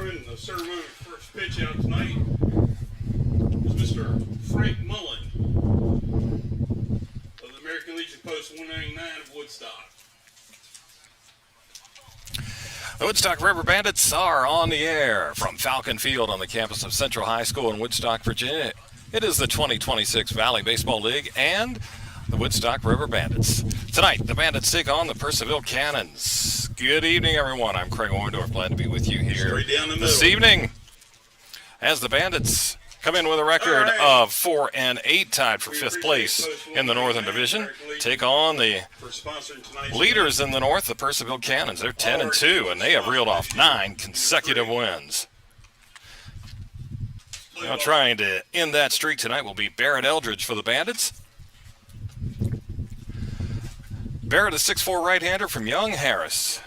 throwing the ceremony first pitch out tonight is Mr. Frank Mullen of the American Legion Post 199 of Woodstock. The Woodstock River Bandits are on the air from Falcon Field on the campus of Central High School in Woodstock, Virginia. It is the 2026 Valley Baseball League and the Woodstock River Bandits. Tonight, the Bandits take on the Purcellville Cannons. Good evening, everyone. I'm Craig Orndorff. Glad to be with you here this evening as the Bandits come in with a record of 4-8, tied for 5th place in the Northern Division. Take on the leaders in the North, the Purcellville Cannons. They're 10-2, and they have reeled off 9 consecutive wins. Now trying to end that streak tonight will be Barrett Eldridge for the Bandits. Barrett, a 6'4" right-hander from Young Harris,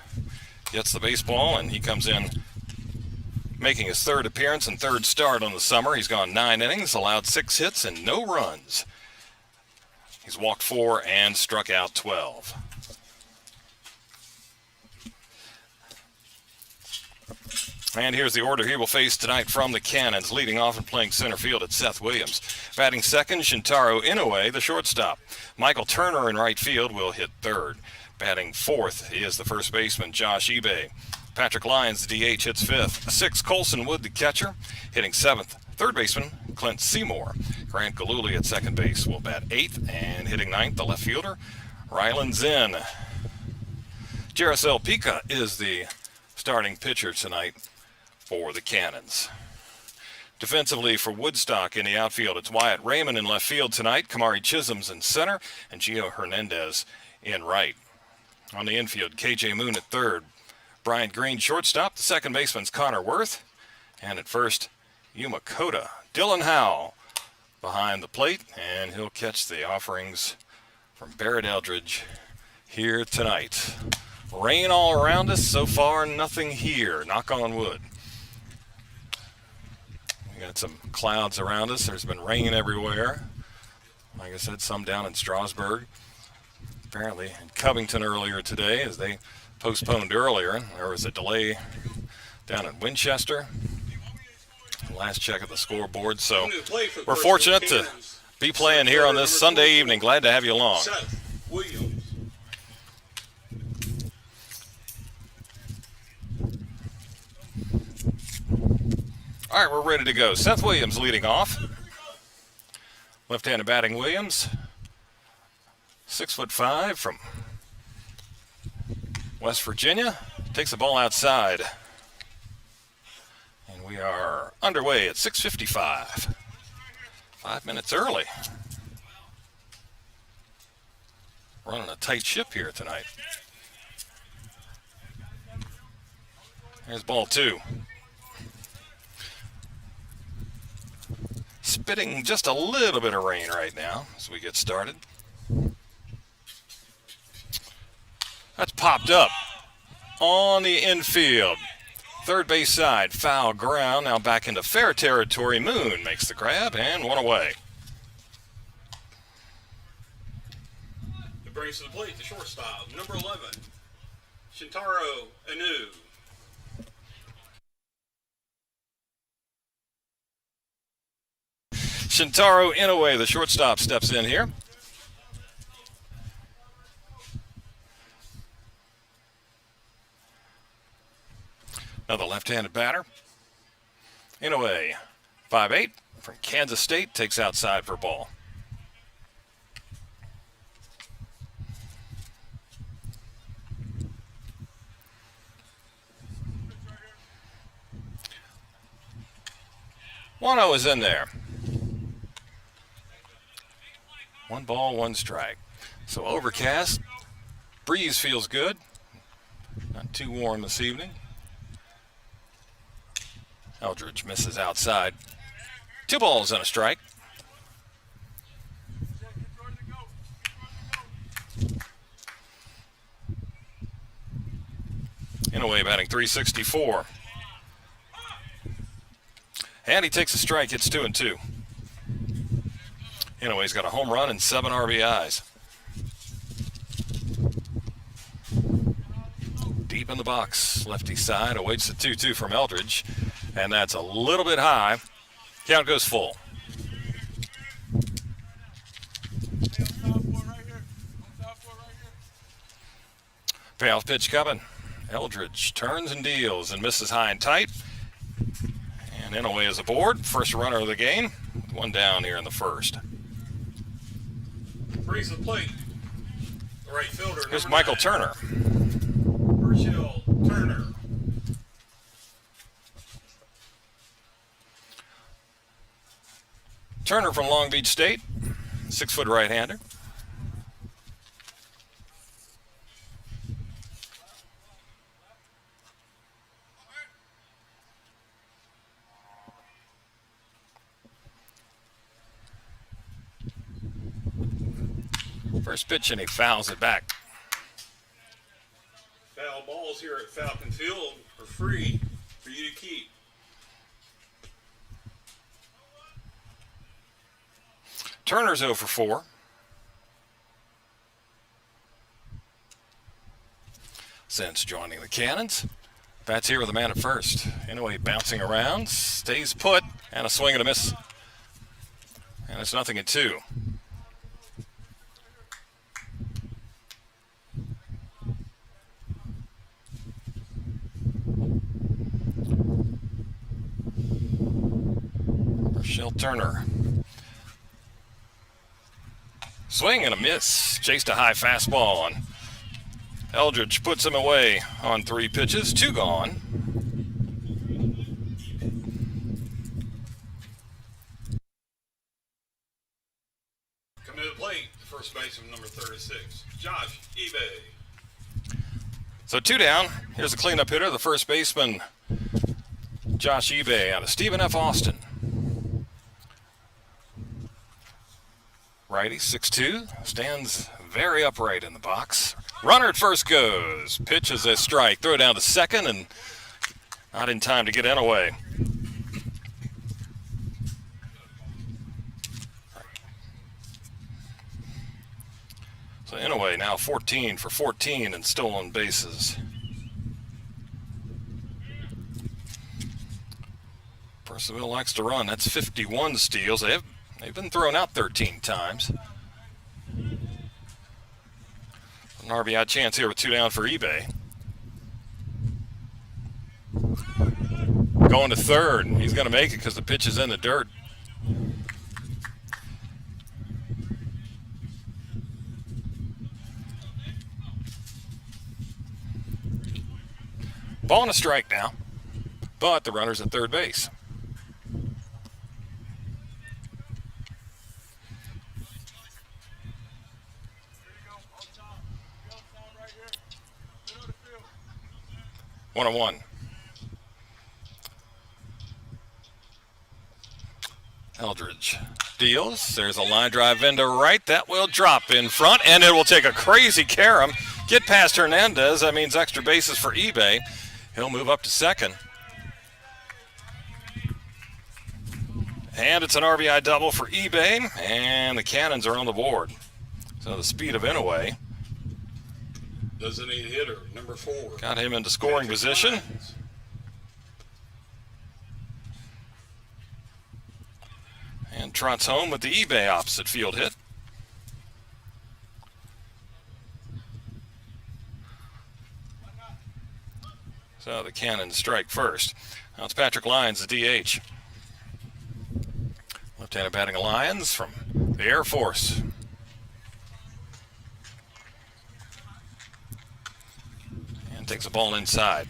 gets the baseball, and he comes in making his 3rd appearance and 3rd start on the summer. He's gone 9 innings, allowed 6 hits and no runs. He's walked 4 and struck out 12. And here's the order he will face tonight from the Cannons. Leading off and playing center field at Seth Williams. Batting second, Shintaro Inoue, the shortstop. Michael Turner in right field will hit 3rd. Batting 4th, he is the first baseman, Josh Ebay. Patrick Lyons, the DH, hits 5th. 6th, Colson Wood, the catcher, hitting 7th. 3rd baseman, Clint Seymour. Grant Galuli at second base will bat 8th, and hitting 9th, the left fielder, Rylan Zinn. Jarosel Pika is the starting pitcher tonight for the Cannons. Defensively for Woodstock in the outfield, it's Wyatt Raymond in left field tonight, Kamari Chisholm's in center, and Gio Hernandez in right. On the infield, KJ Moon at 3rd, Bryant Green shortstop, the second baseman's Connor Worth, and at first, Yuma Koda. Dylan Howe behind the plate, and he'll catch the offerings from Barrett Eldridge here tonight. Rain all around us, so far nothing here, knock on wood. We got some clouds around us. There's been rain everywhere. Like I said, some down in Strasburg. Apparently in Covington earlier today, as they postponed earlier. There was a delay down in Winchester. Last check of the scoreboard. So we're fortunate to be playing here on this Sunday evening. Glad to have you along. Seth Williams. All right, we're ready to go. Seth Williams leading off. Left-handed batting Williams. 6'5" from West Virginia. Takes the ball outside. And we are underway at 6:55. 5 minutes early. Running a tight ship here tonight. Here's ball 2. Spitting just a little bit of rain right now as we get started. That's popped up on the infield. 3rd base side, foul ground. Now back into fair territory. Moon makes the grab and 1 away. It brings to the plate the shortstop, number 11, Shintaro Inoue. Shintaro Inoue, the shortstop, steps in here. Another left-handed batter. Inoue, 5'8", from Kansas State, takes outside for ball. Wano is in there. 1 ball, 1 strike. So overcast. Breeze feels good. Not too warm this evening. Eldridge misses outside. 2 balls and a strike. Inoue batting .364. And he takes a strike, hits 2-2. Inoue's got a home run and 7 RBIs. Deep in the box, lefty side, awaits the 2-2 from Eldridge. And that's a little bit high. Count goes full. Payoff pitch coming. Eldridge turns and deals and misses high and tight. And Inouye is aboard. First runner of the game. One down here in the first. Brings the plate. The right fielder. Here's Michael 9. Turner. Purcell Turner. Turner from Long Beach State. 6-foot right-hander. First pitch, and he fouls it back. Foul balls here at Falcon Field are free for you to keep. Turner's 0 for 4. Since joining the Cannons. Bats here with a man at first. Inouye bouncing around, stays put, and a swing and a miss. And it's 0-2. Michelle Turner. Swing and a miss. Chased a high fastball, and Eldridge puts him away on 3 pitches. 2 gone. Coming to the plate, first baseman number 36, Josh eBay. So 2 down. Here's a cleanup hitter, the first baseman, Josh eBay, out of Stephen F. Austin. Righty, 6'2", stands very upright in the box. Runner at first goes. Pitch is a strike. Throw down to second, and not in time to get Inouye. So Inouye now 14 for 14 in stolen bases. Purcellville likes to run. That's 51 steals. They've been thrown out 13 times. An RBI chance here with 2 down for eBay. Going to third. He's going to make it because the pitch is in the dirt. Ball and a strike now, but the runner's at third base. One on one. Eldridge deals. There's a line drive into right. That will drop in front, and it will take a crazy carom. Get past Hernandez. That means extra bases for eBay. He'll move up to second. And it's an RBI double for eBay, and the Cannons are on the board. So the speed of Inouye Designated hitter, number 4. got him into scoring position. And trots home with the eBay opposite field hit. So the Cannons strike first. Now it's Patrick Lyons, the DH. Left-handed batting Lyons from the Air Force. And takes a ball inside.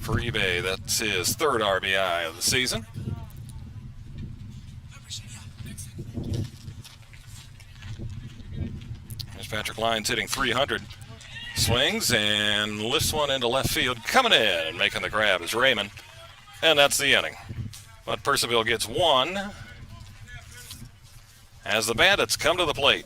For eBay, that's his 3rd RBI of the season. There's Patrick Lyons hitting 300. Swings and lifts one into left field. Coming in and making the grab is Raymond. And that's the inning. But Purcellville gets 1 as the Bandits come to the plate.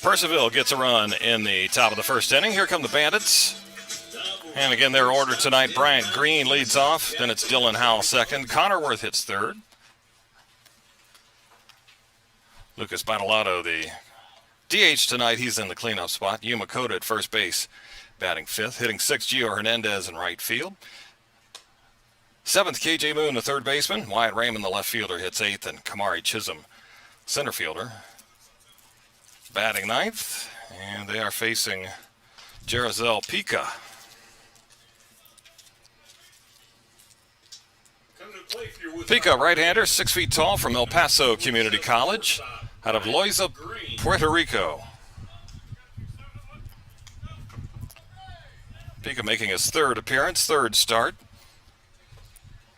Purcellville gets a run in the top of the first inning. Here come the Bandits. And again, their order tonight, Bryant Green leads off. Then it's Dylan Howell second. Connor Worth hits third. Lucas Battalato, the DH tonight, he's in the cleanup spot. Yu Makoto at first base, batting fifth. Hitting sixth, Gio Hernandez in right field. Seventh, KJ Moon, the third baseman. Wyatt Raymond, the left fielder, hits eighth. And Kamari Chisholm, center fielder, batting ninth. And they are facing Jerizel Pica. Pica, right-hander, 6 feet tall, from El Paso Community College, out of Loiza, Puerto Rico. Pica making his third appearance, third start,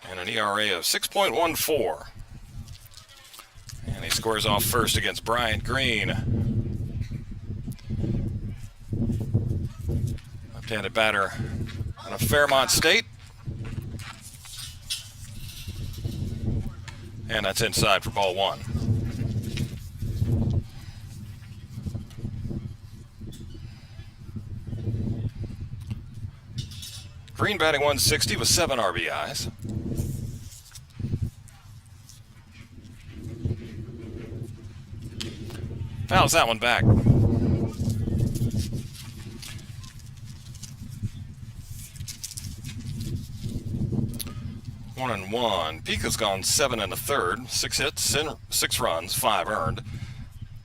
and an ERA of 6.14. And he scores off first against Bryant Green. Left-handed batter out of Fairmont State. And that's inside for ball one. Green batting 160 with 7 RBIs. Fouls that one back. 1-1. Pica's gone 7 1/3, 6 hits, 6 runs, 5 earned,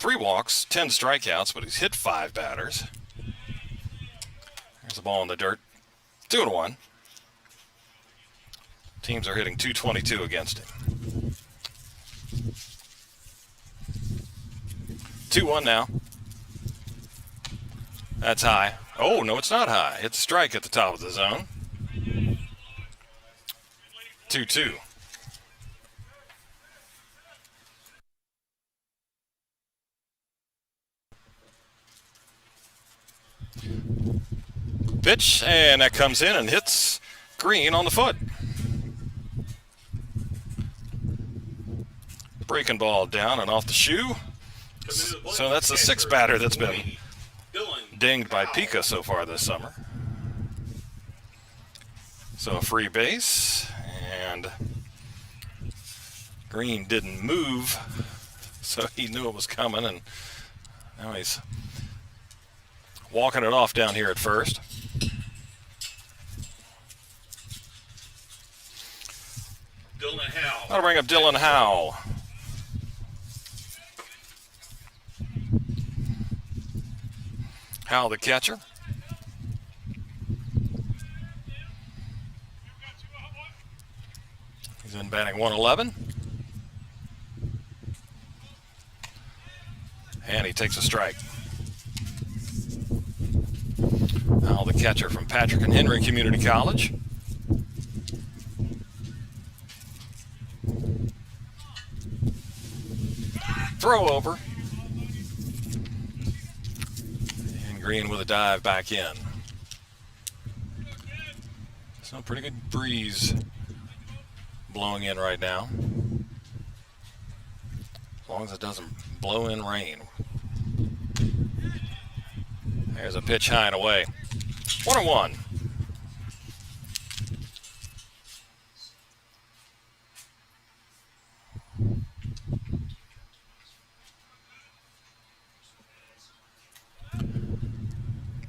3 walks, 10 strikeouts, but he's hit 5 batters. There's the ball in the dirt. 2-1. Teams are hitting .222 against him. 2-1 now. That's high. Oh, no, it's not high. It's a strike at the top of the zone. 2-2. Pitch, and that comes in and hits Green on the foot. Breaking ball down and off the shoe. So that's the 6th batter that's been dinged by Pica so far this summer. So a free base. And Green didn't move, so he knew it was coming, and now he's walking it off down here at first. Dylan Howell. That'll bring up Dylan Howell. Howell, the catcher. He's in batting 111. And he takes a strike. Howell, the catcher from Patrick and Henry Community College. Throw over. And Green with a dive back in. So pretty good breeze blowing in right now. As long as it doesn't blow in rain. There's a pitch high and away. 1-1.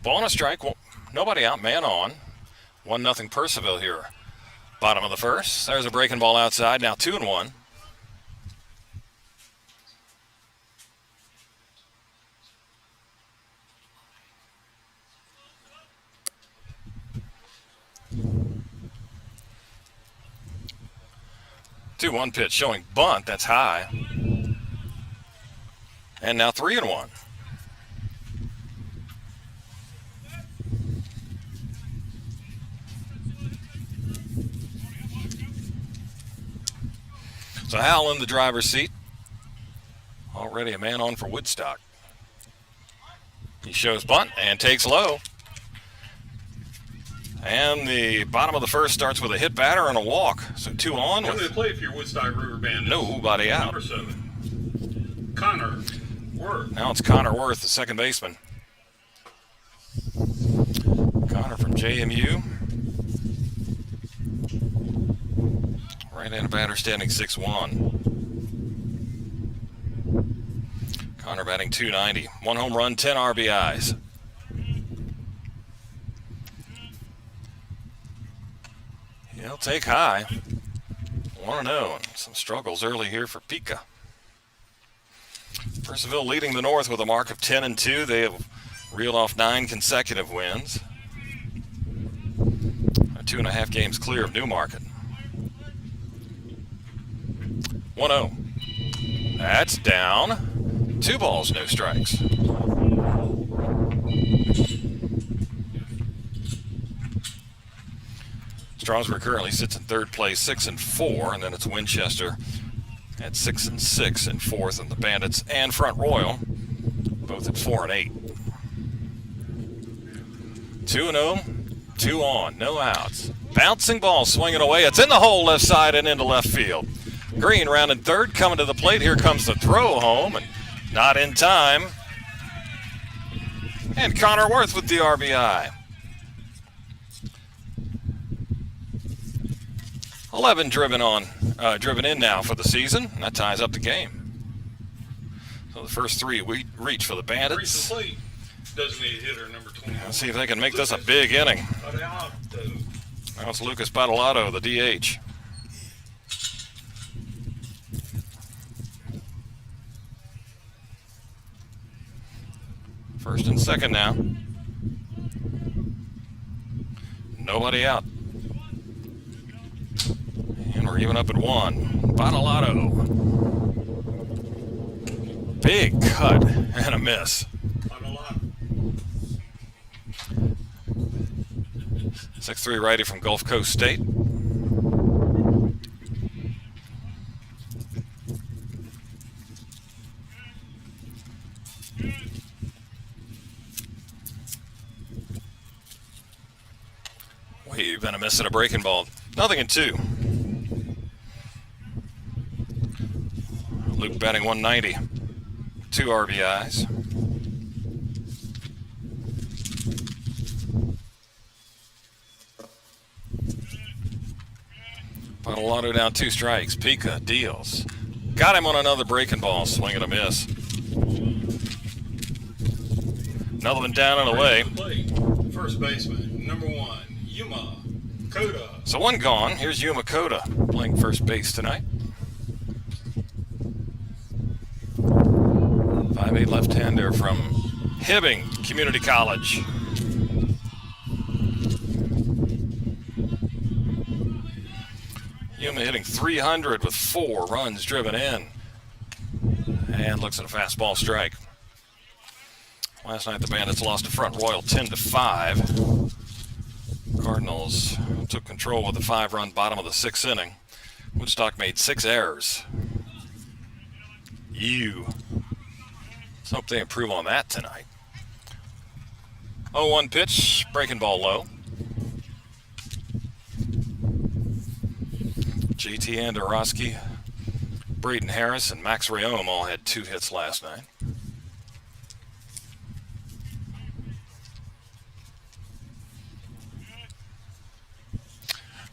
Ball and a strike. Well, nobody out, man on. 1-0 Purcellville here. Bottom of the first. There's a breaking ball outside. Now 2-1. Two-one pitch showing bunt. That's high. And now 3-1. So Howell in the driver's seat. Already a man on for Woodstock. He shows bunt and takes low. And the bottom of the first starts with a hit batter and a walk. So 2 on. Coming to play for your Woodstock River Bandits. Nobody out. Number 7, Connor Worth. Now it's Connor Worth, the second baseman. Connor from JMU. Right-handed batter standing 6'1". Connor batting .290. 1 home run, 10 RBIs. He'll take high. 1-0. Some struggles early here for Pika. Purcellville leading the North with a mark of 10-2. They have reeled off 9 consecutive wins. 2.5 games clear of Newmarket. 1-0. That's down. 2 balls, no strikes. Strasburg currently sits in third place, 6-4, and then it's Winchester at 6-6 in fourth, and the Bandits and Front Royal both at 4-8. 2-0, 2 on, no outs. Bouncing ball swinging away. It's in the hole left side and into left field. Green rounding third, coming to the plate. Here comes the throw home, and not in time. And Connor Worth with the RBI. 11 driven in now for the season, and that ties up the game. So the first 3 we reach for the Bandits. Designated hitter number 20. Let's see if they can make this a big inning. Now it's Lucas Badalato, the DH. First and second now. Nobody out. And we're even up at 1. Badalato. Big cut and a miss. 6'3" righty from Gulf Coast State. We've been a miss at a breaking ball. 0-2. Luke batting 190. 2 RBIs. Badalato down 2 strikes. Pika deals. Got him on another breaking ball. Swing and a miss. Another one down and away. First baseman, number 1, Yuma Koda. So 1 gone. Here's Yuma Koda playing first base tonight. 5'8" left-hander from Hibbing Community College. Yuma hitting .300 with 4 runs driven in. And looks at a fastball strike. Last night the Bandits lost to Front Royal 10-5. Cardinals took control with a 5-run bottom of the 6th inning. Woodstock made 6 errors. Let's hope they improve on that tonight. 0-1 pitch, breaking ball low. JT Andorowski, Braden Harris, and Max Rayome all had 2 hits last night.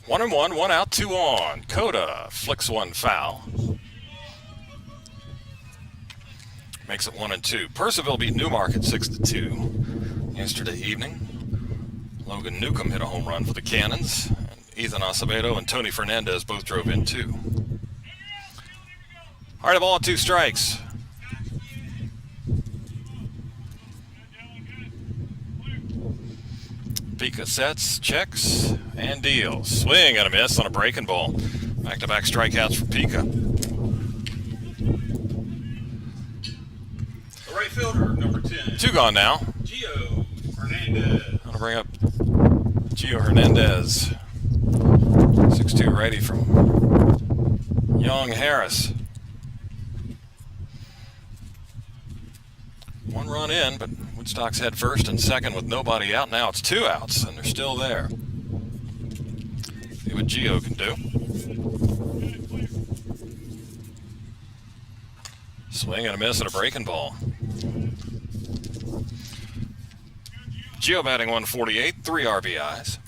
One and one, 1 out, 2 on. Koda flicks 1 foul. Makes it 1-2. Purcellville beat Newmarket 6-2 yesterday evening. Logan Newcomb hit a home run for the Cannons. And Ethan Acevedo and Tony Fernandez both drove in 2. Hard ball, 2 strikes. Pika sets, checks, and deals. Swing and a miss on a breaking ball. Back-to-back strikeouts for Pika. The right fielder, number 10. 2 gone now. Gio Hernandez. I'll bring up Gio Hernandez. 6'2" righty from Young Harris. 1 run in, but Woodstock's had first and second with nobody out. Now it's 2 outs, and they're still there. See what Gio can do. Swing and a miss at a breaking ball. Gio batting 148, 3 RBIs.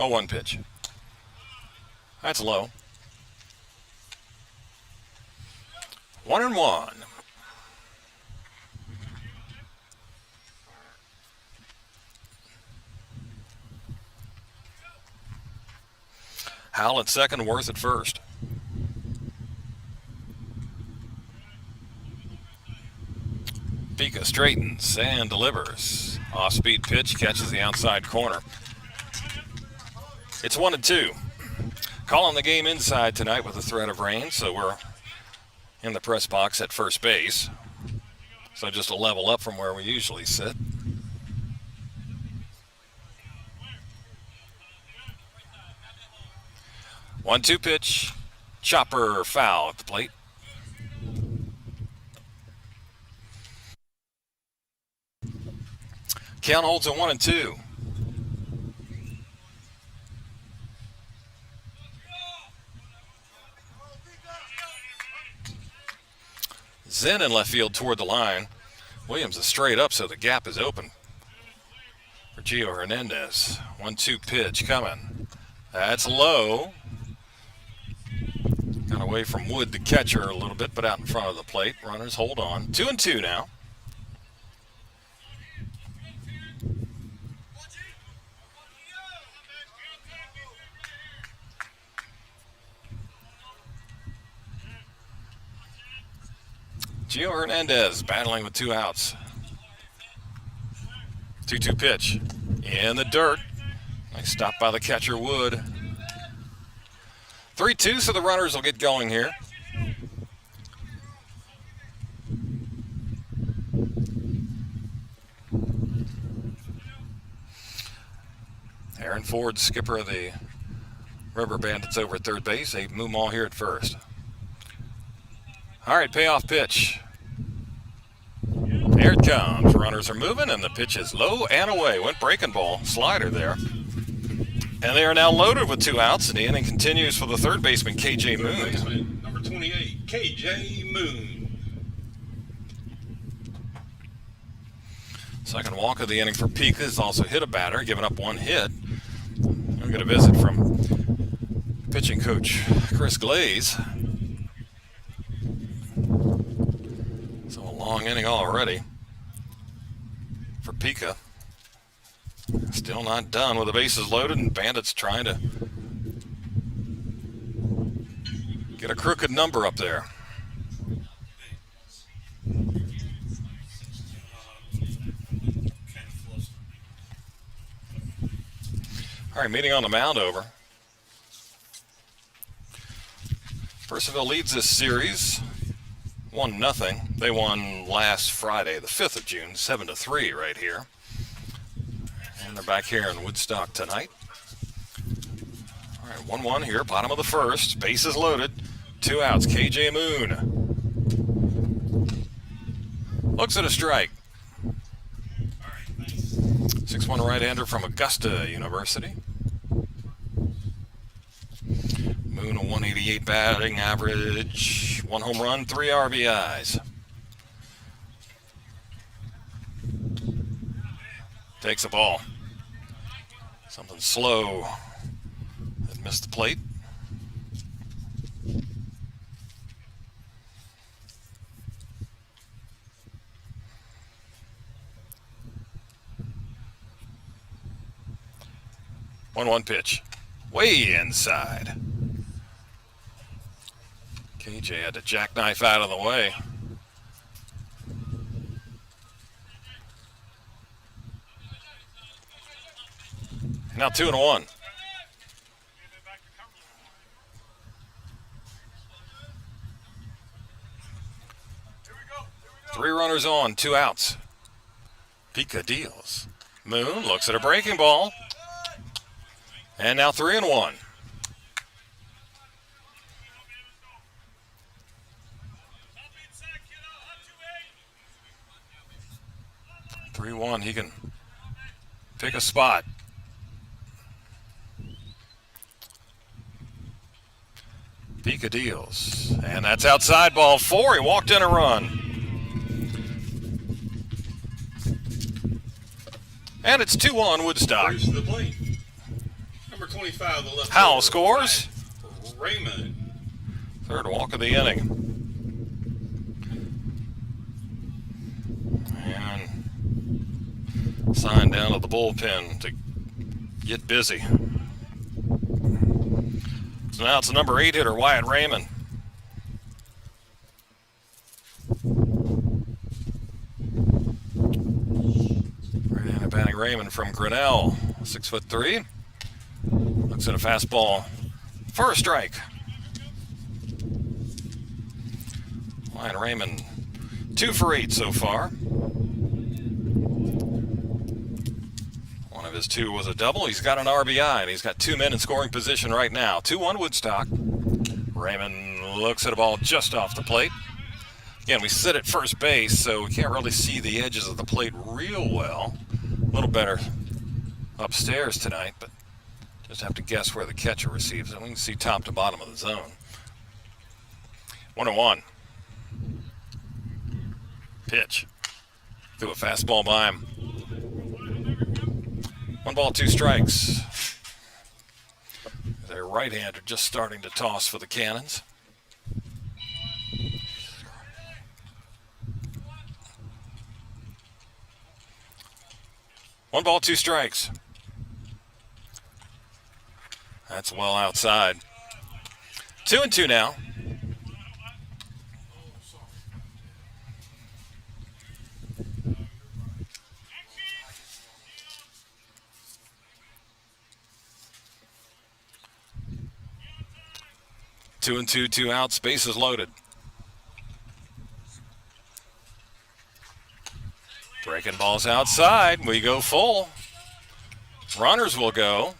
Oh, 1 pitch. That's low. 1-1. Howell at second, Worth at first. Pika straightens and delivers. Off-speed pitch, catches the outside corner. It's 1-2. Calling the game inside tonight with the threat of rain, so we're in the press box at first base. So just a level up from where we usually sit. One-two pitch. Chopper foul at the plate. Count holds at 1-2. Zen in left field toward the line. Williams is straight up, so the gap is open for Gio Hernandez. 1-2 pitch coming. That's low. Got away from Wood, the catcher, a little bit, but out in front of the plate. Runners hold on. 2-2 now. Gio Hernandez battling with 2 outs. 2-2 pitch in the dirt. Nice stop by the catcher, Wood. 3-2, so the runners will get going here. Aaron Ford, skipper of the River Bandits, over at third base. Abe Mumal here at first. All right, payoff pitch. There it comes. Runners are moving, and the pitch is low and away. Went breaking ball. Slider there. And they are now loaded with 2 outs, and the inning continues for the third baseman, K.J. Moon. Number 28, K.J. Moon. Second walk of the inning for Pika. Has also hit a batter, giving up 1 hit. I'm going to visit from pitching coach Chris Glaze. So a long inning already for Pika. Still not done with the bases loaded, and Bandits trying to get a crooked number up there. All right, meeting on the mound over. Purcellville leads this series 1-0. They won last Friday, the 5th of June, 7-3 right here. And they're back here in Woodstock tonight. All right, 1-1 here, bottom of the first. Bases loaded, 2 outs. K.J. Moon looks at a strike. 6'1" right-hander from Augusta University. Moon, a 188 batting average, 1 home run, 3 RBIs. Takes a ball. Something slow. It missed the plate. One pitch. Way inside. KJ had to jackknife out of the way. Now 2-1. Three runners on, 2 outs. Pika deals. Moon looks at a breaking ball. And now 3-1. 3-1. He can Pick a spot. Pika deals. And that's outside ball 4. He walked in a run. And it's 2-1 Woodstock. Brings to the plate. Number 25, the left. Howell scores. Raymond. Third walk of the inning. And signed down to the bullpen to get busy. So now it's the number 8 hitter, Wyatt Raymond. Right-handed batting Raymond from Grinnell, 6'3". Looks at a fastball for a strike. Wyatt Raymond, 2 for 8 so far. One of his 2 was a double. He's got an RBI, and he's got 2 men in scoring position right now. 2-1 Woodstock. Raymond looks at a ball just off the plate. Again, we sit at first base, so we can't really see the edges of the plate real well. A little better upstairs tonight, but just have to guess where the catcher receives it. We can see top to bottom of the zone. 1-1. Pitch. Threw a fastball by him. 1 ball, 2 strikes. Their right-hander just starting to toss for the Cannons. One ball, 2 strikes. That's well outside. 2-2 now. Two and two, 2 outs, bases loaded. Breaking balls outside. We go full. Runners will go.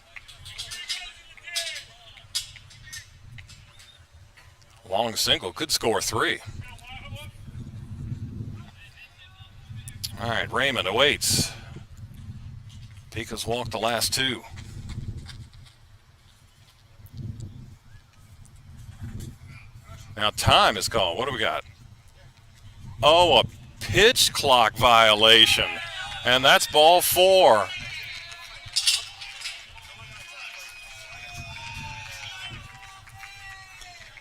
Long single could score 3. All right, Raymond awaits. Pika's walked the last 2. Now time is called. What do we got? Oh, a pitch clock violation. And that's ball 4.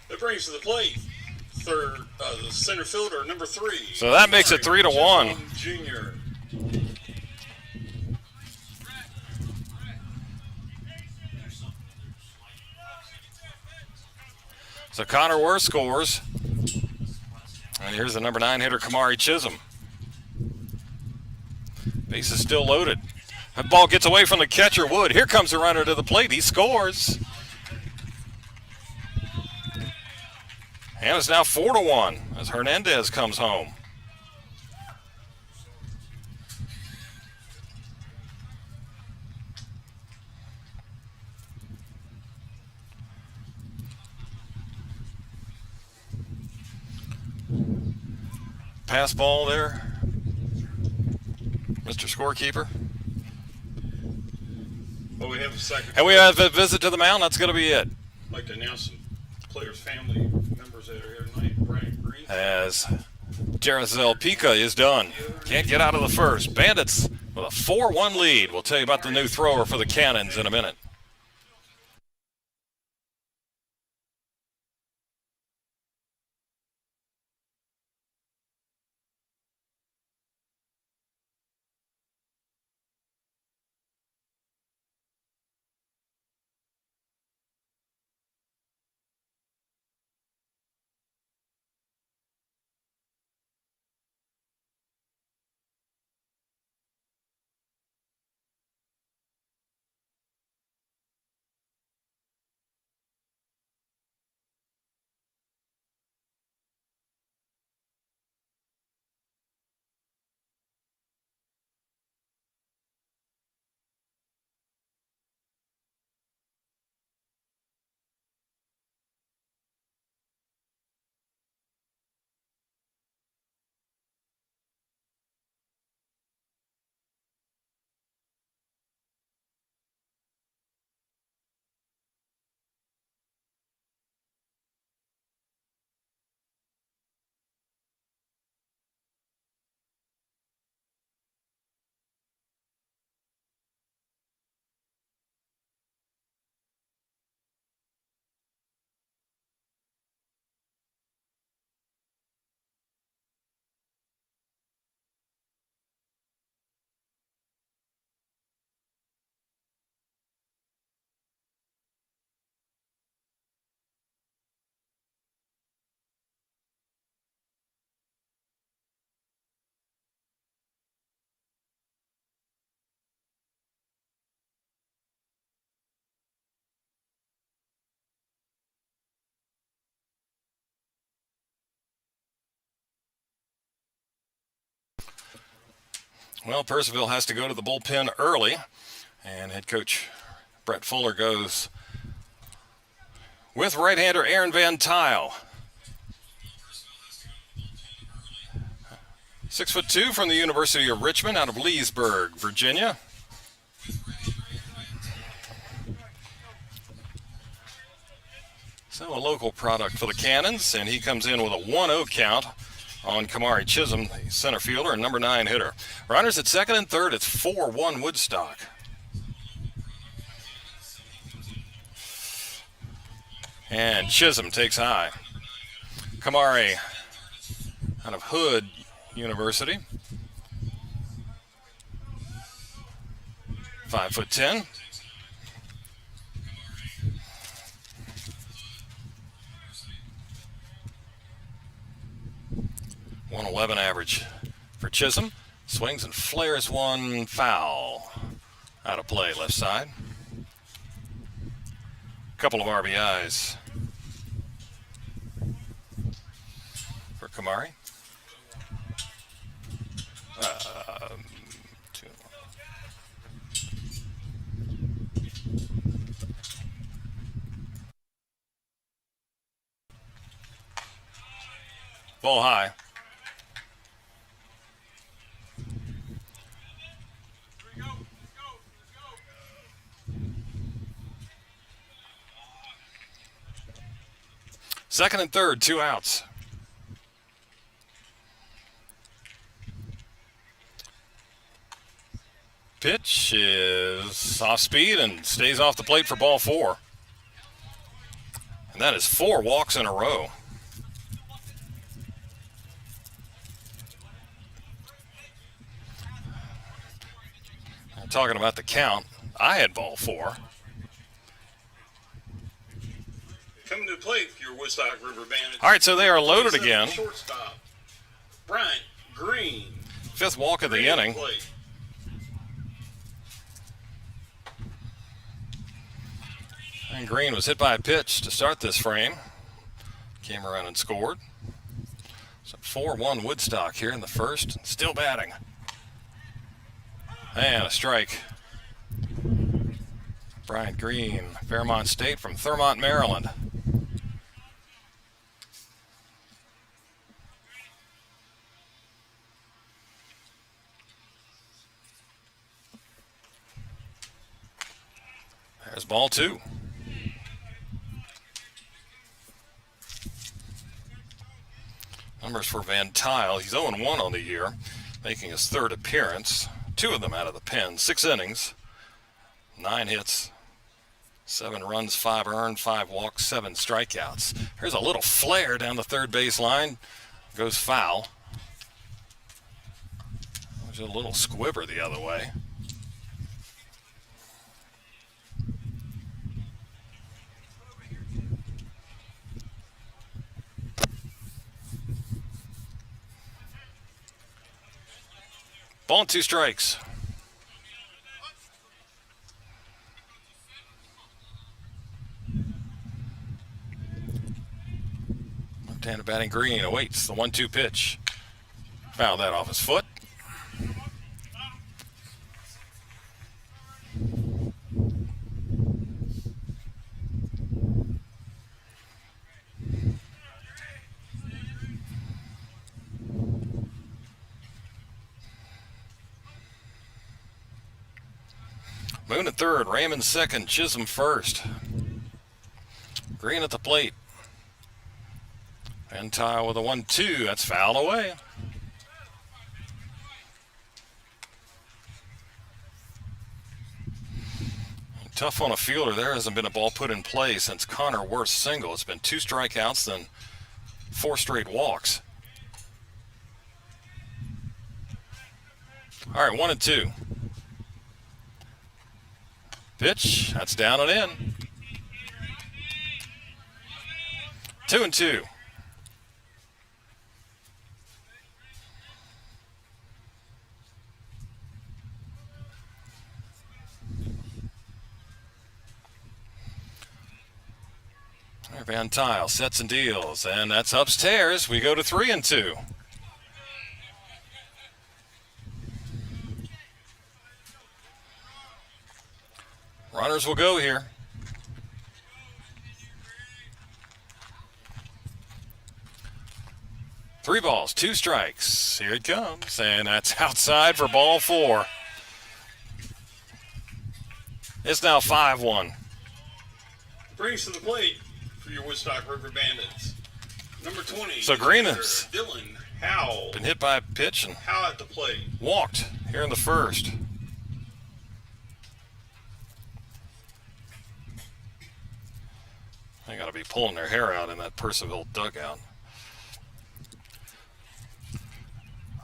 That brings to the plate the center fielder, number 3. So that makes it 3-1. Junior. So Connor Worth scores. And here's the number 9 hitter, Kamari Chisholm. Base is still loaded. That ball gets away from the catcher, Wood. Here comes the runner to the plate. He scores. And it's now 4-1 as Hernandez comes home. Pass ball there, Mr. Scorekeeper. Well, we have a second. And we have a visit to the mound. That's going to be it. I'd like to announce some players' family members that are here tonight. Brian Green. As Jerizel Pika is done. Can't get out of the first. Bandits with a 4-1 lead. We'll tell you about the new thrower for the Cannons in a minute. Well, Purcellville has to go to the bullpen early, and head coach Brett Fuller goes with right-hander Aaron Van Tile. 6'2" from the University of Richmond out of Leesburg, Virginia. So a local product for the Cannons, and he comes in with a 1-0 count on Kamari Chisholm, the center fielder and number 9 hitter. Runners at second and third. It's 4-1 Woodstock. And Chisholm takes high. Kamari out of Hood University. 5'10". 111 average for Chisholm. Swings and flares one, foul. Out of play, left side. Couple of RBIs for Kamari. Ball high. Second and third, 2 outs. Pitch is off speed and stays off the plate for ball 4. And that is 4 walks in a row. Talking about the count, I had ball 4. Coming to the plate for your Woodstock River Bandits. All right, so they are loaded again. Shortstop, Bryant Green. 5th walk of the inning. And Green was hit by a pitch to start this frame. Came around and scored. So 4-1 Woodstock here in the first. Still batting. And a strike. Bryant Green, Fairmont State from Thurmont, Maryland. There's ball 2. Numbers for Van Tile. He's 0-1 on the year, making his 3rd appearance. 2 of them out of the pen. 6 innings, 9 hits, 7 runs, 5 earned, 5 walks, 7 strikeouts. Here's a little flare down the third base line. Goes foul. There's a little squibber the other way. Ball and 2 strikes. Left-hander batting Green awaits the 1-2 pitch. Fouled that off his foot. Moon at third, Raymond second, Chisholm first. Green at the plate. Van Tile with a 1-2. That's fouled away. Tough on a fielder. There hasn't been a ball put in play since Connor Worth's single. It's been 2 strikeouts, then 4 straight walks. All right, 1-2. Pitch, that's down and in. 2-2. Van Tile sets and deals, and that's upstairs. We go to 3-2. Runners will go here. Three balls, two strikes. Here it comes, and that's outside for ball four. It's now 5-1. Brings to the plate for your Woodstock River Bandits. Number 20. So Green has Dylan Howell. been hit by a pitch and Howell at the plate. walked here in the first. They got to be pulling their hair out in that Purcellville dugout.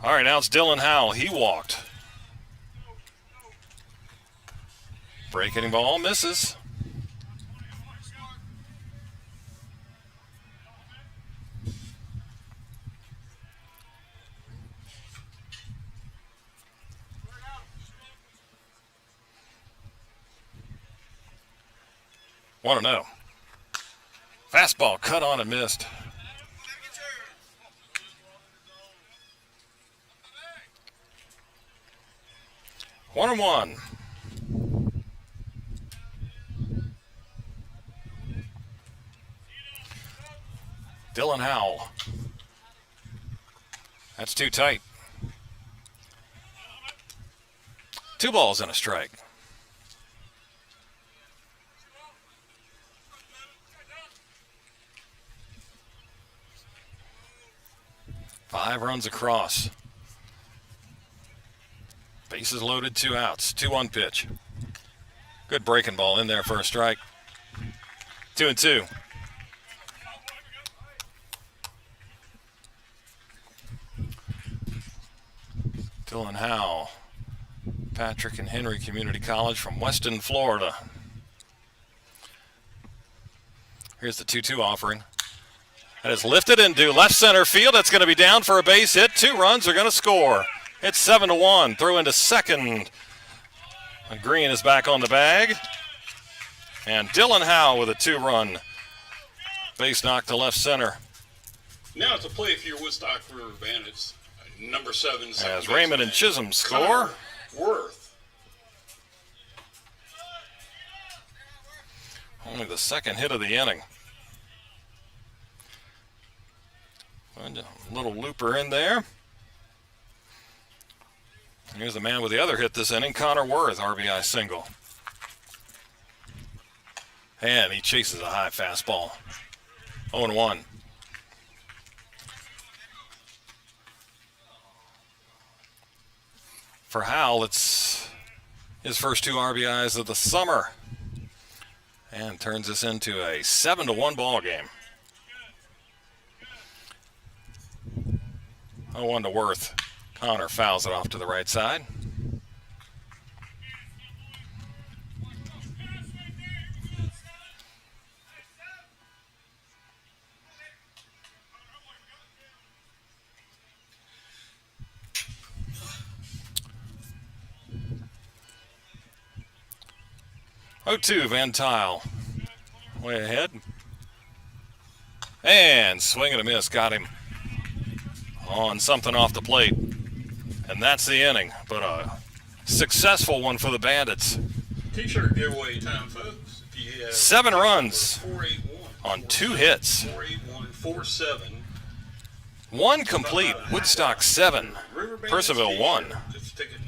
All right, now it's Dylan Howell. He walked. Breaking ball misses. Want to know. Fastball cut on and missed. One and one. Dylan Howell. That's too tight. 2 balls and a strike. Five runs across. Bases loaded, 2 outs. 2-1 pitch. Good breaking ball in there for a strike. 2-2. Dylan Howell, Patrick and Henry Community College from Weston, Florida. Here's the 2-2 offering. That is lifted into left center field. That's going to be down for a base hit. 2 runs are going to score. It's 7-1. Throw into second. And Green is back on the bag. And Dylan Howell with a 2-run base knock to left center. Now it's a play for your Woodstock River Bandits. Number 7. As Raymond and Chisholm score. Worth. Only the second hit of the inning. A little looper in there. Here's the man with the other hit this inning, Connor Worth, RBI single. And he chases a high fastball. 0-1. For Howell, it's his first 2 RBIs of the summer. And turns this into a 7-1 ball game. 0-1 to Worth. Connor fouls it off to the right side. Oh, 2, Van Tile. Way ahead. And swing and a miss. Got him on something off the plate. And that's the inning. But a successful one for the Bandits. T-shirt giveaway time, folks. If you have 7 runs 481, on 2 hits. 481, 47. 1 complete. Woodstock 7. Purcellville 1. Just take it.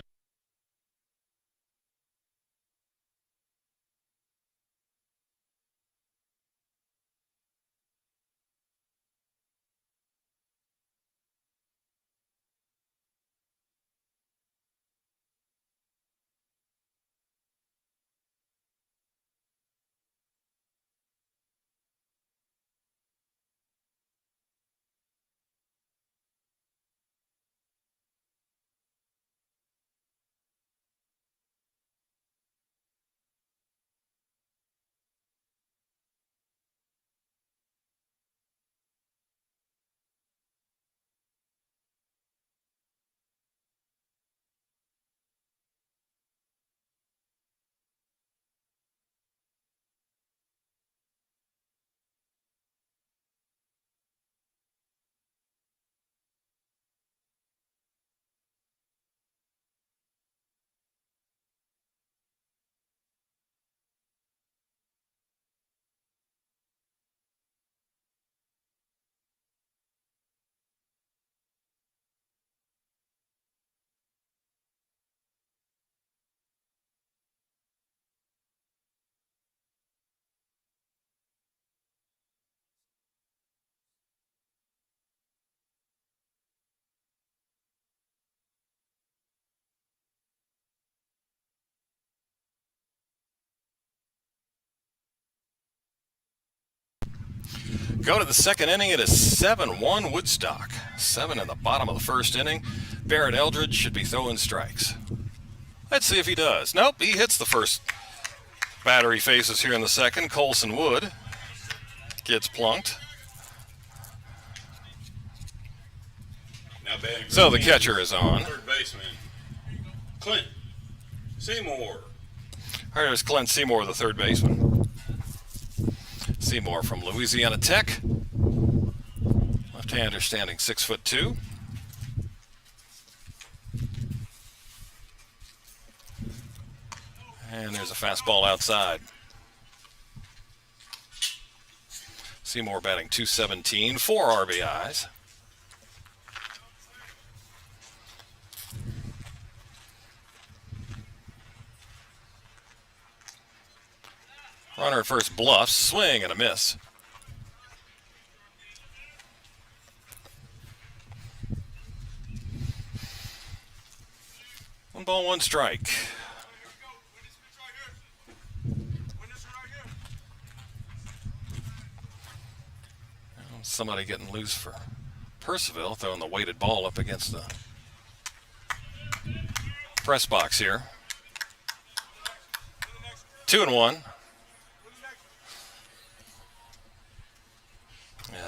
Go to the second inning. It is 7-1 Woodstock. 7 in the bottom of the first inning. Barrett Eldridge should be throwing strikes. Let's see if he does. Nope, he hits the first batter he faces here in the second. Colson Wood gets plunked. Now batting So the catcher is on. Third baseman, Clint Seymour. There's Clint Seymour, the third baseman. Seymour from Louisiana Tech. Left-hander standing 6'2". And there's a fastball outside. Seymour batting .217, 4 RBIs. Runner at first bluffs, swing and a miss. One ball, one strike. Somebody getting loose for Purcellville, throwing the weighted ball up against the press box here. 2-1.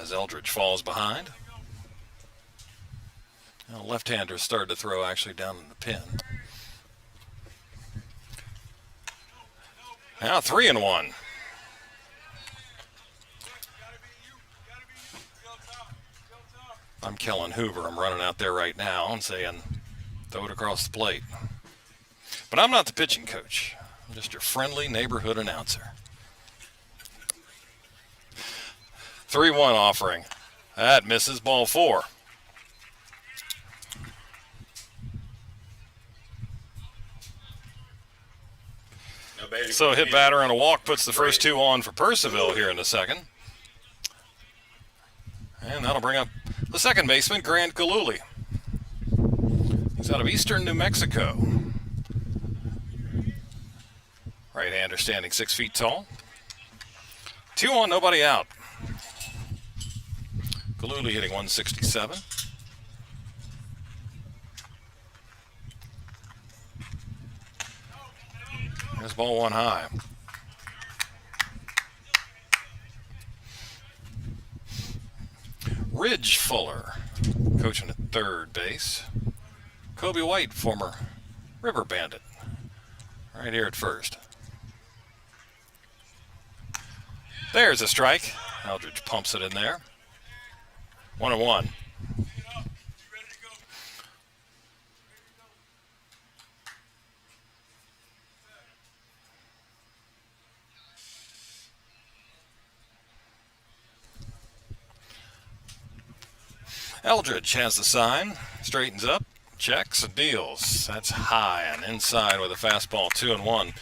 As Eldridge falls behind. Now left-hander started to throw actually down in the pin. Now 3-1. I'm Kellen Hoover. I'm running out there right now and saying, throw it across the plate. But I'm not the pitching coach. I'm just your friendly neighborhood announcer. 3-1 offering. That misses, ball 4. So a hit batter and a walk puts the first 2 on for Purcellville here in the second. And that'll bring up the second baseman, Grant Galuli. He's out of eastern New Mexico. Right-hander standing 6 feet tall. 2 on, nobody out. Galuli hitting .167. There's ball 1 high. Ridge Fuller, coaching at third base. Kobe White, former River Bandit, right here at first. There's a strike. Eldridge pumps it in there. 1-1. Eldridge has the sign, straightens up, checks, and deals. That's high and inside with a fastball, 2-1.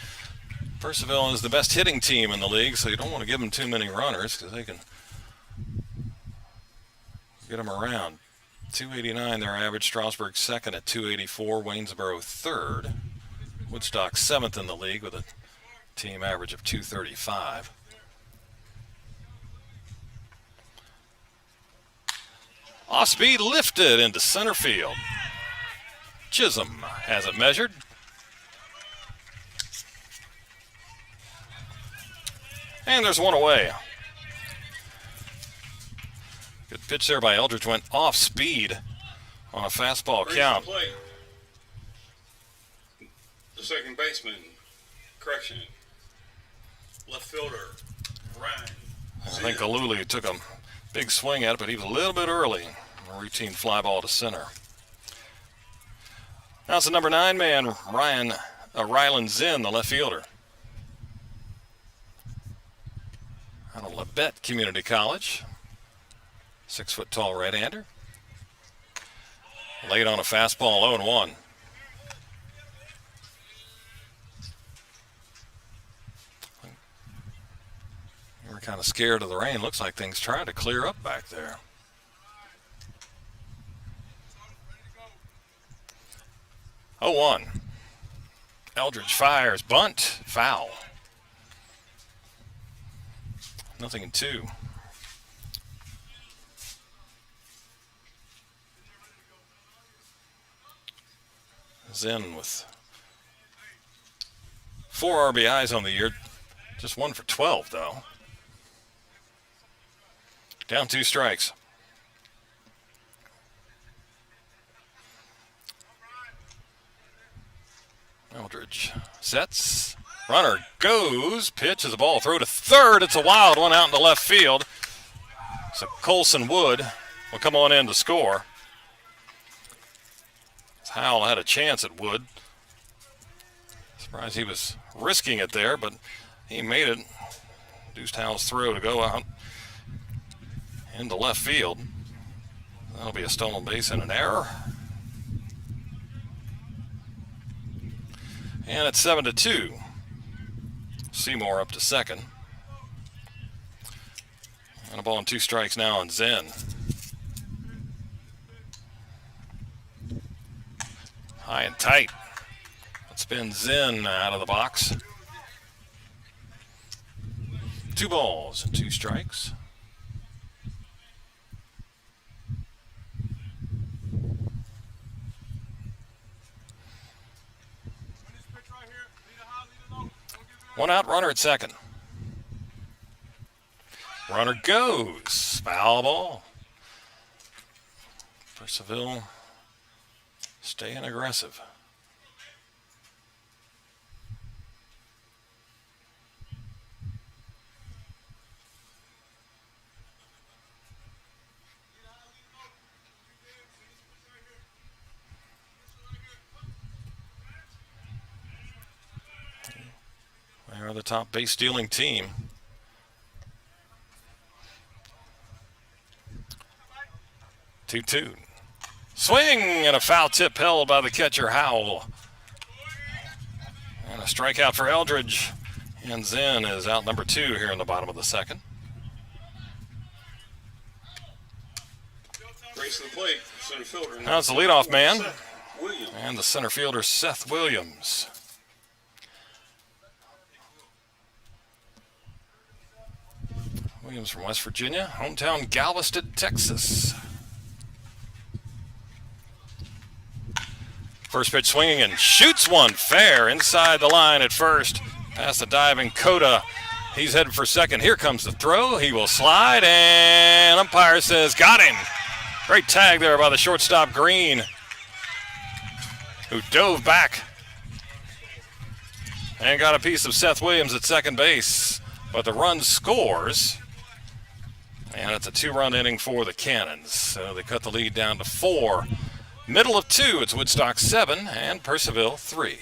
Purcellville is the best hitting team in the league, so you don't want to give them too many runners because they can get them around. 289 their average. Strasburg second at 284. Waynesboro third. Woodstock seventh in the league with a team average of 235. Off speed, lifted into center field. Chisholm has it measured. And there's one away. Good pitch there by Eldridge. Went off speed on a fastball count. The second baseman, correction, left fielder, Ryan. I think Galuli took a big swing at it, but he was a little bit early. A routine fly ball to center. Now it's the number 9 man, Rylan Zinn, the left fielder. Out of Labette Community College. 6 foot tall right-hander. Laid on a fastball, 0-1. You were kind of scared of the rain. Looks like things trying to clear up back there. Oh, 1. Eldridge fires, bunt, foul. Nothing in 2. Zen with 4 RBIs on the year. Just 1 for 12, though. Down 2 strikes. Eldridge sets. Runner goes. Pitch is a ball. Throw to third. It's a wild one out into left field. So Colson Wood will come on in to score. Howell had a chance at Wood. Surprised he was risking it there, but he made it. Deuced Howell's throw to go out into left field. That'll be a stolen base and an error. And it's 7-2. Seymour up to second. And a ball and 2 strikes now on Zen. High and tight. Let's spin Zen out of the box. 2 balls and 2 strikes. One out, runner at second. Runner goes. Foul ball. Purcellville staying aggressive. They are the top base stealing team. Two. Swing and a foul tip held by the catcher Howell. And a strikeout for Eldridge. And Zen is out number 2 here in the bottom of the second. Race to the plate, center fielder. Now it's the leadoff man. Williams. And the center fielder, Seth Williams. Williams from West Virginia, hometown Galveston, Texas. First pitch swinging and shoots one fair inside the line at first. Past the diving Cota. He's headed for second. Here comes the throw. He will slide, and umpire says, got him. Great tag there by the shortstop Green, who dove back and got a piece of Seth Williams at second base. But the run scores, and it's a 2-run inning for the Cannons. So they cut the lead down to 4. Middle of 2, it's Woodstock 7 and Purcellville 3.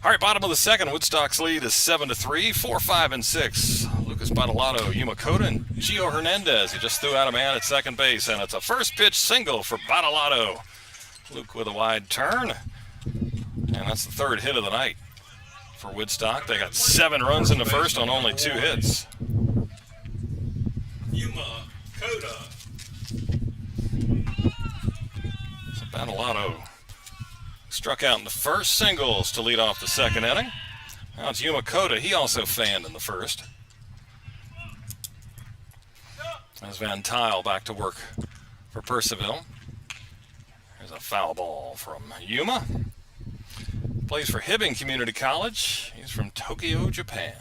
All right, bottom of the second, Woodstock's lead is 7-3, 4, 5, and 6. Lucas Badalato, Yuma Cota, and Gio Hernandez. He just threw out a man at second base, and it's a first pitch single for Badalato. Luke with a wide turn, and that's the 3rd hit of the night for Woodstock. They got 7 runs in the first on only 2 hits. Yuma Coda. So Battalato struck out in the first, singles to lead off the second inning. Now it's Yuma Coda. He also fanned in the first. As Van Tile back to work for Purcellville. There's a foul ball from Yuma. Plays for Hibbing Community College. He's from Tokyo, Japan.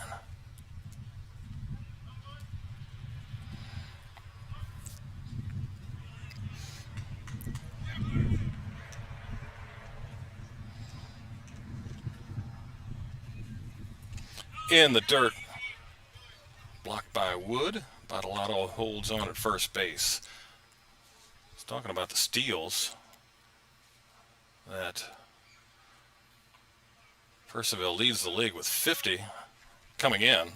In the dirt, blocked by Wood. Battalato holds on at first base. He's talking about the steals that Purcellville leads the league with 50 coming in,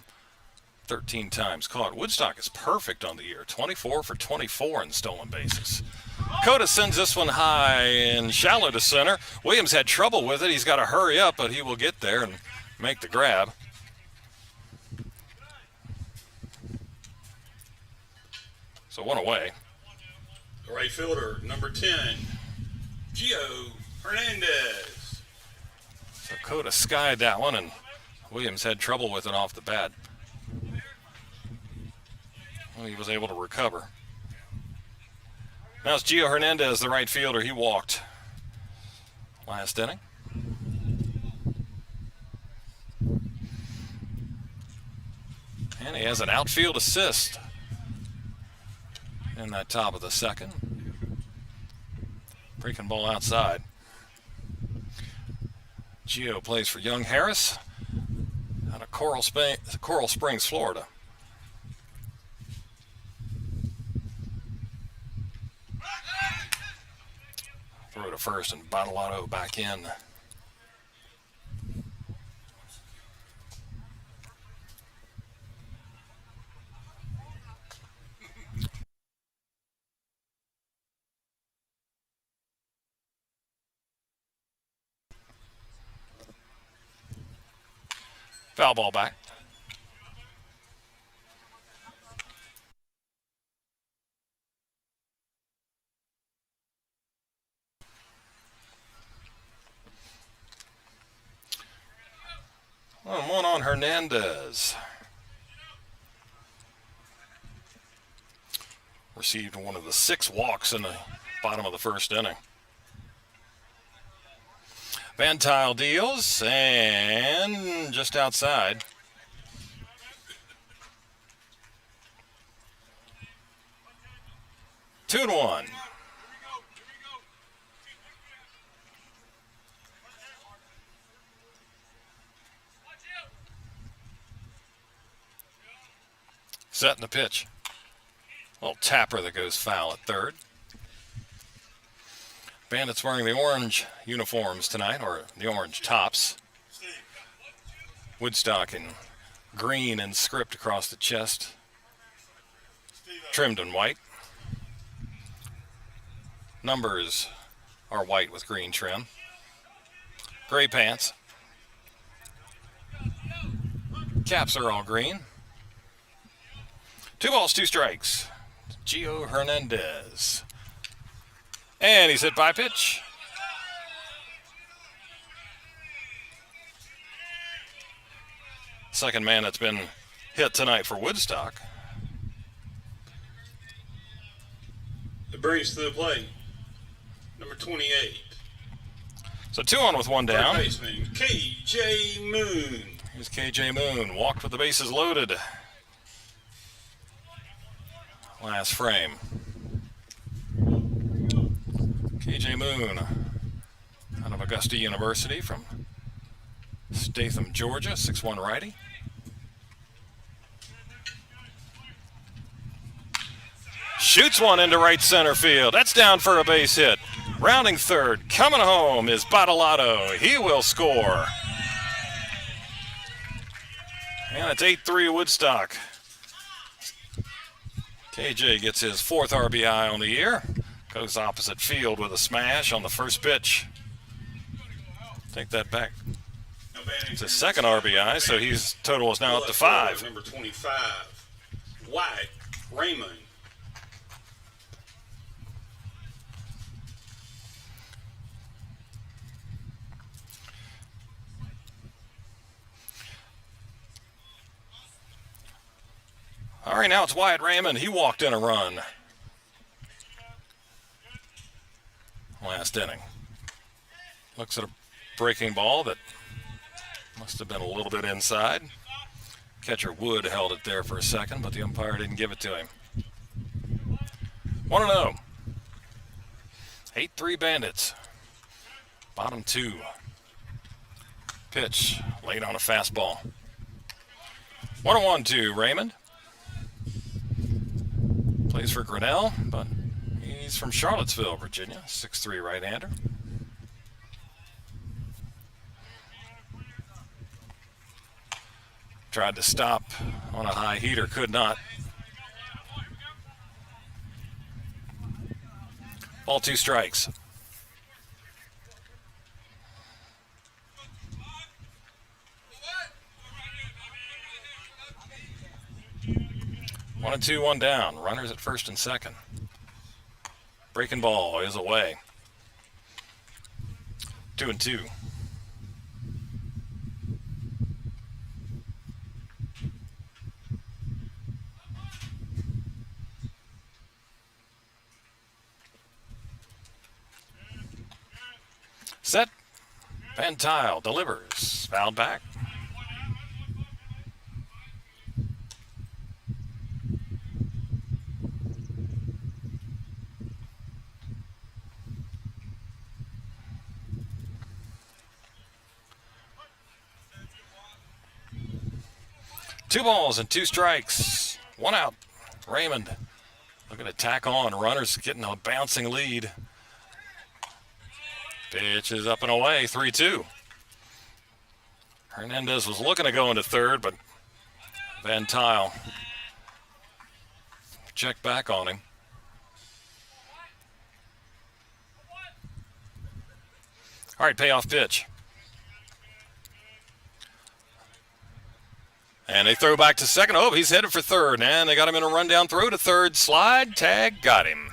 13 times caught. Woodstock is perfect on the year, 24 for 24 in stolen bases. Coda sends this one high and shallow to center. Williams had trouble with it. He's got to hurry up, but he will get there and make the grab. So one away. The right fielder, number 10, Gio Hernandez. So Coda skied that one, and Williams had trouble with it off the bat. Well, he was able to recover. Now it's Gio Hernandez, the right fielder. He walked last inning. And he has an outfield assist in that top of the second. Breaking ball outside. Gio plays for Young Harris out of Coral Springs, Florida. Throw to first and Battalato back in. Foul ball back. One on Hernandez. Received one of the 6 walks in the bottom of the first inning. Van Tile deals, and just outside. Two and one. Setting the pitch. Little tapper that goes foul at third. Bandits wearing the orange uniforms tonight, or the orange tops. Woodstock in green and script across the chest. Trimmed in white. Numbers are white with green trim. Gray pants. Caps are all green. 2 balls, 2 strikes. Gio Hernandez. And he's hit by pitch. Second man that's been hit tonight for Woodstock. The brings to the plate, number 28. So 2 on with 1 down. Third baseman, K.J. Moon. Here's K.J. Moon, walked with the bases loaded. Last frame. K.J. Moon, out of Augusta University from Statham, Georgia, 6'1" righty. Shoots one into right center field. That's down for a base hit. Rounding third, coming home is Battalato. He will score. And it's 8-3 Woodstock. KJ gets his 4th RBI on the year. Goes opposite field with a smash on the first pitch. Take that back. Bandits. It's his second RBI, so his total is now up to 5. Number 25, Wyatt Raymond. All right, now it's Wyatt Raymond. He walked in a run last inning. Looks at a breaking ball that must have been a little bit inside. Catcher Wood held it there for a second, but the umpire didn't give it to him. 1-0. 8-3 Bandits. Bottom 2. Pitch late on a fastball. 1-1 to Raymond. Plays for Grinnell, but he's from Charlottesville, Virginia. 6'3" right-hander. Tried to stop on a high heater, could not. Ball 2 strikes. One and two, one down. Runners at first and second. Breaking ball is away. 2-2. Set. Van Tile delivers. Fouled back. Two balls and 2 strikes. 1 out. Raymond looking to tack on. Runners getting a bouncing lead. Pitch is up and away. 3-2. Hernandez was looking to go into third, but Van Tile checked back on him. All right, payoff pitch. And they throw back to second. Oh, he's headed for third. And they got him in a rundown throw to third. Slide, tag, got him.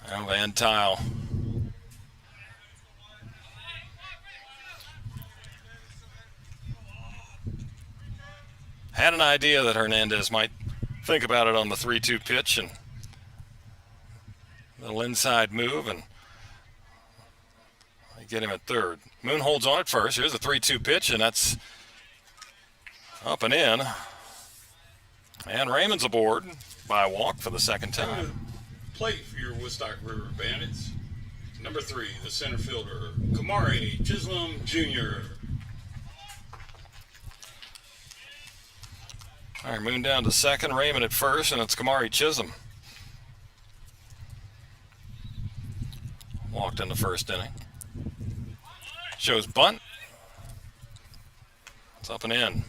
And Van Tile. Had an idea that Hernandez might think about it on the 3-2 pitch and a little inside move, and they get him at third. Moon holds on at first. Here's a 3-2 pitch, and that's up and in. And Raymond's aboard by a walk for the second time. Plate for your Woodstock River Bandits. Number 3, the center fielder, Kamari Chisholm Jr. All right, Moon down to second, Raymond at first, and it's Kamari Chisholm. Walked in the first inning. Shows bunt. It's up and in.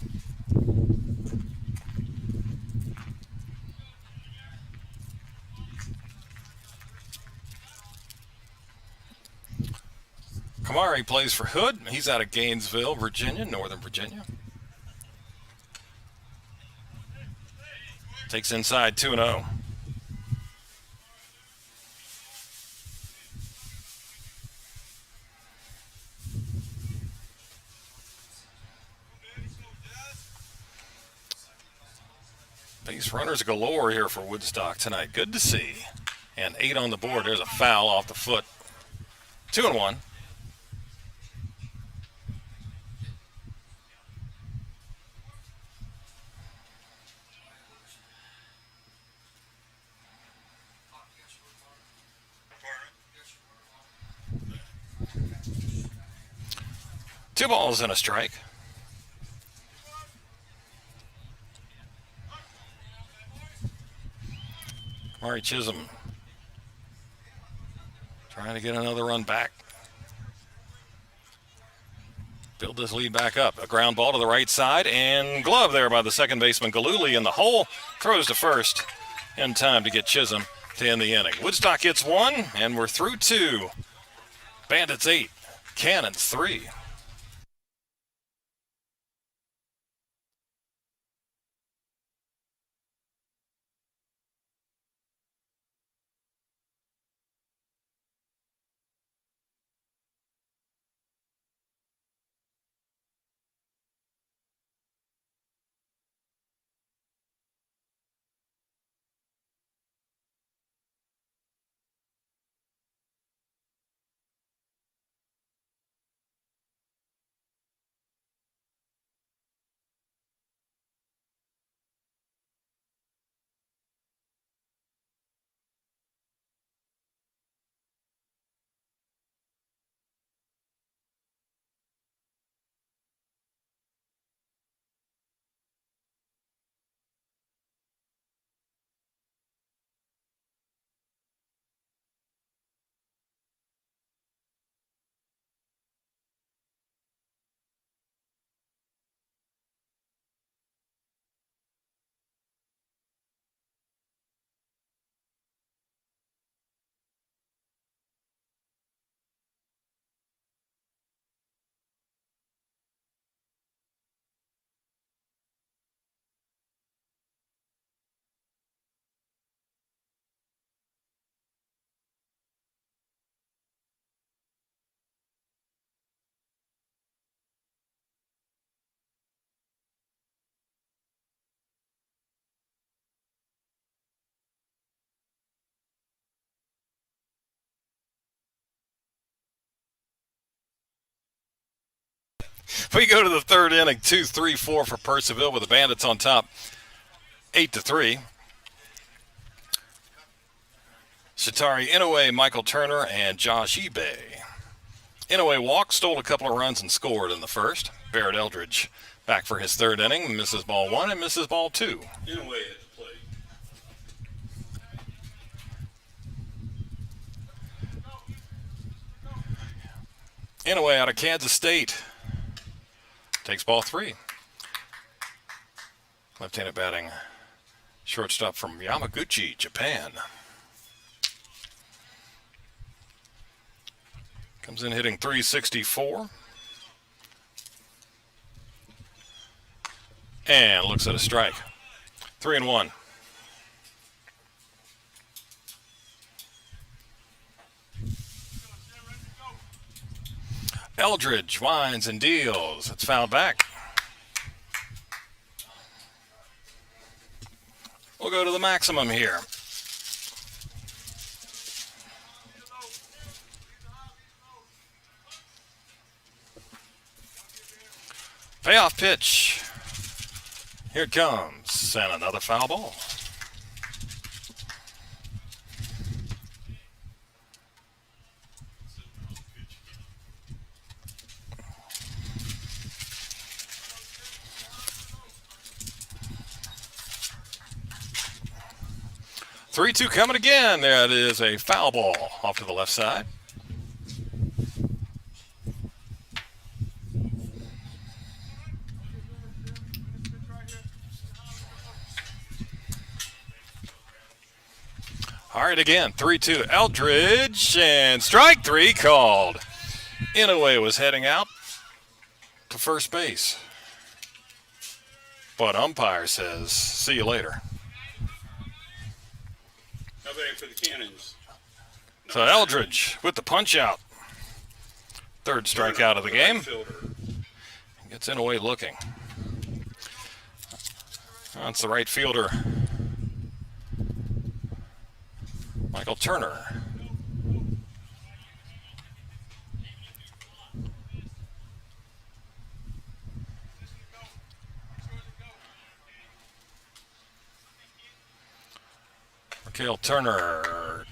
Kamari plays for Hood. He's out of Gainesville, Virginia, Northern Virginia. Takes inside 2-0. Base runners galore here for Woodstock tonight. Good to see. And 8 on the board. There's a foul off the foot. 2-1. Two balls and a strike. Murray Chisholm trying to get another run back. Build this lead back up. A ground ball to the right side, and glove there by the second baseman Galuli in the hole. Throws to first in time to get Chisholm to end the inning. Woodstock gets 1, and we're through 2. Bandits 8, Cannons 3. We go to the third inning, 2-3-4 for Purcellville with the Bandits on top, 8-3. Shatari Inouye, Michael Turner, and Josh Ebay. Inouye walked, stole a couple of runs, and scored in the first. Barrett Eldridge back for his third inning, misses ball 1 and misses ball 2. Inouye at the plate. Inouye out of Kansas State takes ball 3. Left-handed batting shortstop from Yamaguchi, Japan. Comes in hitting .364. And looks at a strike. 3-1. Eldridge winds and deals. It's fouled back. We'll go to the maximum here. Payoff pitch. Here it comes. And another foul ball. Three-two coming again. That is a foul ball off to the left side. All right, again, 3-2 Eldridge, and strike 3 called. Inouye was heading out to first base. But umpire says, see you later. How about for the Cannons? So Eldridge with the punch out. Third strikeout of the game. Gets Inouye looking. That's the right fielder, Michael Turner. Michael Turner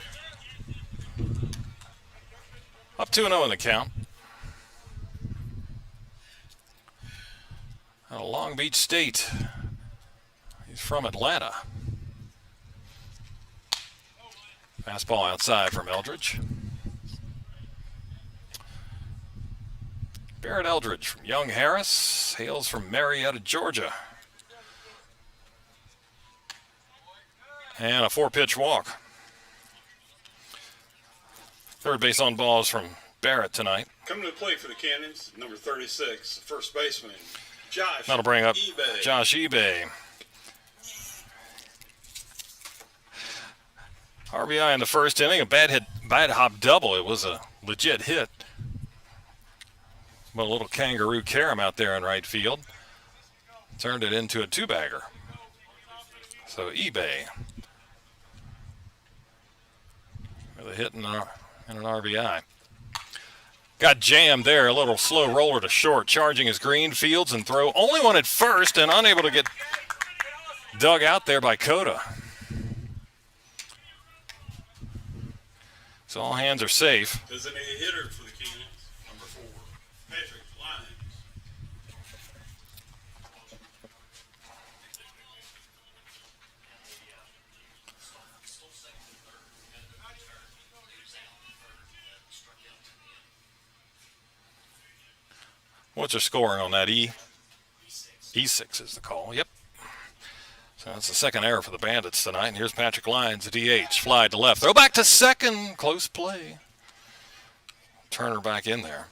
up 2-0 in the count. Out of Long Beach State. He's from Atlanta. Fastball outside from Eldridge. Barrett Eldridge from Young Harris, hails from Marietta, Georgia. And a 4-pitch walk. Third base on balls from Barrett tonight. Coming to the plate for the Cannons, number 36, first baseman, Josh. That'll bring up eBay. Josh eBay. RBI in the first inning, a bad hop double. It was a legit hit. But a little kangaroo carom out there in right field turned it into a two-bagger. So eBay with a hit and an RBI. Got jammed there, a little slow roller to short, charging his green fields and throw. Only one at first and unable to get dug out there by Coda. So all hands are safe. Designated hitter for the Cannons, number 4, Patrick Lyons. What's their scoring on that? E6 is the call. Yep. So that's the second error for the Bandits tonight. And here's Patrick Lyons, a DH. Fly to left. Throw back to second. Close play. Turner back in there.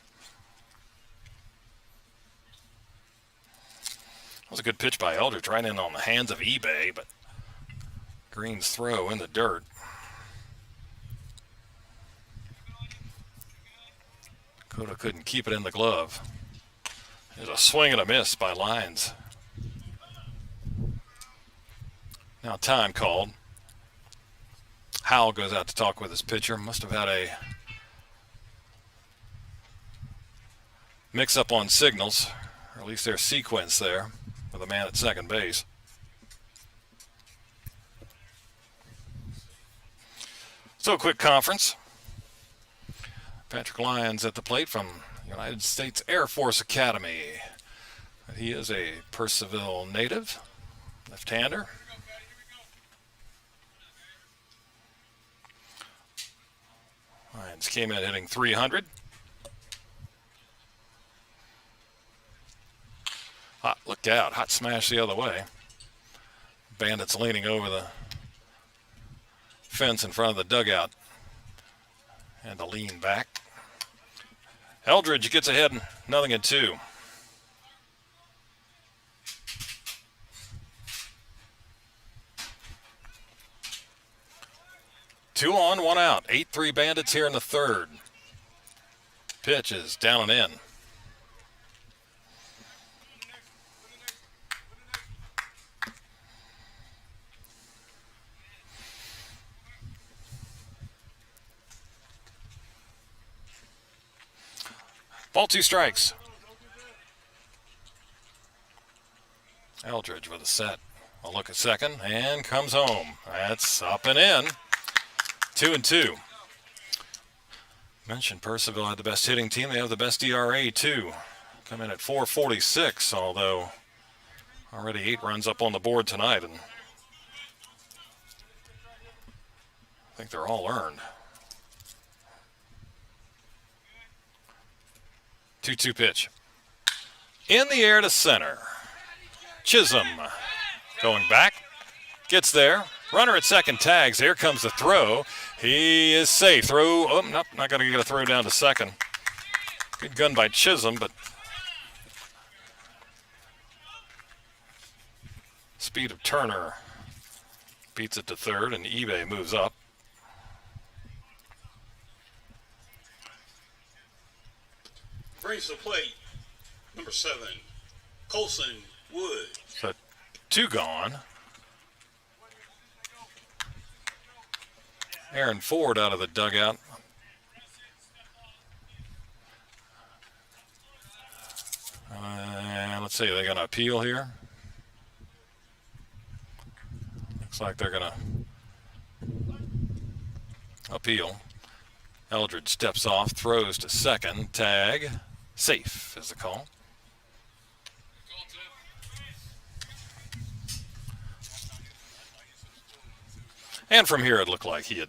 That was a good pitch by Eldridge, right in on the hands of eBay, but Green's throw in the dirt. Coda couldn't keep it in the glove. There's a swing and a miss by Lyons. Now time called. Howell goes out to talk with his pitcher. Must have had a mix-up on signals, or at least their sequence there, with a man at second base. So a quick conference. Patrick Lyons at the plate from United States Air Force Academy. He is a Purcellville native, left-hander. Lyons came in hitting .300. Hot, look out, hot smash the other way. Bandits leaning over the fence in front of the dugout. And a lean back. Eldridge gets ahead, 0-2. Two on, one out. 8-3 Bandits here in the third. Pitch is down and in. Ball, 2 strikes. Eldridge with a set. A look at second and comes home. That's up and in. 2-2. Mentioned Purcellville had the best hitting team. They have the best ERA too. Come in at 4.46, although already 8 runs up on the board tonight, and I think they're all earned. 2-2 pitch. In the air to center. Chisholm going back. Gets there. Runner at second tags. Here comes the throw. He is safe. Throw. Oh, nope, not going to get a throw down to second. Good gun by Chisholm, but speed of Turner beats it to third, and eBay moves up. Brings to the plate, number 7, Colson Wood. So 2 gone. Aaron Ford out of the dugout. Let's see, are they going to appeal here? Looks like they're going to appeal. Eldridge steps off, throws to second, tag. Safe is the call. And from here it looked like he had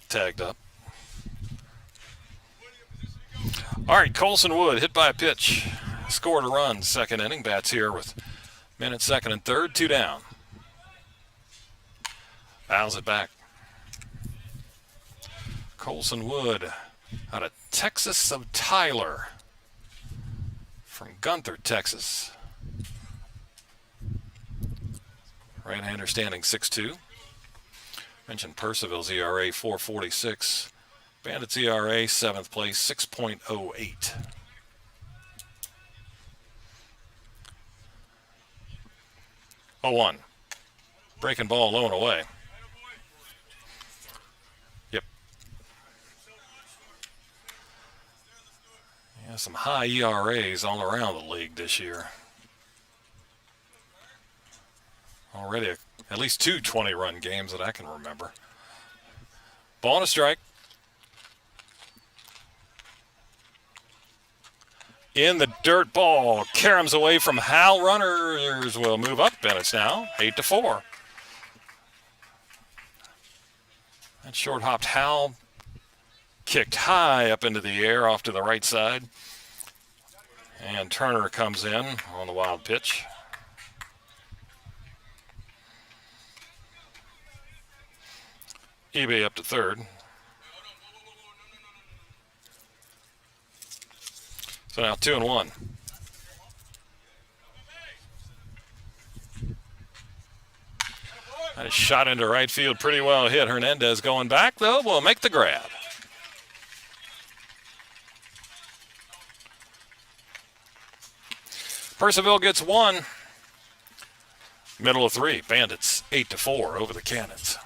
tagged up. All right, Colson Wood hit by a pitch. Scored a run, second inning. Bats here with men at second and third, 2 down. Fouls it back. Colson Wood out of Texas of Tyler from Gunther, Texas. Right-hander standing 6'2". Mentioned Purcellville's ERA 4.46. Bandits ERA 7th place 6.08. Oh, 1. Breaking ball low and away. Yep. Yeah, some high ERAs all around the league this year. Already at least 2 20-run games that I can remember. Ball and a strike. In the dirt, ball caroms away from Hal. Runners will move up, and it's now 8-4. That short-hopped Hal kicked high up into the air off to the right side. And Turner comes in on the wild pitch. eBay up to third. So now 2-1. That is shot into right field, pretty well hit. Hernandez going back, though, will make the grab. Purcellville gets 1. Middle of 3. Bandits 8-4 over the Cannons.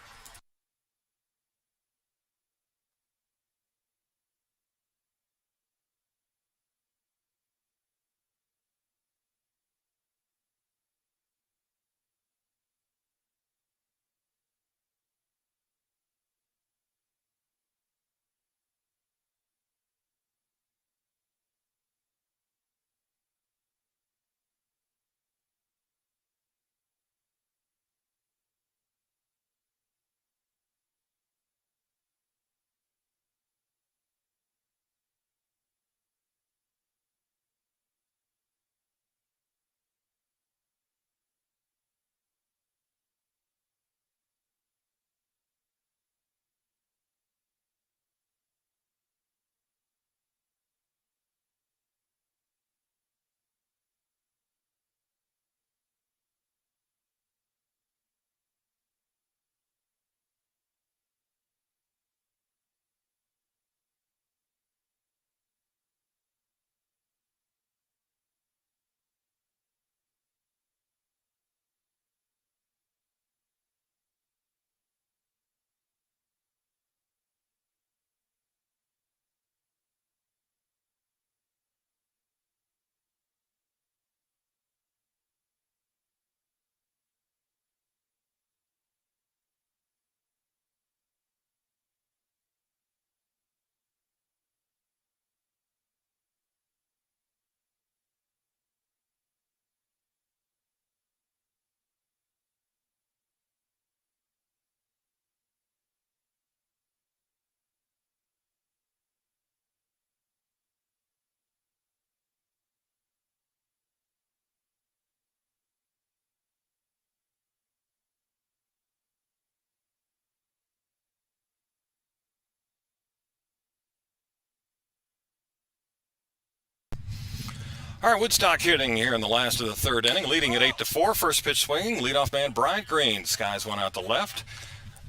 All right, Woodstock hitting here in the last of the third inning, leading at 8-4. First pitch swinging, leadoff man Bryant Green. Skies one out to left.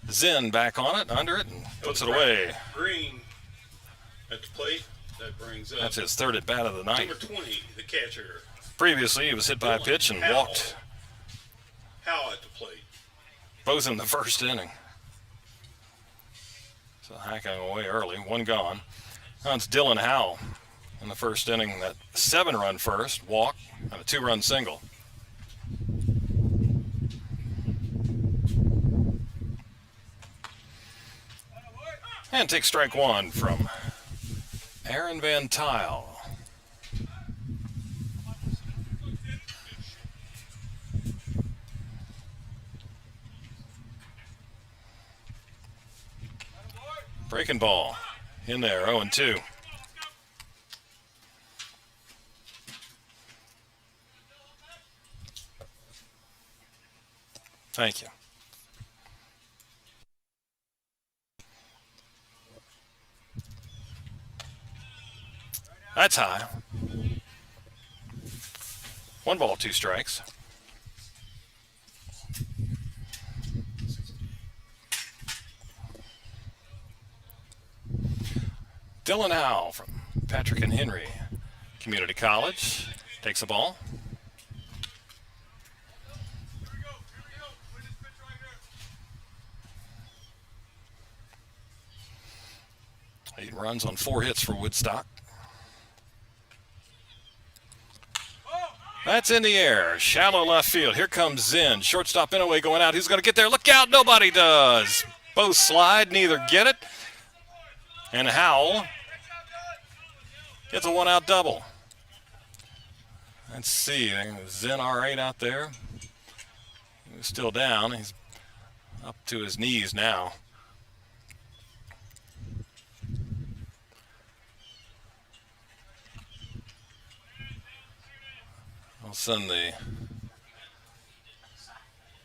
Zinn back on it, under it, and puts it away. Green at the plate. That brings up. That's his third at bat of the night. Number 20, the catcher. Previously, he was hit by a pitch and walked. Howell at the plate. Both in the first inning. So hacking away early, 1 gone. Now it's Dylan Howell in the first inning. That 7-run first, walk, and a 2-run single. And take strike 1 from Aaron Van Tile. Breaking ball in there, 0-2. Thank you. That's high. 1 ball, 2 strikes. Dylan Howell from Patrick and Henry Community College takes the ball. He runs on 4 hits for Woodstock. That's in the air. Shallow left field. Here comes Zen. Shortstop Inouye going out. Who's going to get there? Look out. Nobody does. Both slide. Neither get it. And Howell gets a 1-out double. Let's see. Zen R8 out there. He's still down. He's up to his knees now. I'll send the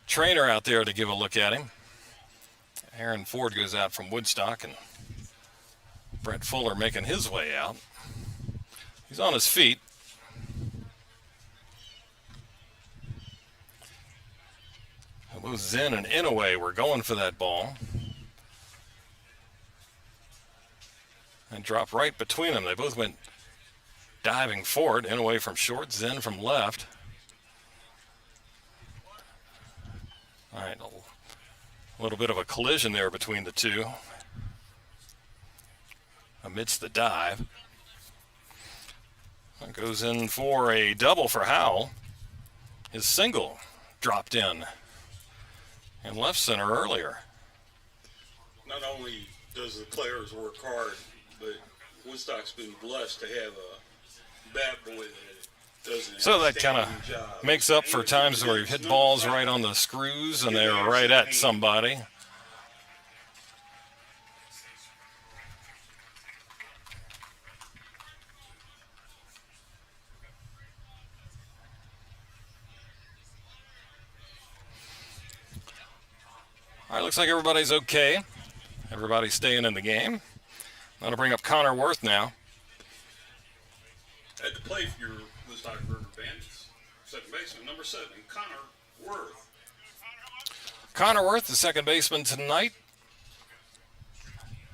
trainer out there to give a look at him. Aaron Ford goes out from Woodstock, and Brett Fuller making his way out. He's on his feet. Both Zen and Inouye were going for that ball. And dropped right between them. They both went diving forward. Inouye from short, Zen from left. All right, a little bit of a collision there between the two amidst the dive. That goes in for a double for Howell. His single dropped in left center earlier. Not only does the players work hard, but Woodstock's been blessed to have a bat boy that does an So that kind outstanding of job. makes up for times where you've hit balls right on the screws and they're right at somebody. All right, looks like everybody's okay. Everybody's staying in the game. I'm going to bring up Connor Worth now. At the plate for your Woodstock River Bandits, second baseman, number 7, Connor Worth. Connor Worth, the second baseman tonight.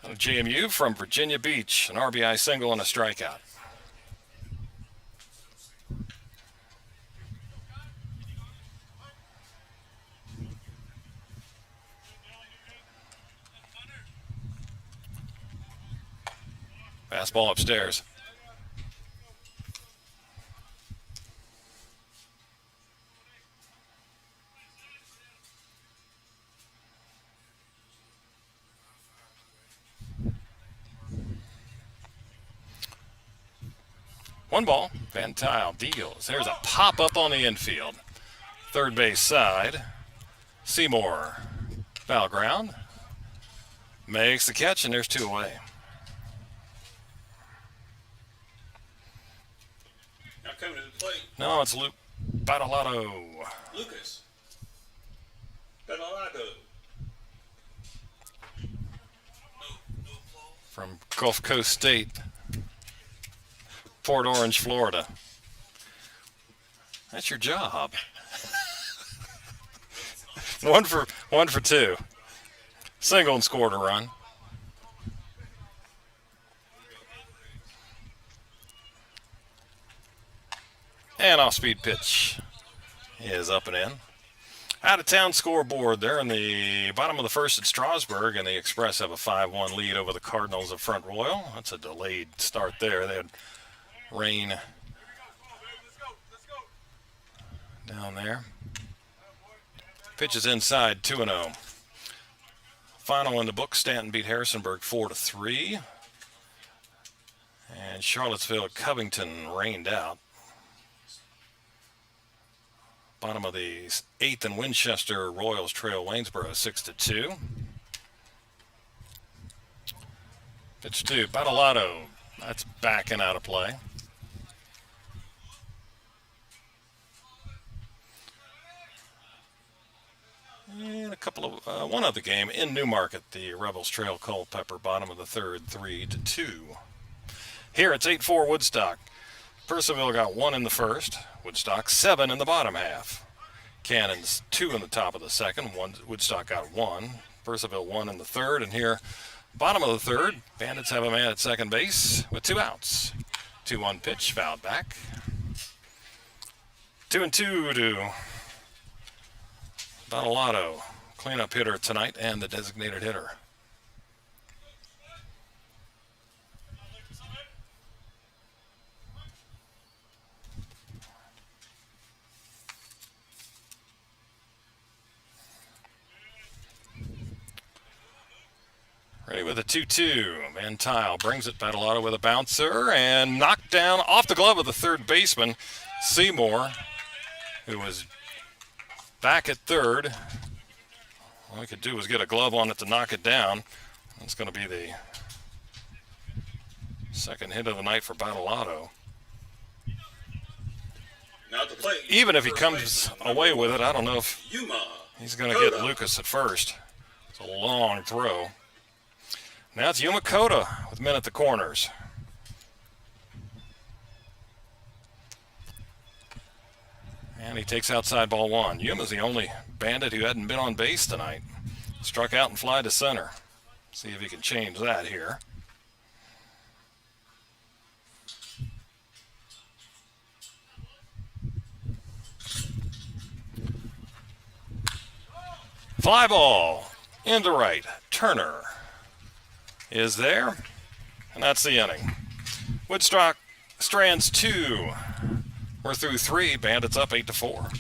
JMU from Virginia Beach, an RBI single and a strikeout. Fastball upstairs. One ball. Van Tile deals. There's a pop up on the infield. Third base side. Seymour. Foul ground. Makes the catch, and there's 2 away. Now coming to the plate, No, it's Luke Battalato Lucas Bettalato. from Gulf Coast State, Port Orange, Florida. That's your job. 1 for 2. Single and scored a run. And off-speed pitch is up and in. Out-of-town scoreboard there in the bottom of the first at Strasburg, and the Express have a 5-1 lead over the Cardinals of Front Royal. That's a delayed start there. They had rain down there. Pitch is inside, 2-0. Final in the book, Stanton beat Harrisonburg 4-3. And Charlottesville Covington rained out. Bottom of the 8th and Winchester, Royals trail Waynesboro 6-2. Pitch 2, Battalato. That's backing out of play. And a couple of one other game in Newmarket, the Rebels trail Culpeper, bottom of the 3rd, 3-2. Here it's 8-4 Woodstock. Purcellville got 1 in the first. Woodstock 7 in the bottom half. Cannons 2 in the top of the second. Woodstock got 1. Purcellville 1 in the third. And here, bottom of the third, Bandits have a man at second base with 2 outs. 2-1 pitch, fouled back. 2-2 to Donalato, cleanup hitter tonight and the designated hitter. Ready with a 2-2. Van Tile brings it. Badalato with a bouncer and knocked down off the glove of the third baseman, Seymour, who was back at third. All he could do was get a glove on it to knock it down. That's going to be the second hit of the night for Badalato. Now to play. Even if he comes away with it, I don't know if he's going to get Lucas at first. It's a long throw. Now it's Yuma Koda with men at the corners. And he takes outside ball 1. Yuma's the only Bandit who hadn't been on base tonight. Struck out and fly to center. See if he can change that here. Fly ball into right. Turner is there, and that's the inning. Woodstock strands 2. We're through 3. Bandits up 8-4.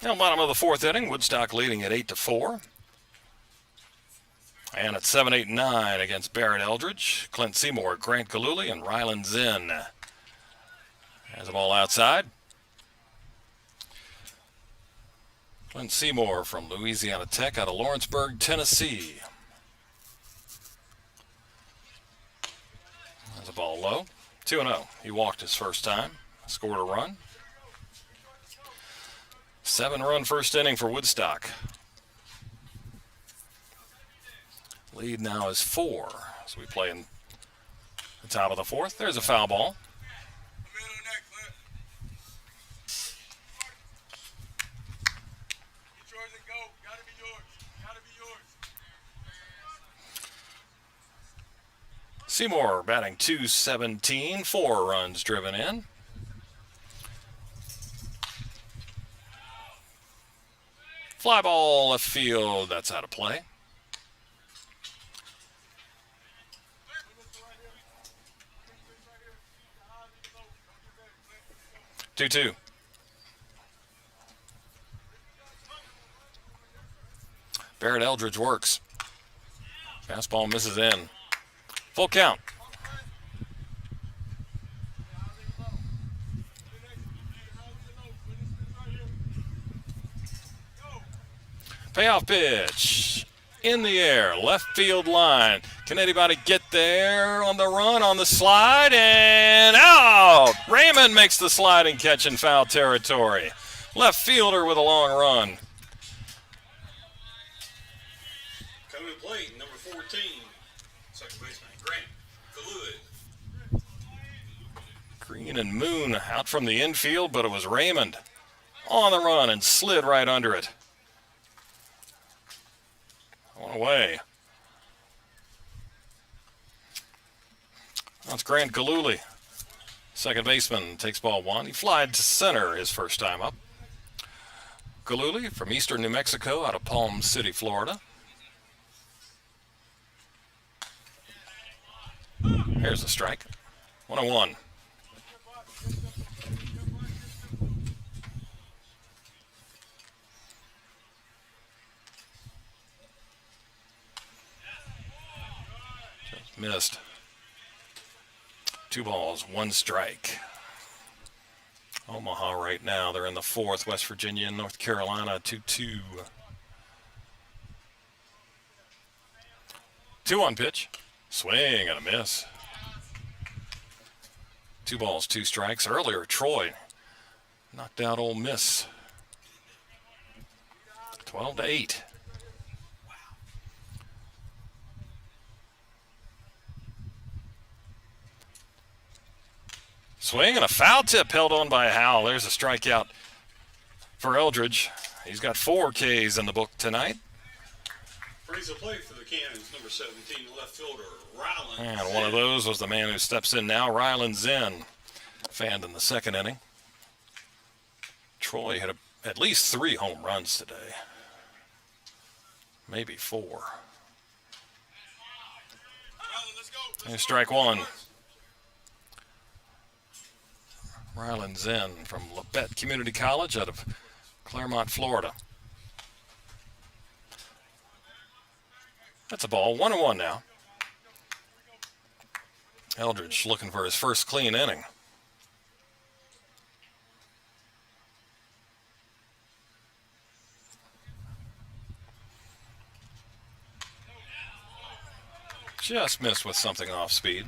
Now, bottom of the fourth inning, Woodstock leading at 8-4. And at 7, 8, 9 against Barrett Eldridge, Clint Seymour, Grant Galuli, and Ryland Zinn. Has the ball outside. Clint Seymour from Louisiana Tech out of Lawrenceburg, Tennessee. Has the ball low. 2-0. He walked his first time, scored a run. 7-run first inning for Woodstock. Lead now is 4 as we play in the top of the fourth. There's a foul ball. Seymour batting .217, 4 runs driven in. Fly ball left field, that's out of play. Two. Barrett Eldridge works. Fastball misses in. Full count. Payoff pitch. In the air, left field line. Can anybody get there on the run, on the slide, and out! Raymond makes the sliding catch in foul territory. Left fielder with a long run. Coming to plate, number 14, second baseman, Grant Galud. Green and Moon out from the infield, but it was Raymond on the run and slid right under it. One away. That's Grant Galuli. Second baseman takes ball one. He flied to center his first time up. Galuli from eastern New Mexico out of Palm City, Florida. Here's a strike. 1-1. Just missed. 2 balls, 1 strike. Omaha right now, they're in the 4th. West Virginia and North Carolina 2-2. 2-1 pitch. Swing and a miss. 2 balls, 2 strikes. Earlier, Troy knocked out Ole Miss. 12-8. Swing and a foul tip held on by Howell. There's a strikeout for Eldridge. He's got 4 Ks in the book tonight. Brings a play for the Cannons, number 17, left fielder, Ryland. And one of those was the man who steps in now, Ryland Zinn, fanned in the 2nd inning. Troy hit at least 3 home runs today. Maybe 4. Here's strike 1. Ryland Zinn from Labette Community College out of Claremont, Florida. That's a ball. 1-1 now. Eldridge looking for his first clean inning. Just missed with something off speed.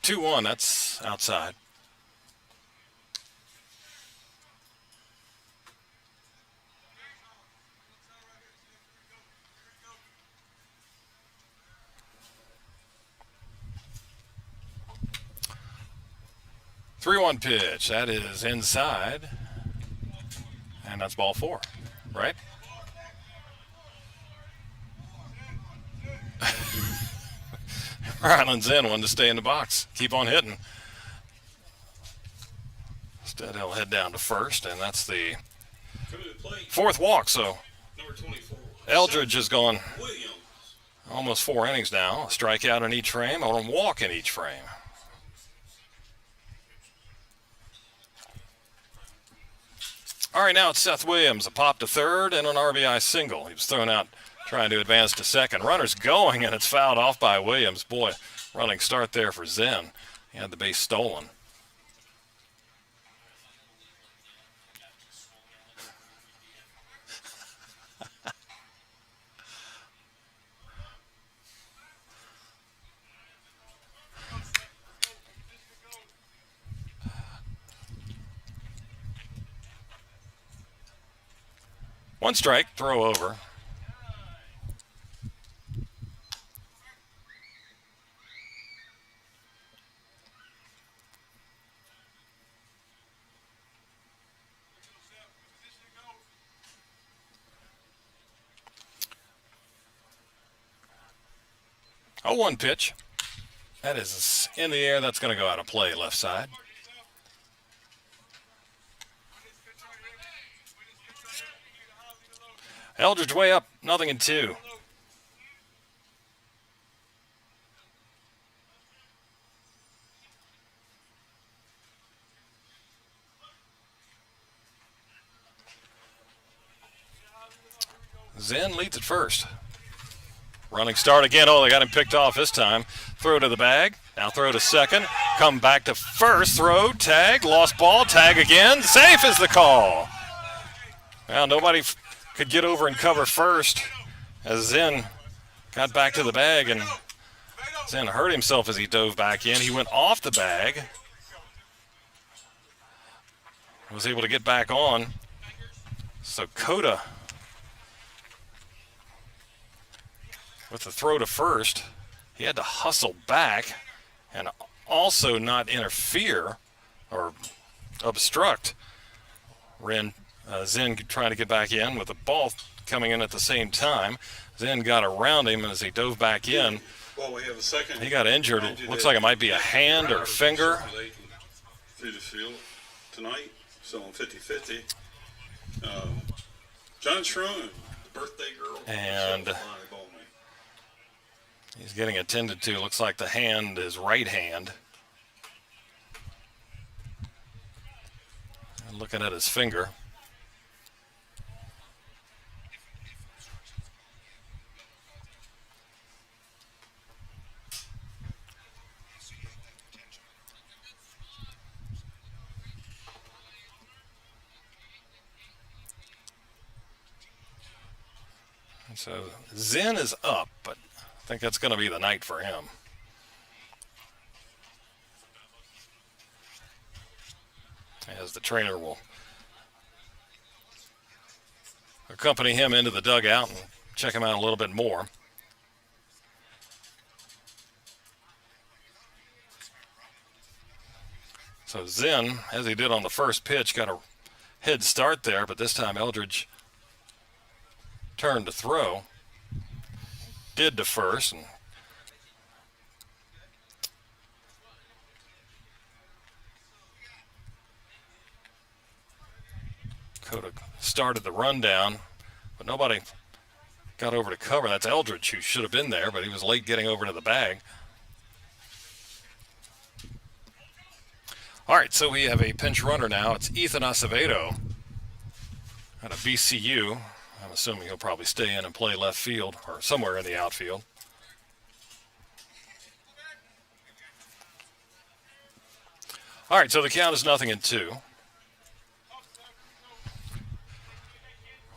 Two one, that's outside. Three one pitch, that is inside, and that's ball 4, right? Ryland's in, one to stay in the box. Keep on hitting. Instead, he'll head down to first, and that's the 4th walk. So Eldridge has gone almost 4 innings now. A strikeout in each frame, or a walk in each frame. All right, now it's Seth Williams, a pop to third and an RBI single. He was thrown out trying to advance to second. Runner's going, and it's fouled off by Williams. Boy, running start there for Zen. He had the base stolen. One strike, throw over. Oh, 1 pitch. That is in the air. That's going to go out of play left side. Eldridge way up, 0-2. Zen leads at first. Running start again. Oh, they got him picked off this time. Throw to the bag. Now throw to second. Come back to first. Throw. Tag. Lost ball. Tag again. Safe is the call. Well, nobody could get over and cover first as Zen got back to the bag, and Zen hurt himself as he dove back in. He went off the bag. Was able to get back on. So Coda with the throw to first. He had to hustle back and also not interfere or obstruct Zen trying to get back in with the ball coming in at the same time. Zen got around him, and as he dove back in, Well, we have a second. he got injured. It looks like it might be a hand or a finger. Through the field tonight, so on 50-50. John Schroen, the birthday girl. And he's getting attended to. Looks like the hand is right hand. And looking at his finger. So Zen is up, but I think that's going to be the night for him. As the trainer will accompany him into the dugout and check him out a little bit more. So Zen, as he did on the first pitch, got a head start there, but this time Eldridge turned to throw, did to first, and Coda started the rundown, but nobody got over to cover. That's Eldridge, who should have been there, but he was late getting over to the bag. All right, so we have a pinch runner now. It's Ethan Acevedo out of BCU. I'm assuming he'll probably stay in and play left field or somewhere in the outfield. All right, so the count is 0-2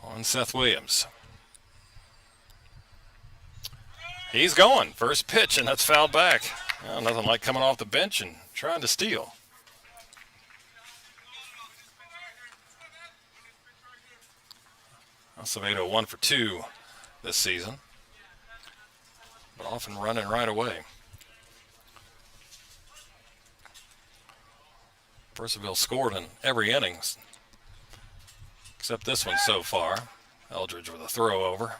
on Seth Williams. He's going. First pitch, and that's fouled back. Well, nothing like coming off the bench and trying to steal. Acevedo 1 for 2 this season, but often running right away. Purcellville scored in every inning except this one so far. Eldridge with a throw over.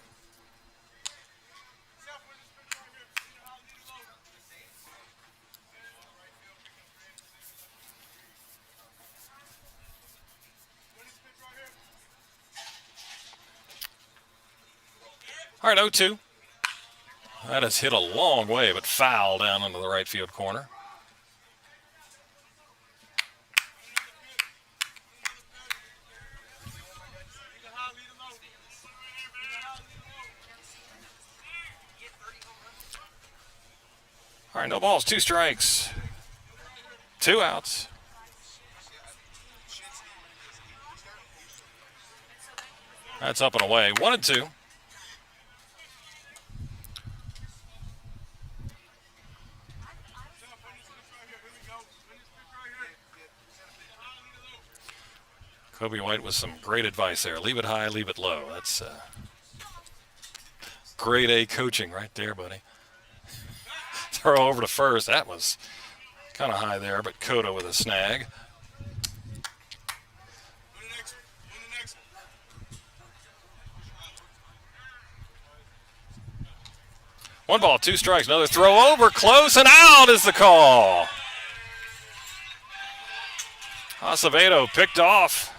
All right, 0-2. That has hit a long way, but foul down into the right field corner. All right, no balls, 2 strikes, 2 outs. That's up and away, 1-2. Kobe White with some great advice there. Leave it high, leave it low. That's grade A coaching right there, buddy. Throw over to first. That was kind of high there, but Coda with a snag. One ball, 2 strikes. Another throw over, close, and out is the call. Acevedo picked off.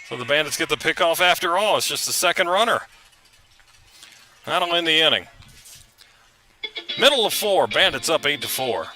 So the Bandits get the pickoff after all. It's just the second runner. That'll end the inning. Middle of 4, Bandits up 8-4.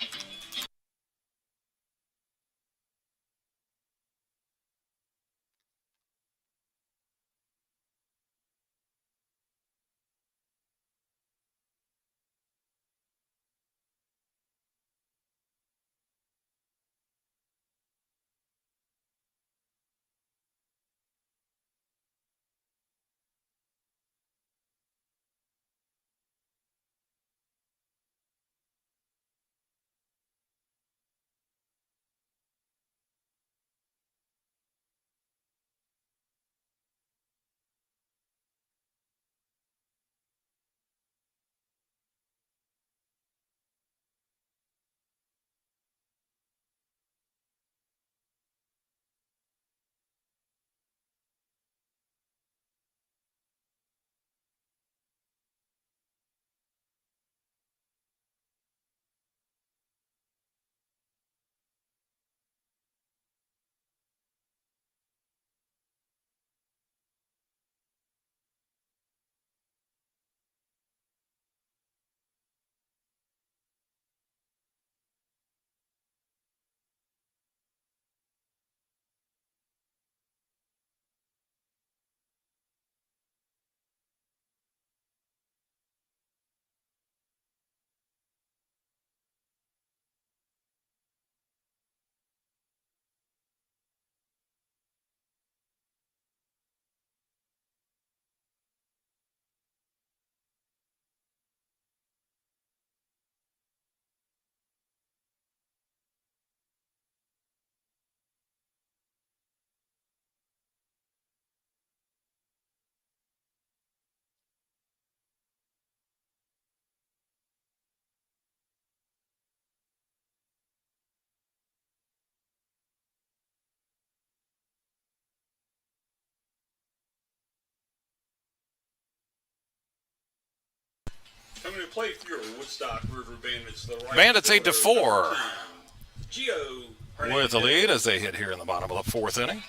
play fewer Woodstock River Bandits. The right Bandits fielder, 8-4 Gio with the lead as they hit here in the bottom of the fourth inning.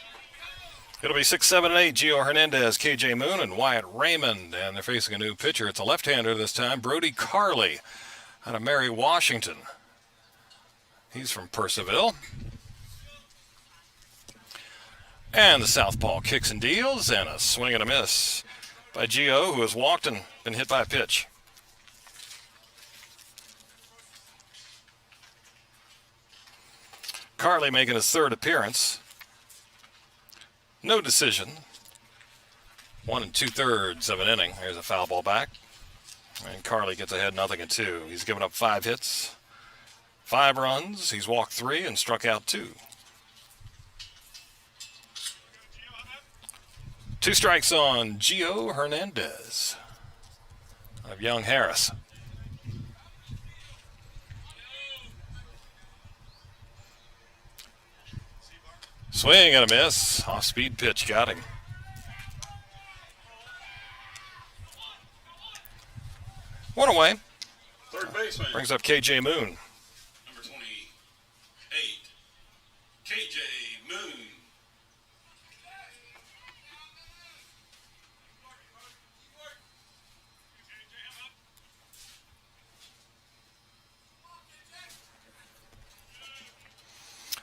It'll be 6, 7, and 8. Gio Hernandez, KJ Moon, and Wyatt Raymond. And they're facing a new pitcher. It's a left-hander this time, Brody Carley out of Mary, Washington. He's from Purcellville. And the southpaw kicks and deals, and a swing and a miss by Gio, who has walked and been hit by a pitch. Carley making his third appearance. No decision. 1 2/3 of an inning. There's a foul ball back. And Carley gets ahead 0-2. He's given up 5 hits, 5 runs. He's walked 3 and struck out 2. 2 strikes on Gio Hernandez of Young Harris. Swing and a miss. Off-speed pitch got him. One away. Third baseman. Brings up KJ Moon. Number 28, KJ Moon.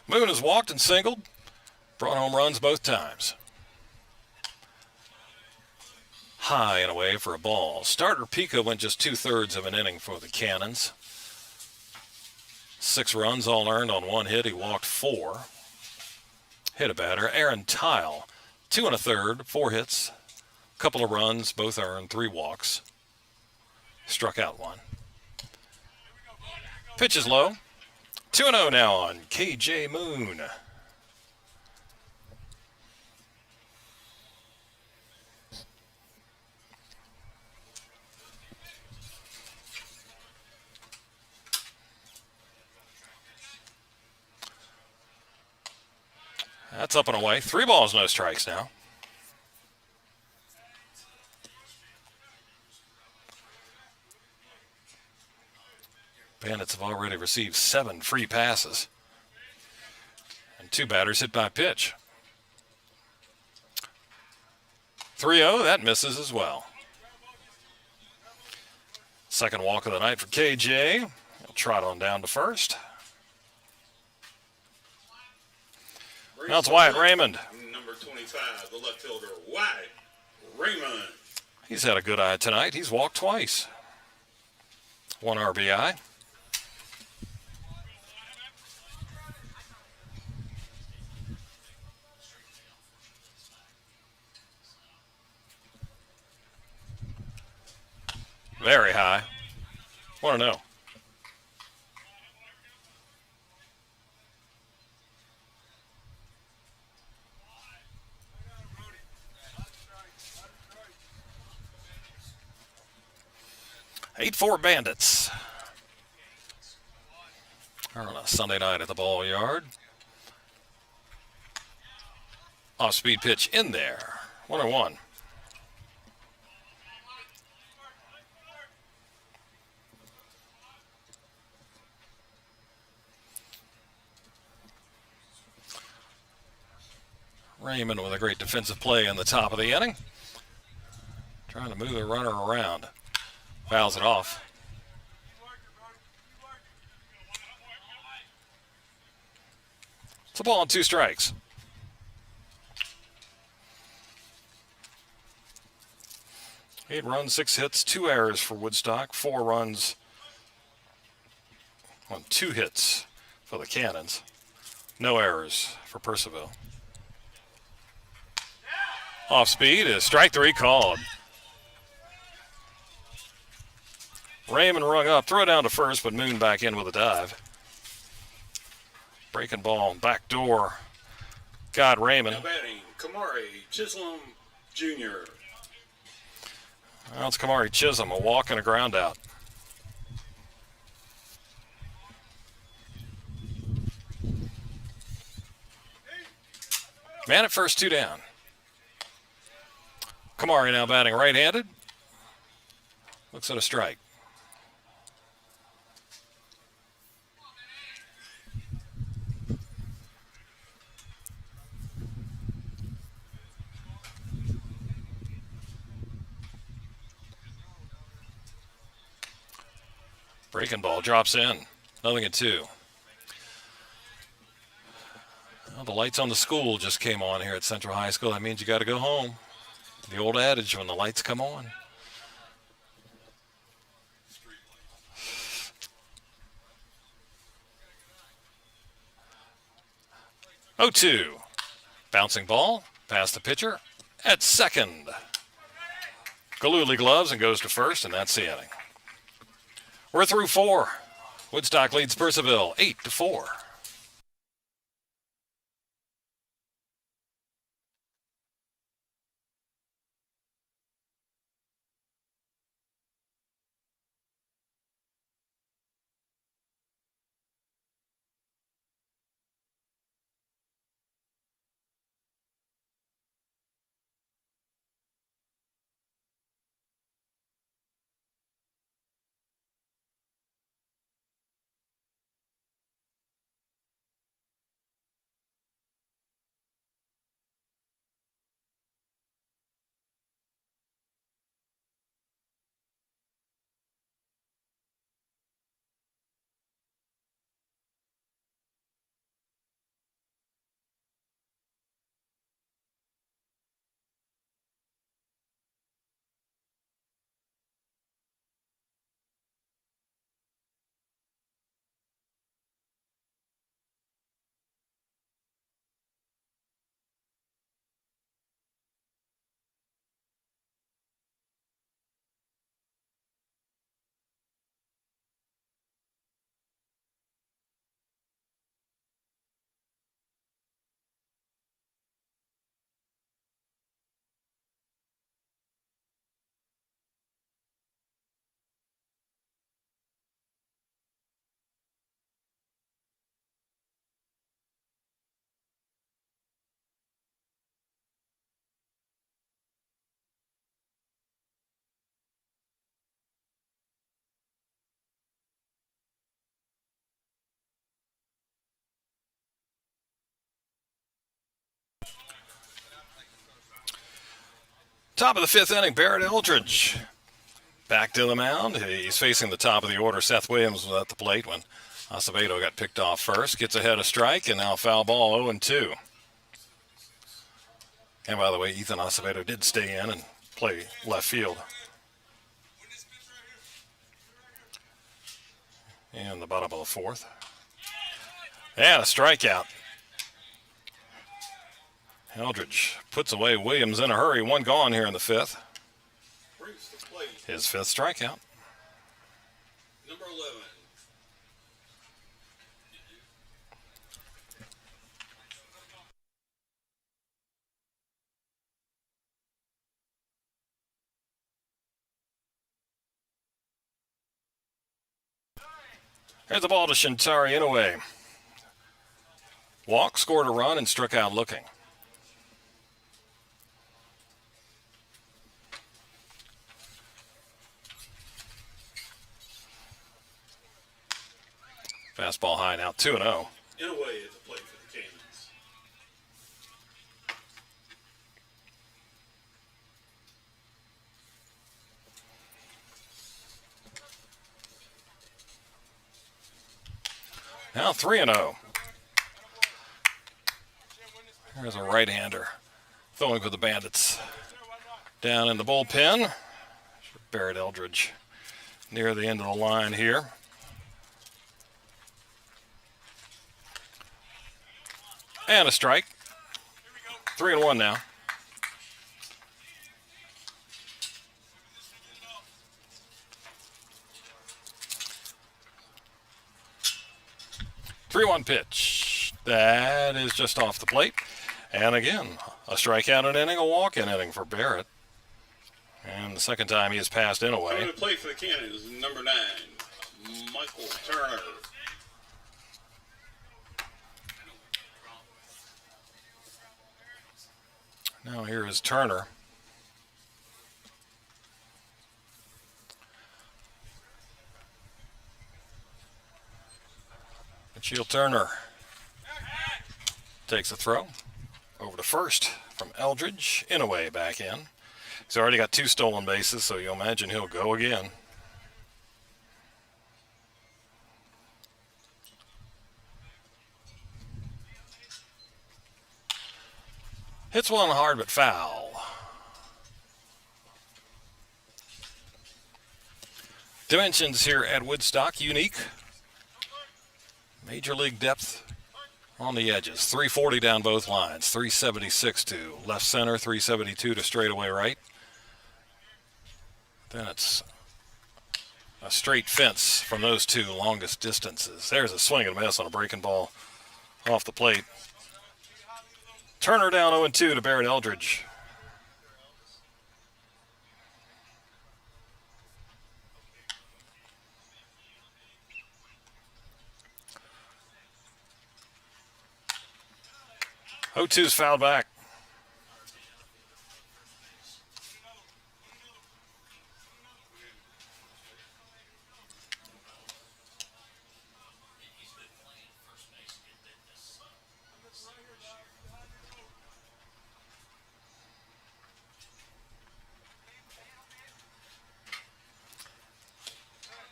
Moon has walked and singled. Brought home runs both times. High and away for a ball. Starter Pica went just 2/3 of an inning for the Cannons. 6 runs, all earned on 1 hit. He walked 4. Hit a batter. Aaron Tile, 2 1/3, 4 hits, couple of runs, both earned, 3 walks. Struck out 1. Pitch is low. 2-0 now on KJ Moon. That's up and away. 3 balls, no strikes now. Bandits have already received 7 free passes. And 2 batters hit by pitch. 3-0, that misses as well. Second walk of the night for KJ. He'll trot on down to first. Now it's Wyatt Raymond. Number 25, the left fielder, Wyatt Raymond. He's had a good eye tonight. He's walked twice. 1 RBI. Very high. 1-0. Eight 4 Bandits are on a Sunday night at the ball yard. Off-speed pitch in there. 1-1. Raymond with a great defensive play in the top of the inning. Trying to move the runner around. Fouls it off. It's a ball and 2 strikes. Eight runs, 6 hits, 2 errors for Woodstock. 4 runs on 2 hits for the Cannons. No errors for Purcellville. Off speed is strike 3 called. Raymond rung up, throw it down to first, but Moon back in with a dive. Breaking ball, back door. Got Raymond. Now batting, Kamari Chisholm Jr. Well, it's Kamari Chisholm, a walk and a ground out. Man at first, 2 down. Kamari now batting right-handed. Looks at a strike. Breaking ball drops in. 0-2. Well, the lights on the school just came on here at Central High School. That means you got to go home. The old adage, when the lights come on. 0-2. Bouncing ball past the pitcher at second. Galooly gloves and goes to first, and that's the inning. We're through 4. Woodstock leads Purcellville 8-4. Top of the 5th inning, Barrett Eldridge back to the mound. He's facing the top of the order. Seth Williams was at the plate when Acevedo got picked off first. Gets ahead of strike, and now foul ball 0-2. And by the way, Ethan Acevedo did stay in and play left field. In the bottom of the 4th. And a strikeout. Eldridge puts away Williams in a hurry. 1 gone here in the 5th. His 5th strikeout. Number 11. Here's the ball to Shintari Inoue. Walk, scored a run, and struck out looking. Fastball high now, 2-0. In a way, it's a play for the Canyons. Now 3-0. There's a right-hander throwing for the Bandits. Down in the bullpen, Barrett Eldridge near the end of the line here. And a strike. 3-1 now. Three-one pitch. That is just off the plate. And again, a strikeout an inning, a walk-in inning for Barrett. And the second time he has passed in a way. Coming to play for the Canyons is number 9, Michael Turner. Now here is Turner. Mitchell Turner takes a throw over to first from Eldridge. Inoue back in. He's already got 2 stolen bases, so you imagine he'll go again. Hits one hard but foul. Dimensions here at Woodstock, unique. Major league depth on the edges. 340 down both lines. 376 to left center, 372 to straightaway right. Then it's a straight fence from those two longest distances. There's a swing and a miss on a breaking ball off the plate. Turner down 0-2 to Barrett Eldridge. O2's fouled back.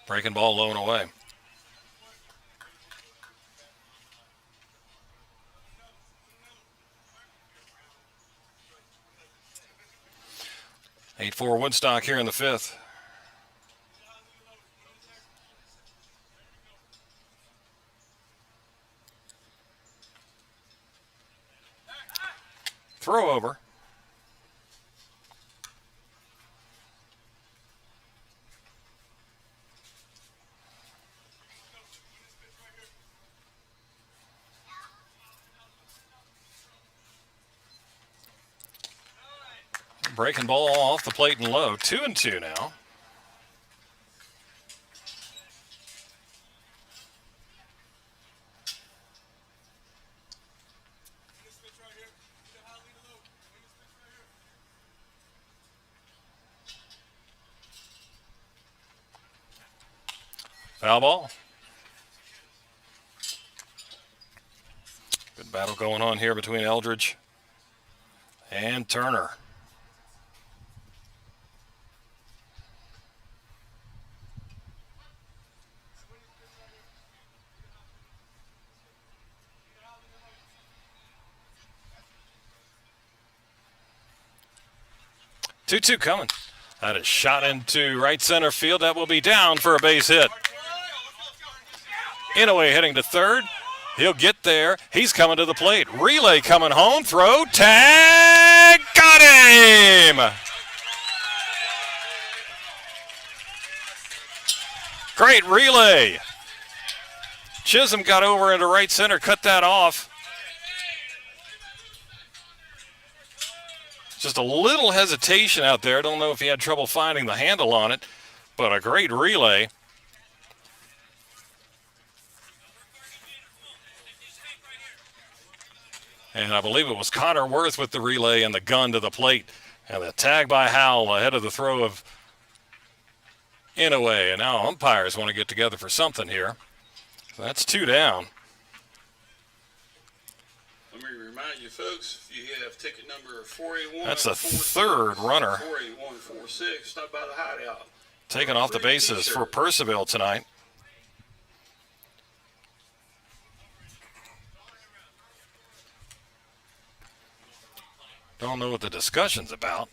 Breaking ball low and away. Eight-4 Woodstock here in the fifth. Throw over. Breaking ball off the plate and low. 2-2 now. Foul ball. Good battle going on here between Eldridge and Turner. Two coming. That is shot into right center field. That will be down for a base hit. Inouye heading to third. He'll get there. He's coming to the plate. Relay coming home. Throw. Tag. Got him. Great relay. Chisholm got over into right center. Cut that off. Just a little hesitation out there. Don't know if he had trouble finding the handle on it, but a great relay. And I believe it was Connor Worth with the relay and the gun to the plate. And the tag by Howell ahead of the throw of Inouye. And now umpires want to get together for something here. So that's two down. Let me remind you, folks, if you have ticket number 481. That's the third runner 48146. Stop by the hideout. Taken off the bases for Purcellville tonight. Don't know what the discussion's about.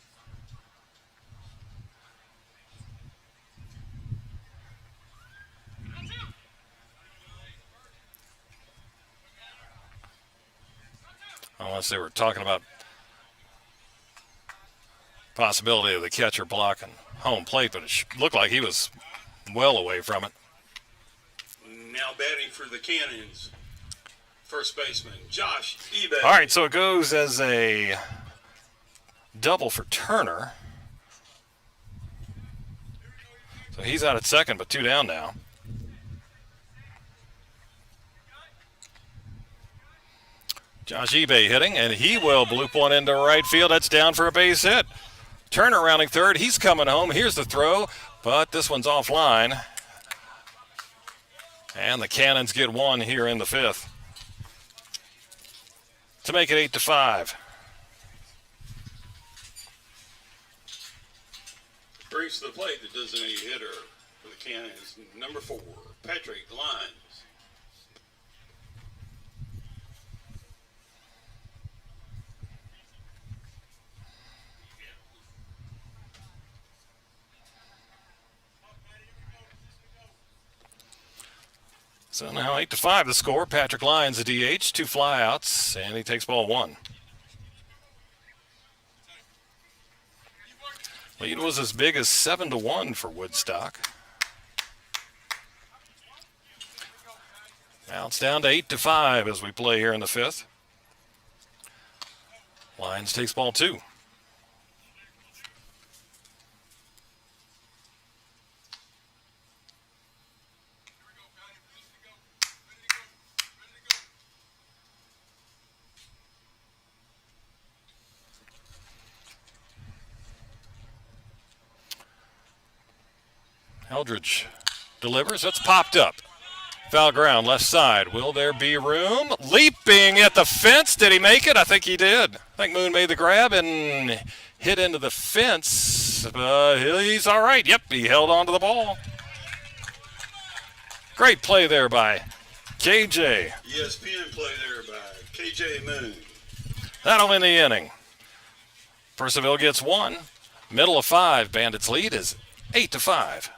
Unless they were talking about possibility of the catcher blocking home plate, but it looked like he was well away from it. Now batting for the Cannons, first baseman Josh eBay. All right, so it goes as a double for Turner. So he's out at second, but two down now. Josh eBay hitting, and he will bloop one into right field. That's down for a base hit. Turner rounding third. He's coming home. Here's the throw, but this one's offline. And the Cannons get one here in the fifth to make it 8-5. Brings to the plate the designated hitter for the Cannons, number 4, Patrick Lyons. So now 8-5 the score. Patrick Lyons, a DH, 2 flyouts, and he takes ball 1. Lead was as big as 7-1 for Woodstock. Now it's down to 8-5 as we play here in the 5th. Lyons takes ball 2. Eldridge delivers. That's popped up. Foul ground, left side. Will there be room? Leaping at the fence. Did he make it? I think he did. I think Moon made the grab and hit into the fence. He's all right. Yep, he held on to the ball. Great play there by KJ. ESPN play there by KJ Moon. That'll win the inning. Purcellville gets 1. Middle of 5. Bandits lead is 8-5.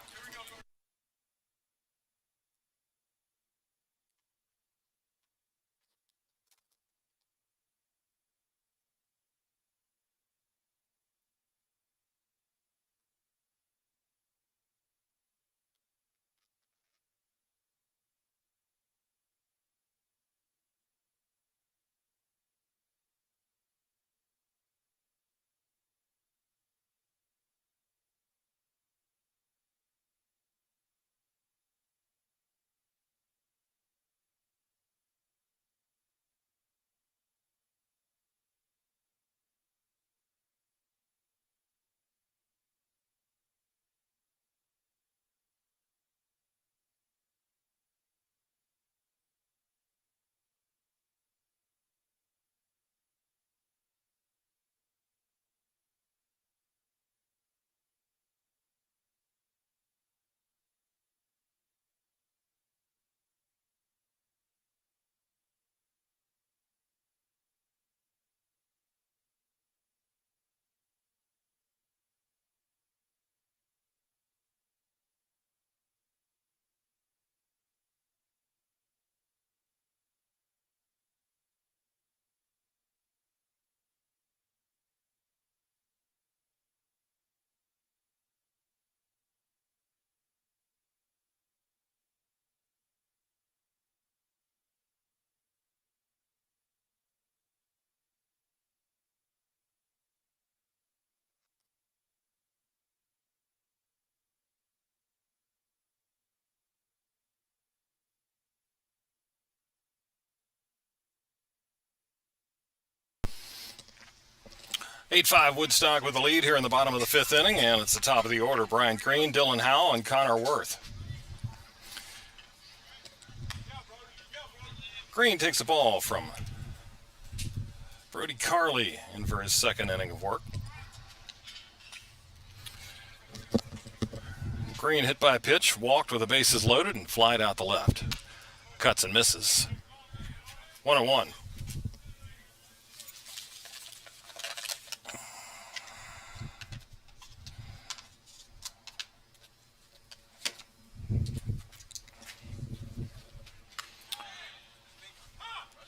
Eight 5 Woodstock with the lead here in the bottom of the 5th inning, and it's the top of the order. Brian Green, Dylan Howell, and Connor Worth. Green takes the ball from Brody Carley in for his 2nd inning of work. Green hit by a pitch, walked with the bases loaded, and flied out the left. Cuts and misses. 1-1.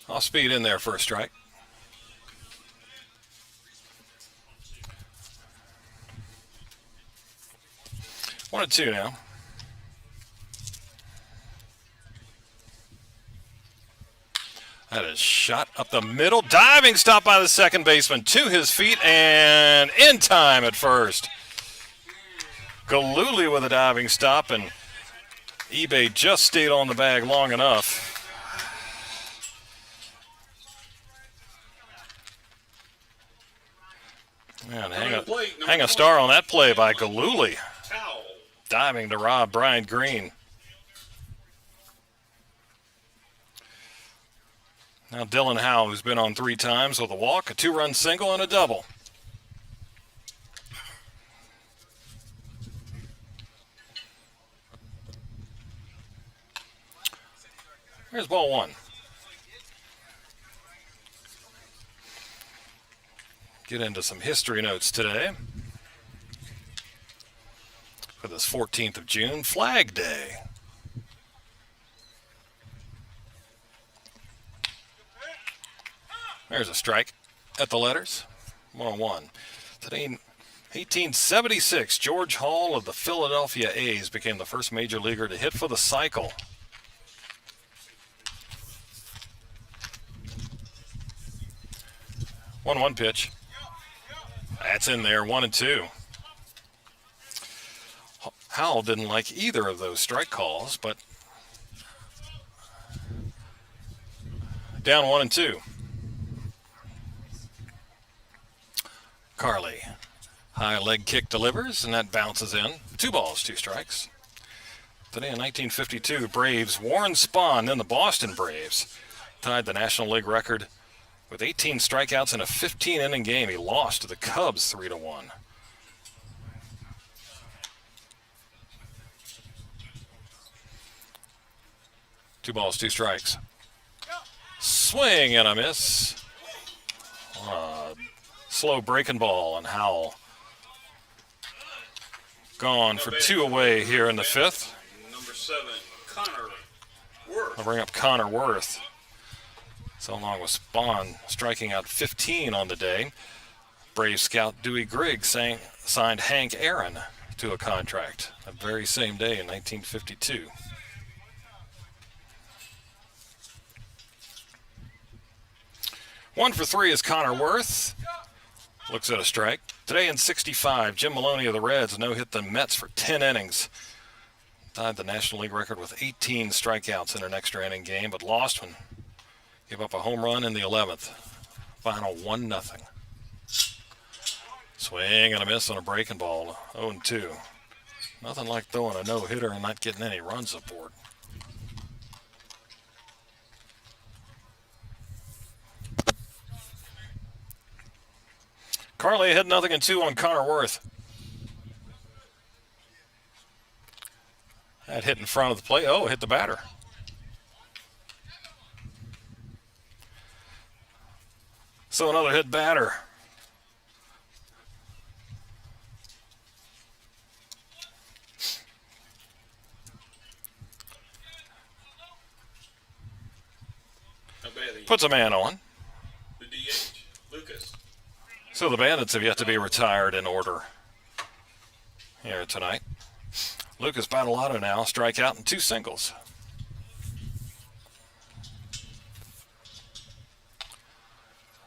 Off speed in there for a strike. 1-2 now. That is shot up the middle. Diving stop by the second baseman to his feet and in time at first. Galuli with a diving stop, and eBay just stayed on the bag long enough. Man, hang a star on that play by Galuli. Diving to rob Brian Green. Now Dylan Howe, who's been on 3 times with a walk, a 2-run single, and a double. Here's ball 1. Get into some history notes today. For this 14th of June, Flag Day. There's a strike at the letters. 1-1. Today, 1876, George Hall of the Philadelphia A's became the first major leaguer to hit for the cycle. One pitch. That's in there, 1-2. Howell didn't like either of those strike calls, but down 1-2. Carly, high leg kick delivers, and that bounces in. 2 balls, 2 strikes. Today in 1952, Braves Warren Spahn, then the Boston Braves, tied the National League record with 18 strikeouts in a 15-inning game. He lost to the Cubs 3-1. Two balls, 2 strikes. Swing and a miss. Slow breaking ball, and Howell gone for 2 away here in the 5th. Number 7, Connor Worth. I'll bring up Connor Worth. So along with Spahn striking out 15 on the day, Brave scout Dewey Griggs signed Hank Aaron to a contract that very same day in 1952. One for 3 is Connor Worth. Looks at a strike. Today in 65, Jim Maloney of the Reds no-hit the Mets for 10 innings. Tied the National League record with 18 strikeouts in an extra inning game, but lost when gave up a home run in the 11th. Final 1-0. Swing and a miss on a breaking ball. 0-2. Nothing like throwing a no-hitter and not getting any runs aboard. Carly ahead 0-2 on Connor Worth. That hit in front of the plate. Oh, hit the batter. So another hit batter. Puts a man on. The DH, Lucas. So the Bandits have yet to be retired in order here tonight. Lucas Battalato now, strikeout and 2 singles.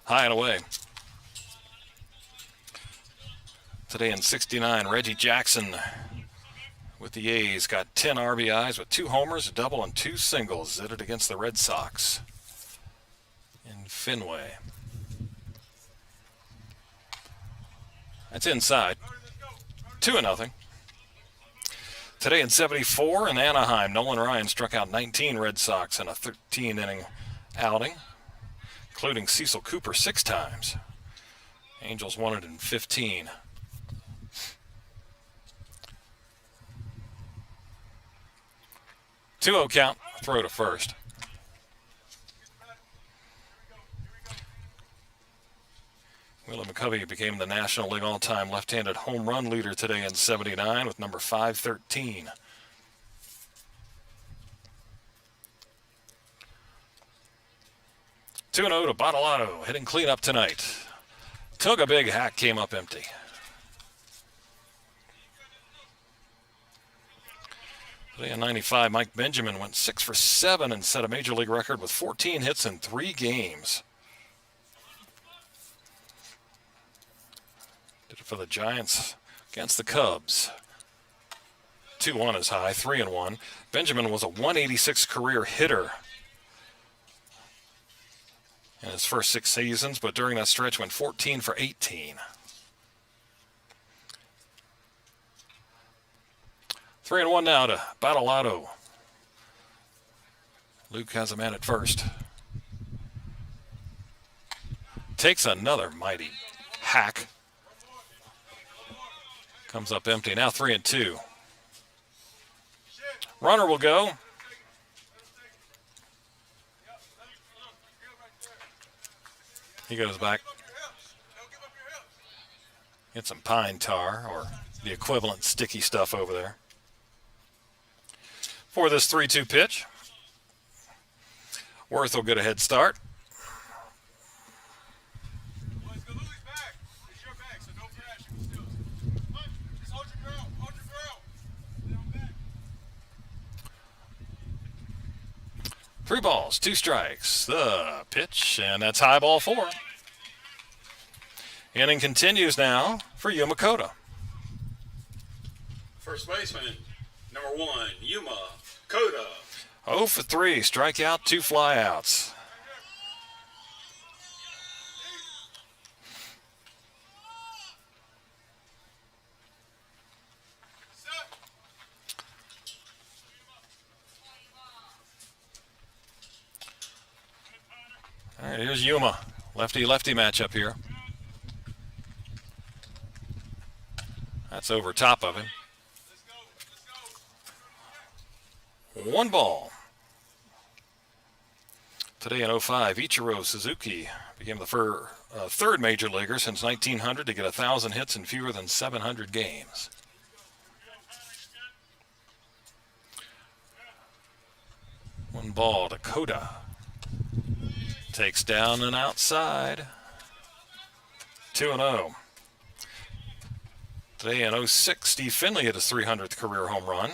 High and away. Today in 69, Reggie Jackson with the A's got 10 RBIs with 2 homers, a double, and 2 singles. Did it against the Red Sox in Fenway. That's inside. 2-0. Today in 74 in Anaheim, Nolan Ryan struck out 19 Red Sox in a 13-inning outing, including Cecil Cooper 6 times. Angels won it in 15. Two-0 count, throw to first. Willie McCovey became the National League all-time left-handed home run leader today in 79 with number 513. Two and 0 to Battalato, hitting cleanup tonight. Took a big hack, came up empty. Today in 95, Mike Benjamin went 6 for 7 and set a major league record with 14 hits in 3 games. Did it for the Giants against the Cubs. 2-1 is high, 3-1. Benjamin was a 186 career hitter in his first 6 seasons, but during that stretch went 14 for 18. 3-1 now to Battalato. Luke has a man at first. Takes another mighty hack. Comes up empty. Now 3-2. Runner will go. He goes back. Get some pine tar or the equivalent sticky stuff over there. For this 3-2 pitch, Worth will get a head start. 3 balls, 2 strikes. The pitch, and that's high ball 4. Inning continues now for Yuma Koda. First baseman, number 1, Yuma Koda. 0 for 3, strikeout, 2 flyouts. All right, here's Yuma. Lefty-lefty matchup here. That's over top of him. 1 ball. Today in 05, Ichiro Suzuki became the third major leaguer since 1900 to get 1,000 hits in fewer than 700 games. One ball to Koda. Takes down and outside. 2-0. Today in 06, Steve Finley hit his 300th career home run.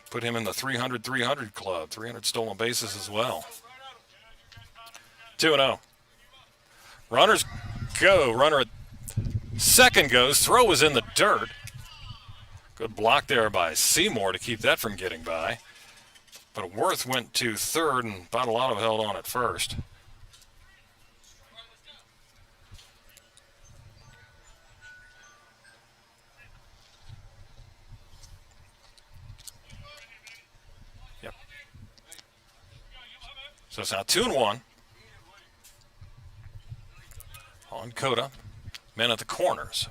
Put him in the 300-300 club. 300 stolen bases as well. 2-0. Runners go. Runner at second goes. Throw was in the dirt. Good block there by Seymour to keep that from getting by. But Worth went to third, and Bottolato held on at first. Yep. So it's now 2-1 on Koda. Men at the corners.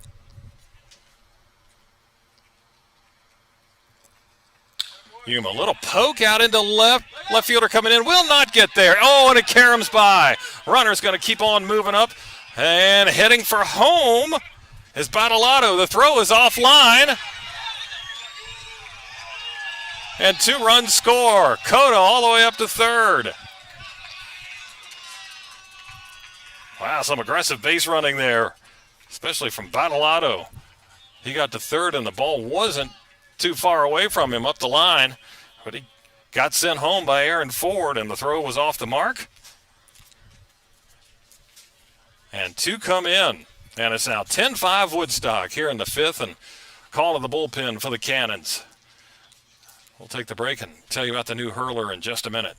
Yuma, little poke out into left. Left fielder coming in, will not get there. Oh, and it caroms by. Runner's going to keep on moving up. And heading for home is Bottolato. The throw is offline. And 2 runs score. Koda all the way up to third. Wow, some aggressive base running there, especially from Bottolato. He got to third, and the ball wasn't too far away from him up the line, but he got sent home by Aaron Ford, and the throw was off the mark. And 2 come in, and it's now 10-5 Woodstock here in the 5th, and call of the bullpen for the Cannons. We'll take the break and tell you about the new hurler in just a minute.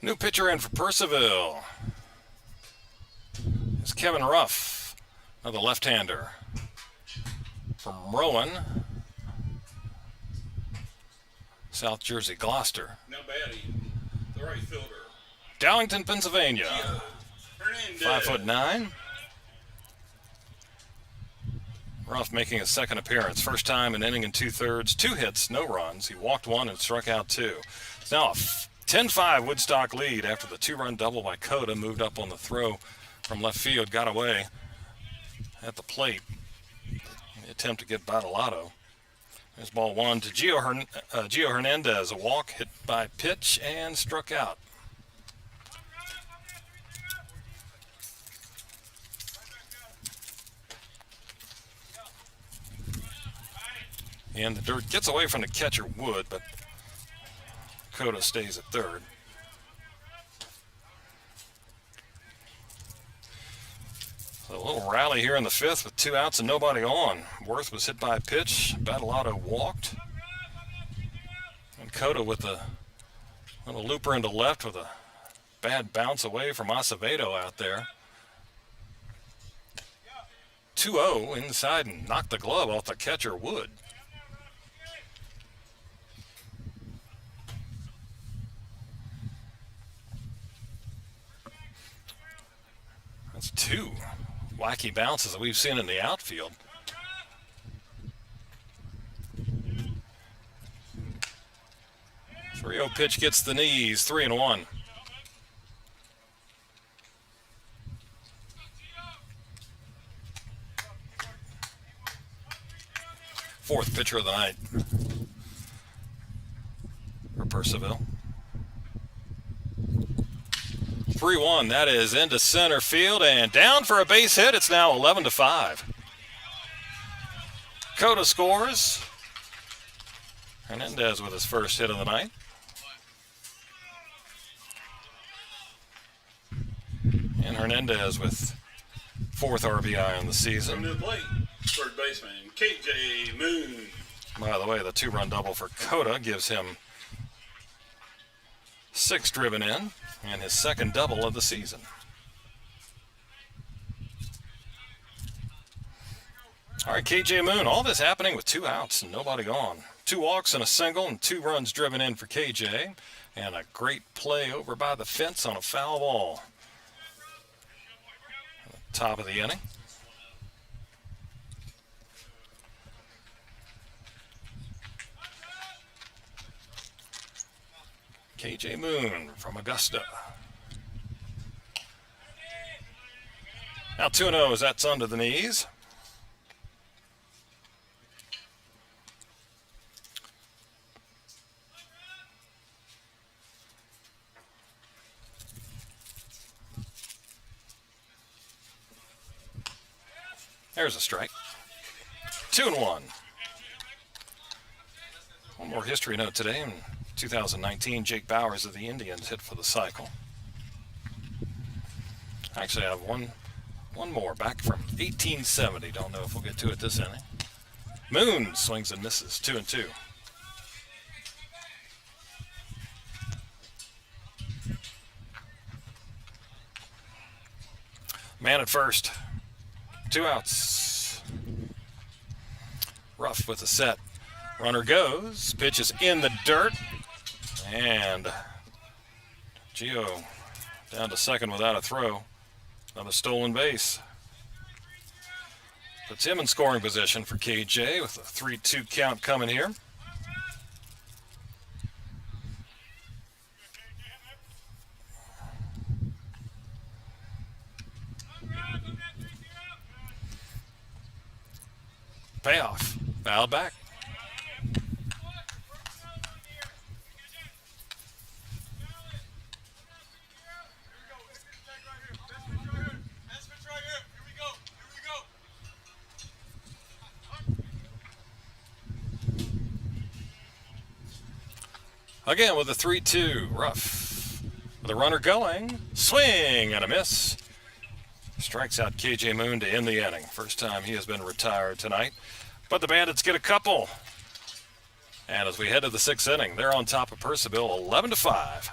New pitcher in for Purcellville is Kevin Ruff, another left-hander from Rowan, South Jersey, Gloucester. Now batting, the right fielder. Dowlington, Pennsylvania. Hernandez. 5'9". Ruff making his second appearance. First time an inning and 2/3, 2 hits, no runs. He walked 1 and struck out 2. It's now a 10-5 Woodstock lead after the 2-run double by Coda moved up on the throw from left field, got away at the plate. The attempt to get Battalato. There's ball 1 to Gio Hernandez. A walk, hit by pitch, and struck out. And the dirt gets away from the catcher, Wood, but Coda stays at third. So a little rally here in the 5th with 2 outs and nobody on. Worth was hit by a pitch. Battalato walked. And Coda with a little looper into left with a bad bounce away from Acevedo out there. 2-0 inside and knocked the glove off the catcher, Wood. That's 2 wacky bounces that we've seen in the outfield. Three-oh pitch gets the knees, 3-1. Fourth pitcher of the night for Purcellville. 3-1, that is into center field and down for a base hit. It's now 11-5. Coda scores. Hernandez with his first hit of the night. And Hernandez with 4th RBI on the season. From the plate, third baseman, KJ Moon. By the way, the 2-run double for Coda gives him 6 driven in and his second double of the season. All right, KJ Moon, all this happening with 2 outs and nobody on. 2 walks and a single and 2 runs driven in for KJ. And a great play over by the fence on a foul ball. Top of the inning. KJ Moon from Augusta. Now 2-0 as that's under the knees. There's a strike. 2-1. One more history note today. In 2019, Jake Bowers of the Indians hit for the cycle. Actually, I have one more back from 1870. Don't know if we'll get to it this inning. Moon swings and misses. 2-2. Man at first. 2 outs. Ruff with a set. Runner goes. Pitch is in the dirt. And Gio down to second without a throw. Another stolen base. Puts him in scoring position for KJ with a 3-2 count coming here. Payoff. Foul back. Again with a 3-2. Ruff. With a runner going. Swing and a miss. Strikes out KJ Moon to end the inning. First time he has been retired tonight. But the Bandits get a couple. And as we head to the 6th inning, they're on top of Purcellville 11-5.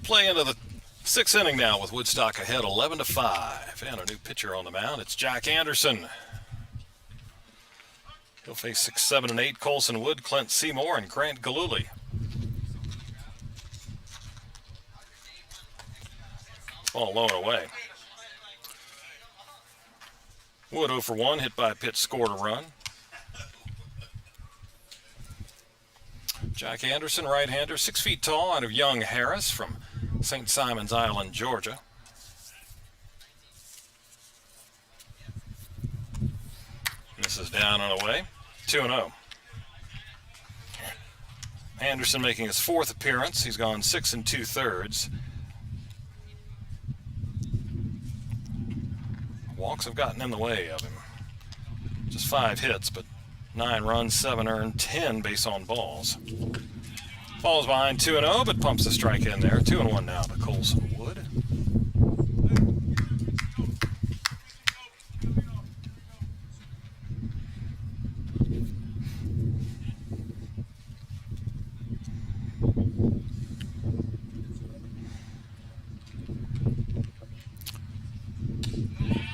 play into the 6th inning now with Woodstock ahead 11-5. And a new pitcher on the mound. It's Jack Anderson. He'll face 6, 7, and 8 Colson Wood, Clint Seymour, and Grant Galooly. Ball low and away. Wood 0 for 1, hit by a pitch, scored a run. Jack Anderson, right-hander, 6 feet tall, out of Young Harris from St. Simon's Island, Georgia. Misses down and away. 2-0. Anderson making his 4th appearance. He's gone 6 2/3. Walks have gotten in the way of him. Just 5 hits, but 9 runs, 7 earned, 10 base on balls. Falls behind 2-0, but pumps the strike in there. 2-1 now to Colson Wood.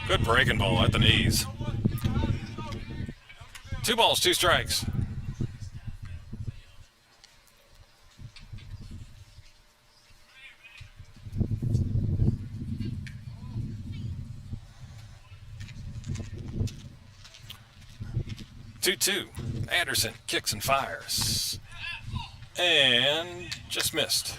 Good breaking ball at the knees. 2 balls, 2 strikes. Two. Anderson kicks and fires. And just missed.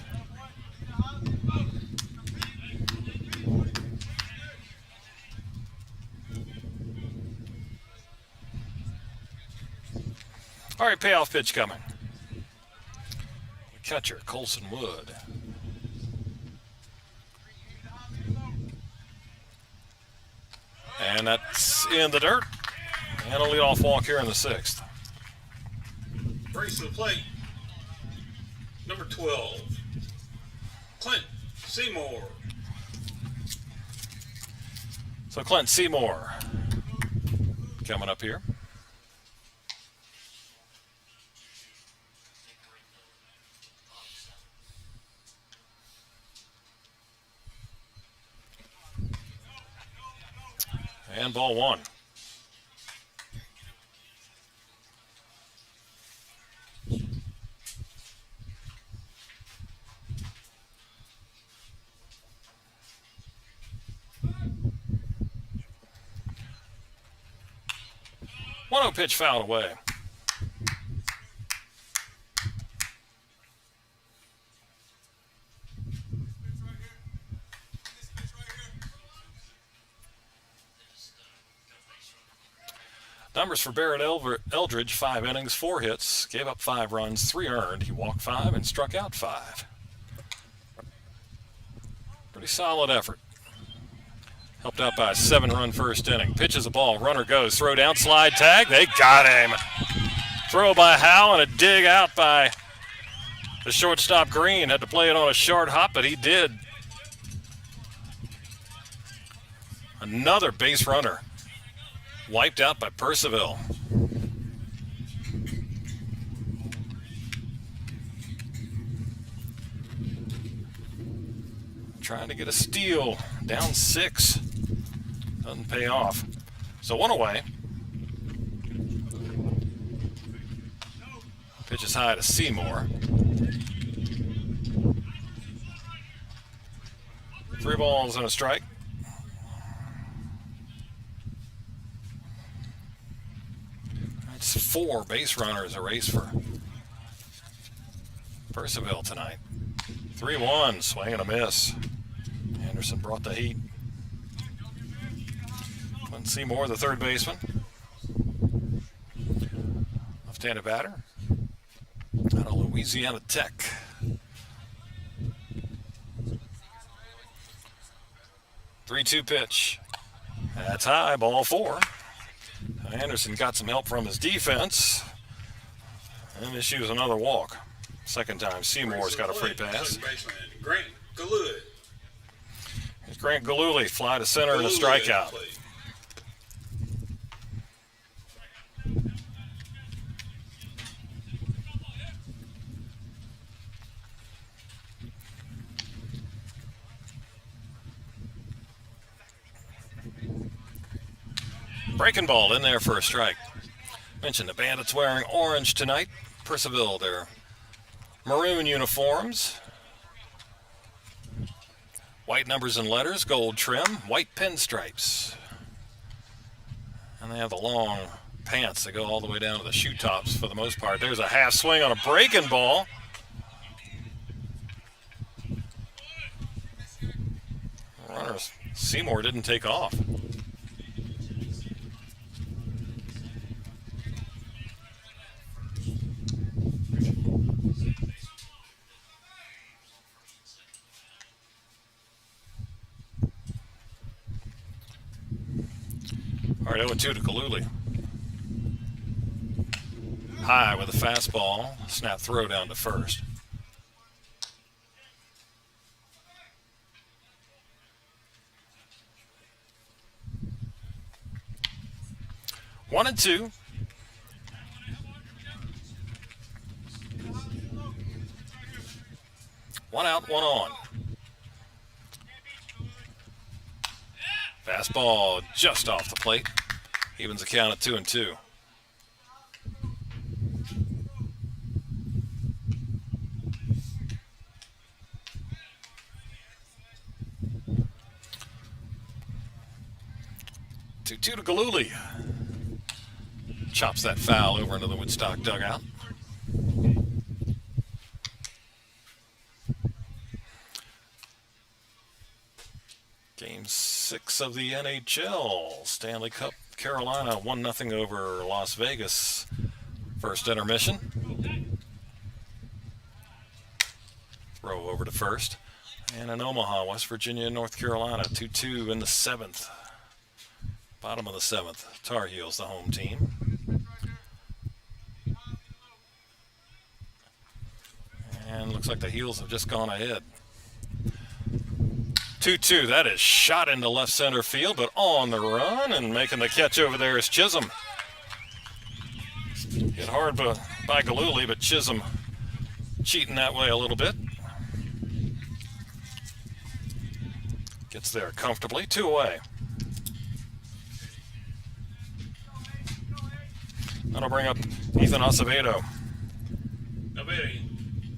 All right, payoff pitch coming. The catcher, Colson Wood. And that's in the dirt. And a leadoff walk here in the 6th. Race to the plate. Number 12. Clint Seymour. So Clint Seymour coming up here. And ball 1. One-oh pitch fouled away. Numbers for Barrett Eldridge, 5 innings, 4 hits, gave up 5 runs, 3 earned. He walked 5 and struck out 5. Pretty solid effort. Helped out by a 7-run first inning. Pitches a ball, runner goes, throw down, slide tag. They got him. Throw by Howe and a dig out by the shortstop Green. Had to play it on a short hop, but he did. Another base runner. Wiped out by Purcellville. Trying to get a steal. Down 6. Doesn't pay off. So 1 away. Pitch is high to Seymour. 3 balls and a strike. That's 4 base runners a race for Purcellville tonight. 3-1, swing and a miss. Anderson brought the heat. Clint Seymour, the 3rd baseman. Left-handed batter out of Louisiana Tech. Three-two pitch. That's high, ball 4. Anderson got some help from his defense and issues another walk. Second time Seymour's got a free pass. Grant Galooly. Here's Grant Galooly, fly to center and a strikeout. Breaking ball in there for a strike. Mentioned the Bandits wearing orange tonight. Purcellville, their maroon uniforms. White numbers and letters, gold trim, white pinstripes. And they have the long pants that go all the way down to the shoe tops for the most part. There's a half swing on a breaking ball. Runners, Seymour didn't take off. All right, 0-2 to Kaluli. High with a fastball. Snap throw down to first. One and two. One out, one on. Fastball just off the plate. Evens the count at 2-2. Two to Galuli. Chops that foul over into the Woodstock dugout. Game 6 of the NHL. Stanley Cup, Carolina 1-0 over Las Vegas. First intermission. Throw over to first. And in Omaha, West Virginia, North Carolina, 2-2 in the 7th. Bottom of the 7th. Tar Heels, the home team. And looks like the Heels have just gone ahead. 2-2. That is shot into left center field, but on the run and making the catch over there is Chisholm. Hit hard by Galuli, but Chisholm cheating that way a little bit. Gets there comfortably. 2 away. That'll bring up Ethan Acevedo.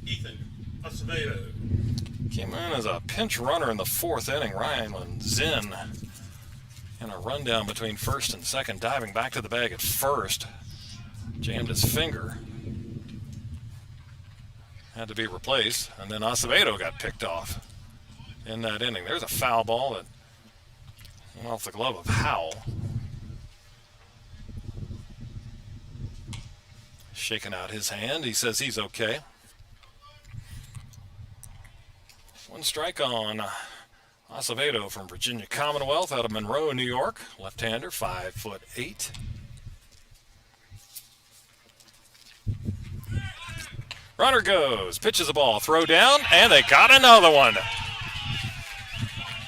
Ethan Acevedo came in as a pinch runner in the 4th inning. Ryan Zinn in a rundown between first and second, diving back to the bag at first. Jammed his finger. Had to be replaced. And then Acevedo got picked off in that inning. There's a foul ball that went off the glove of Howell. Shaking out his hand. He says he's okay. 1 strike on Acevedo from Virginia Commonwealth out of Monroe, New York. Left-hander, 5'8". Runner goes, pitches the ball, throw down, and they got another one.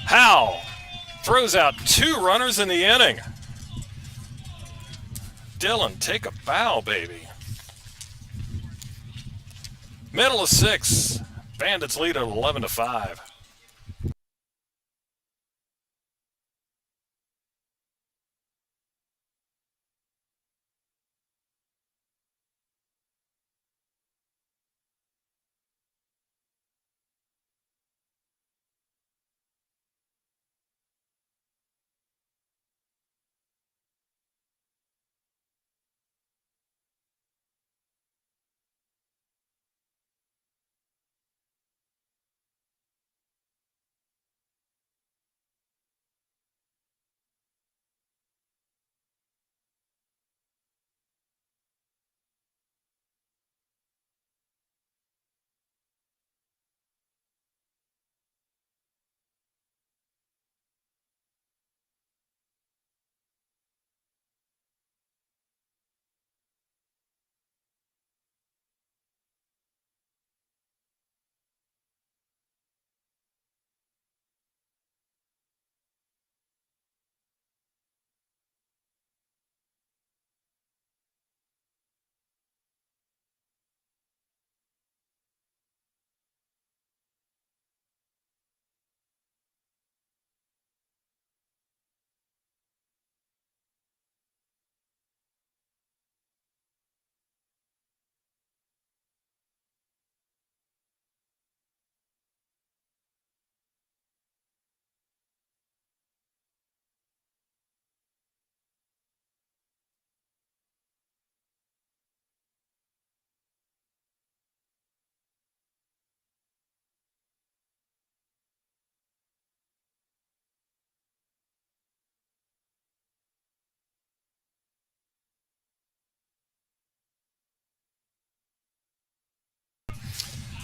Howell throws out 2 runners in the inning. Dylan, take a bow, baby. Middle of 6. Bandits lead at 11-5.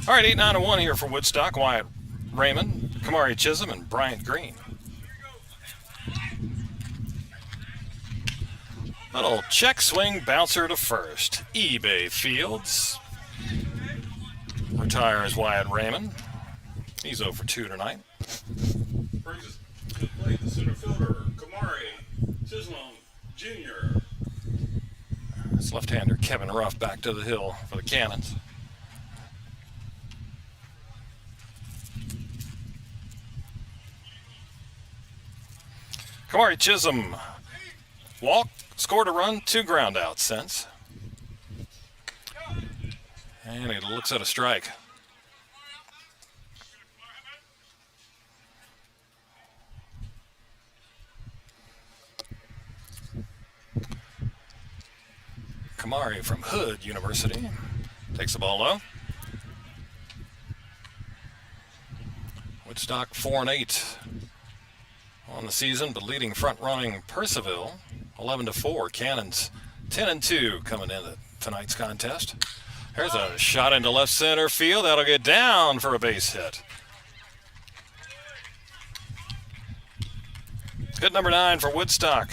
All right, 8-9-1 here for Woodstock. Wyatt Raymond, Kamari Chisholm, and Bryant Green. Little check swing bouncer to first. eBay Fields retires Wyatt Raymond. He's 0 for 2 tonight. Brings us to the plate, the center fielder, Kamari Chisholm Jr. It's left-hander Kevin Ruff back to the hill for the Cannons. Kamari Chisholm walked, scored a run, 2 ground outs since. And he looks at a strike. Kamari from Hood University takes the ball low. Woodstock 4-8 on the season, but leading front-running Purcellville 11-4. Cannons 10-2 coming into tonight's contest. There's a shot into left center field. That'll get down for a base hit. Hit number 9 for Woodstock.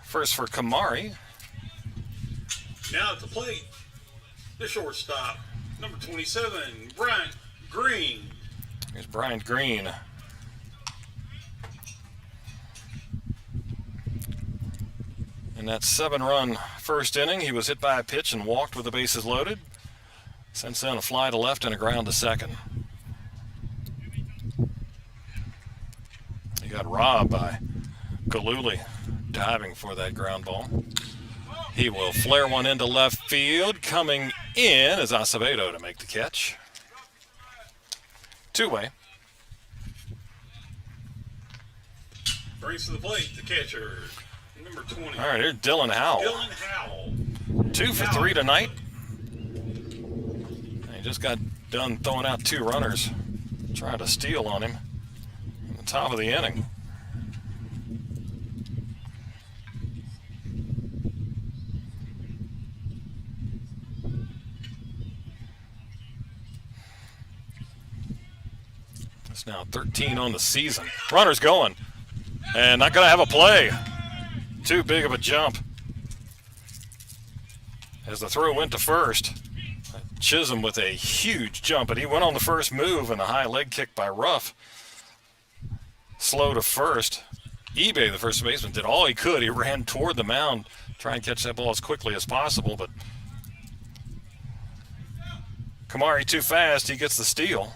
First for Kamari. Now at the plate, the shortstop, number 27, Bryant Green. Here's Bryant Green. In that 7-run first inning, he was hit by a pitch and walked with the bases loaded. Since then, a fly to left and a ground to second. He got robbed by Galuli diving for that ground ball. He will flare one into left field. Coming in is Acevedo to make the catch. Two-way. Brings to the plate the catcher, number 20. All right, here's Dylan Howell. Dylan Howell. 2 for 3 tonight. He just got done throwing out 2 runners, trying to steal on him in the top of the inning. It's now 13 on the season. Runner's going, and not going to have a play. Too big of a jump. As the throw went to first, Chisholm with a huge jump, but he went on the first move, and the high leg kick by Ruff. Slow to first. eBay, the first baseman, did all he could. He ran toward the mound, trying to catch that ball as quickly as possible, but Kamari too fast. He gets the steal.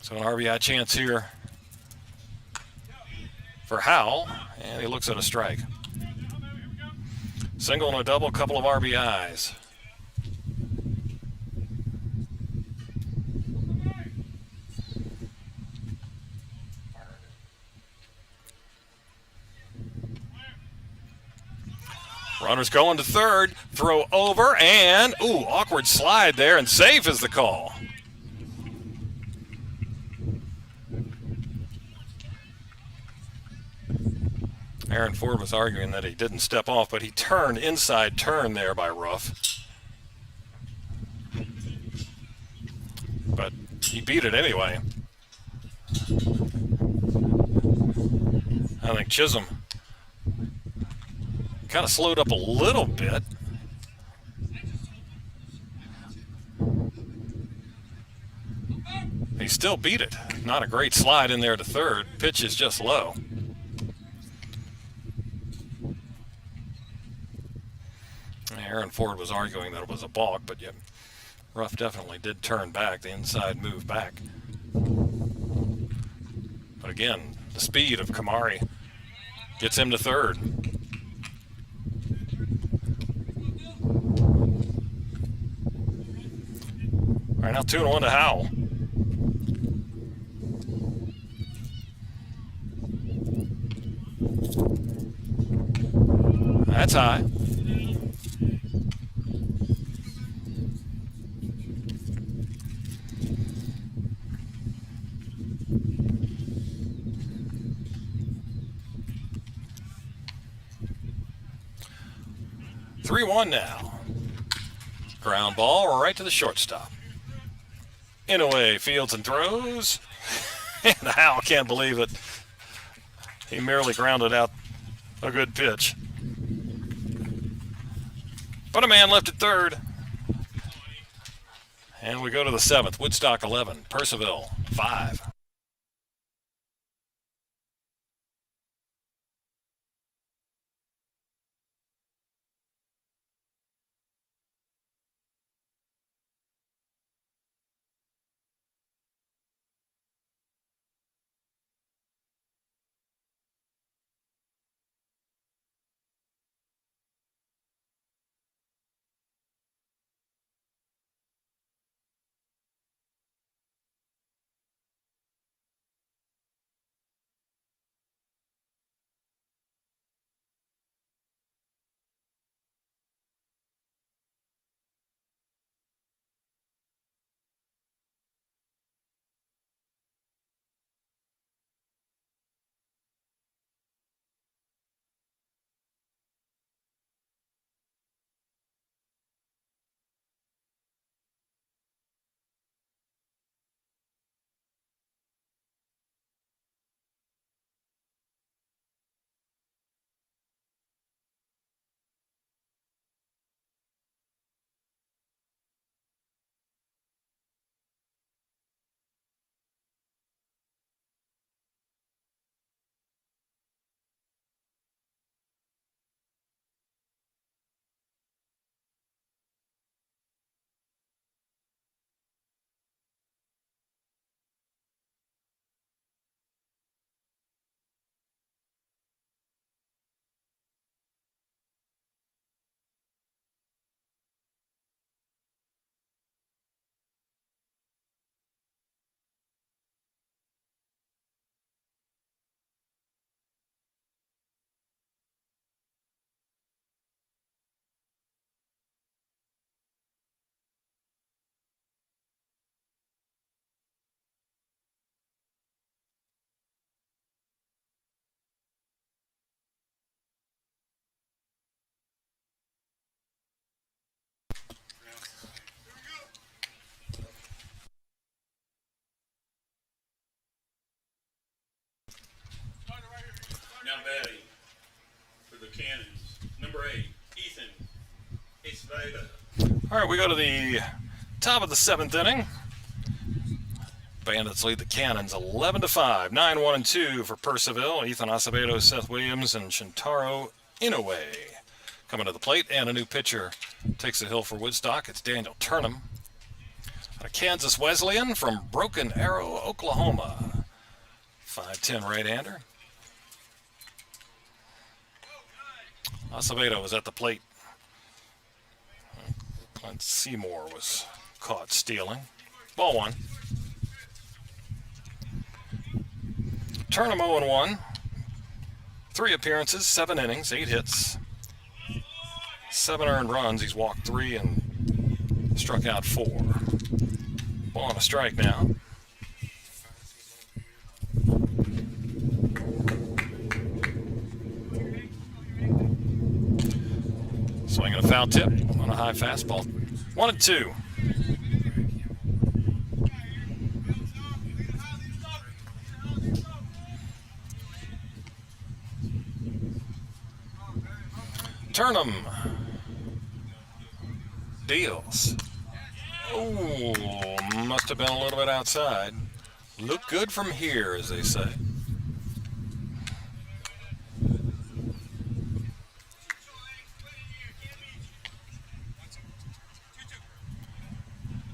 So an RBI chance here for Howell, and he looks at a strike. Single and a double, couple of RBIs. Runner's going to third, throw over, and, ooh, awkward slide there, and safe is the call. Aaron Ford was arguing that he didn't step off, but he turned, inside turn there by Ruff. But he beat it anyway. I think Chisholm kind of slowed up a little bit. He still beat it. Not a great slide in there to third. Pitch is just low. Aaron Ford was arguing that it was a balk, but yeah, Ruff definitely did turn back, the inside move back. But again, the speed of Kamari gets him to third. All right, now 2-1 to Howell. That's high. Three-one now. Ground ball right to the shortstop. In away, fields and throws. And Howell can't believe it. He merely grounded out a good pitch. But a man left at third. And we go to the seventh. Woodstock 11, Purcellville 5. Now batting for the Cannons, number 8, Ethan Esveda. All right, we go to the top of the seventh inning. Bandits lead the Cannons 11-5, 9-1-2 for Purcellville. Ethan Acevedo, Seth Williams, and Shintaro Inoue coming to the plate, and a new pitcher takes the hill for Woodstock. It's Daniel Turnham, a Kansas Wesleyan from Broken Arrow, Oklahoma. 5'10" right-hander. Acevedo was at the plate. Clint Seymour was caught stealing. Ball one. Turnham 0-1. 3 appearances, 7 innings, 8 hits, 7 earned runs. He's walked 3 and struck out 4. Ball on a strike now. Swinging a foul tip on a high fastball. 1-2. Turnham deals. Oh, must have been a little bit outside. Look good from here, as they say.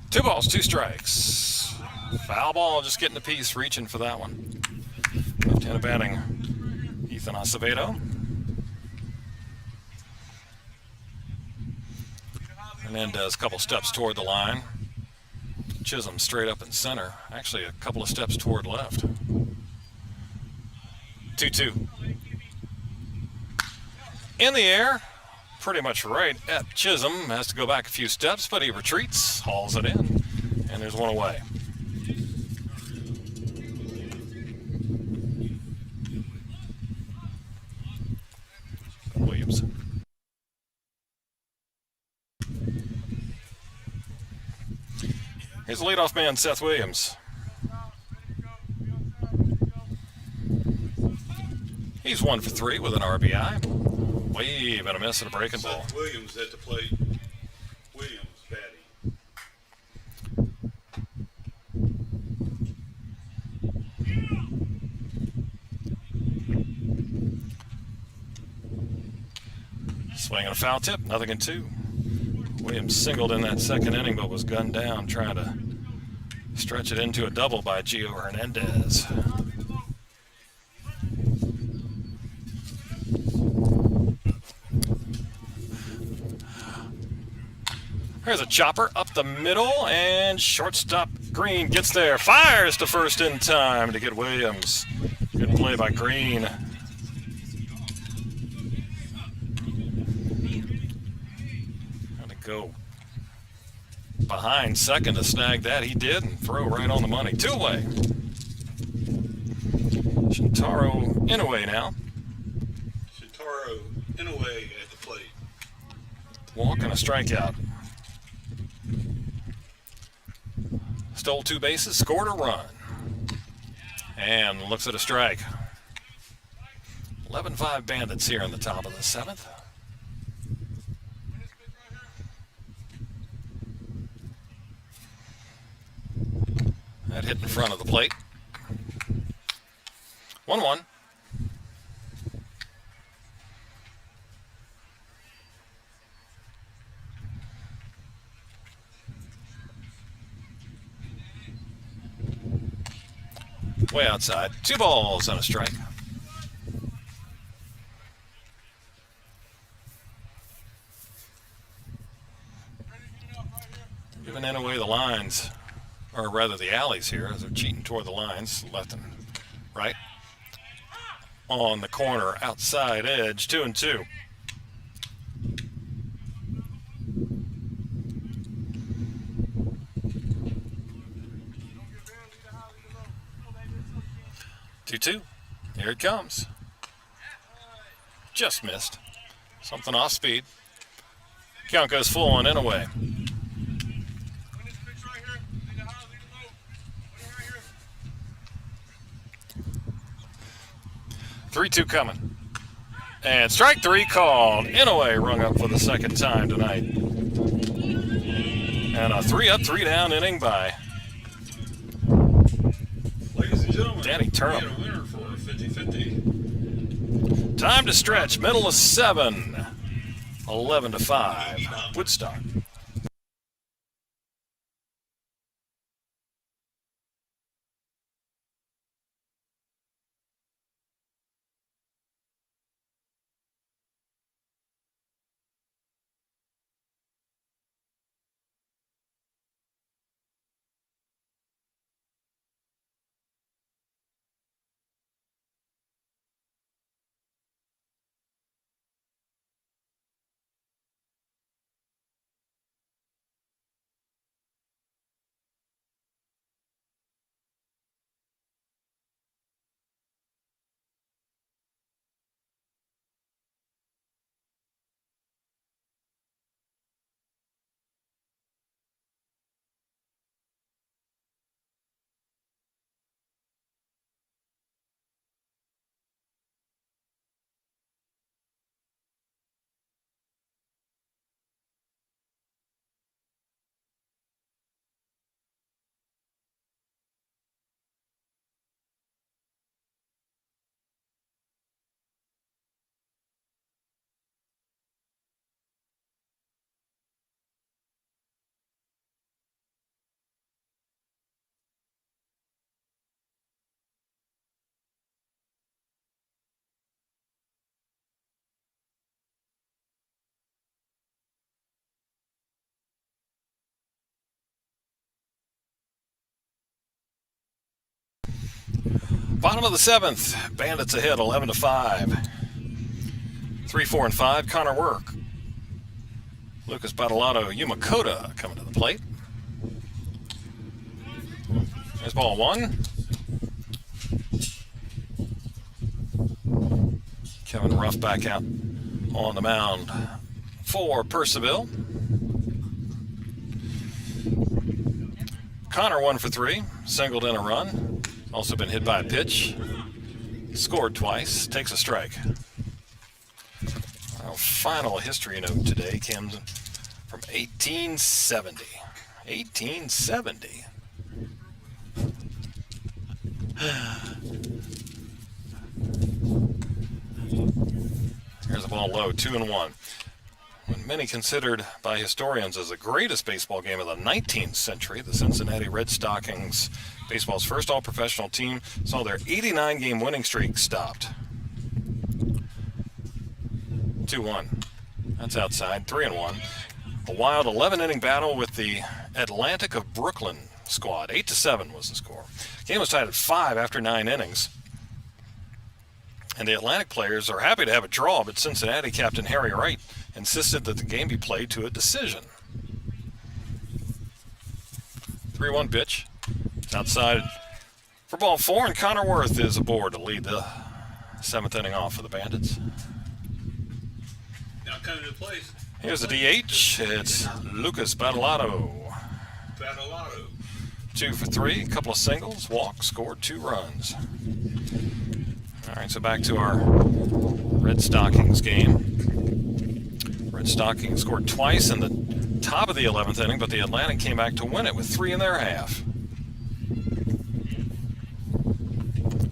Two balls, 2 strikes. Foul ball, just getting a piece, reaching for that one. Left-handed batting, Ethan Acevedo. Hernandez a couple steps toward the line. Chisholm straight up in center. Actually, a couple of steps toward left. 2-2. In the air, pretty much right at Chisholm. Has to go back a few steps, but he retreats, hauls it in, and there's one away. Williams. Here's the leadoff man, Seth Williams. He's 1 for 3 with an RBI. Wave and a miss and a breaking ball. Seth Williams at the plate. Williams batting. Swing and a foul tip, 0-2. Williams singled in that second inning but was gunned down trying to stretch it into a double by Gio Hernandez. Here's a chopper up the middle, and shortstop Green gets there. Fires to first in time to get Williams. Good play by Green. Had to go behind second to snag that. He did, and throw right on the money. 2-away. Shintaro Inoue now. Shintaro Inoue at the plate. Walk and a strikeout. Stole 2 bases, scored a run. And looks at a strike. 11-5 Bandits here in the top of the 7th. That hit in front of the plate. 1-1. Way outside. 2 balls and a strike. Giving in away the lines, or rather the alleys here, as they're cheating toward the lines, left and right. On the corner, outside edge, 2-2. Here it comes. Just missed. Something off speed. Count goes full on Inoue. 3-2 coming. And strike 3 called. Inoue rung up for the second time tonight. And a 3-up, 3-down inning by Ladies and gentlemen, Danny Turnham. we had a winner for 50-50. Time to stretch. Middle of 7. 11-5. Woodstock. Bottom of the 7th. Bandits ahead 11-5. 3, 4, and 5. Connor Work. Lucas Badalato Yumakota coming to the plate. There's ball 1. Kevin Ruff back out on the mound for Purcellville. Connor 1 for 3, singled in a run. Also been hit by a pitch. Scored twice, takes a strike. Our final history note today comes from 1870. 1870. Here's the ball low, 2-1. When many considered by historians as the greatest baseball game of the 19th century, the Cincinnati Red Stockings, baseball's first all-professional team, saw their 89-game winning streak stopped. 2-1. That's outside, 3-1. A wild 11-inning battle with the Atlantic of Brooklyn squad. 8-7 was the score. Game was tied at 5 after 9 innings. And the Atlantic players are happy to have a draw, but Cincinnati captain Harry Wright insisted that the game be played to a decision. 3-1 pitch. It's outside for ball 4, and Connor Worth is aboard to lead the 7th inning off for the Bandits. Now coming to play. Here's the DH. It's Lucas Badalato. 2 for 3, a couple of singles, walk, scored 2 runs. All right, so back to our Red Stockings game. Red Stockings scored twice in the top of the 11th inning, but the Atlantic came back to win it with 3 in their half.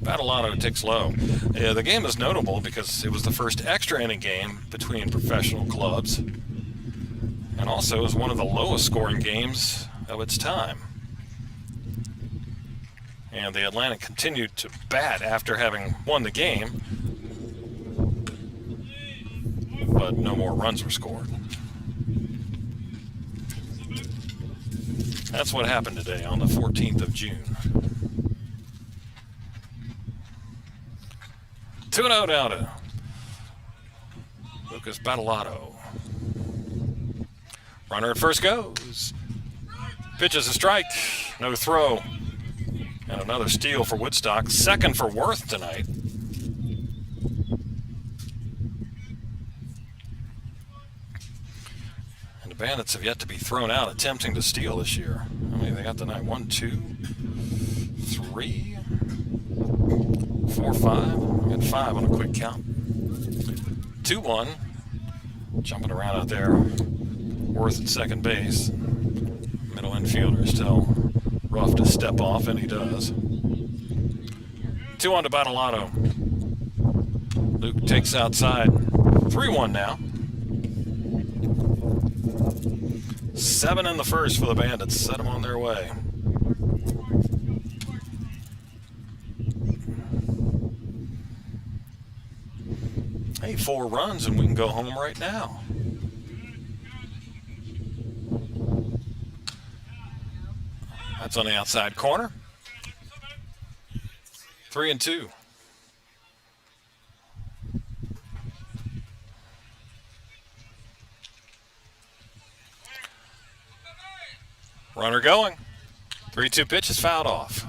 Badalato ticks low. The game is notable because it was the first extra inning game between professional clubs, and also is one of the lowest scoring games of its time. And the Atlantic continued to bat after having won the game, but no more runs were scored. That's what happened today on the 14th of June. 2-0 now to Lucas Badalato. Runner at first goes. Pitches a strike, no throw. And another steal for Woodstock. Second for Worth tonight. And the Bandits have yet to be thrown out attempting to steal this year. How many they got tonight? 1, 2, 3, 4, 5. We got 5 on a quick count. 2-1. Jumping around out there. Worth at second base. Middle infielder still rough to step off, and he does. 2-1 to Badalato. Luke takes outside. 3-1 now. 7 in the first for the Bandits. Set them on their way. Hey, 4 runs and we can go home right now. That's on the outside corner. 3-2. Runner going. 3-2 pitch is fouled off.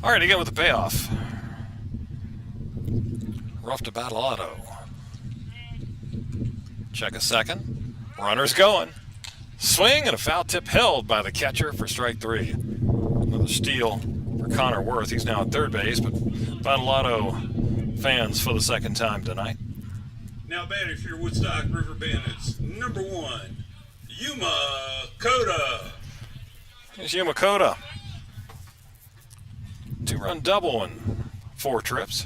All right, again with the payoff. Rough to Badalato. Check a second. Runner's going. Swing and a foul tip held by the catcher for strike 3. Another steal for Connor Worth. He's now at third base, but Badalato fans for the second time tonight. Now batting for your Woodstock River Bandits, number 1, Yuma Koda. Here's Yuma Koda. 2-run double and 4 trips.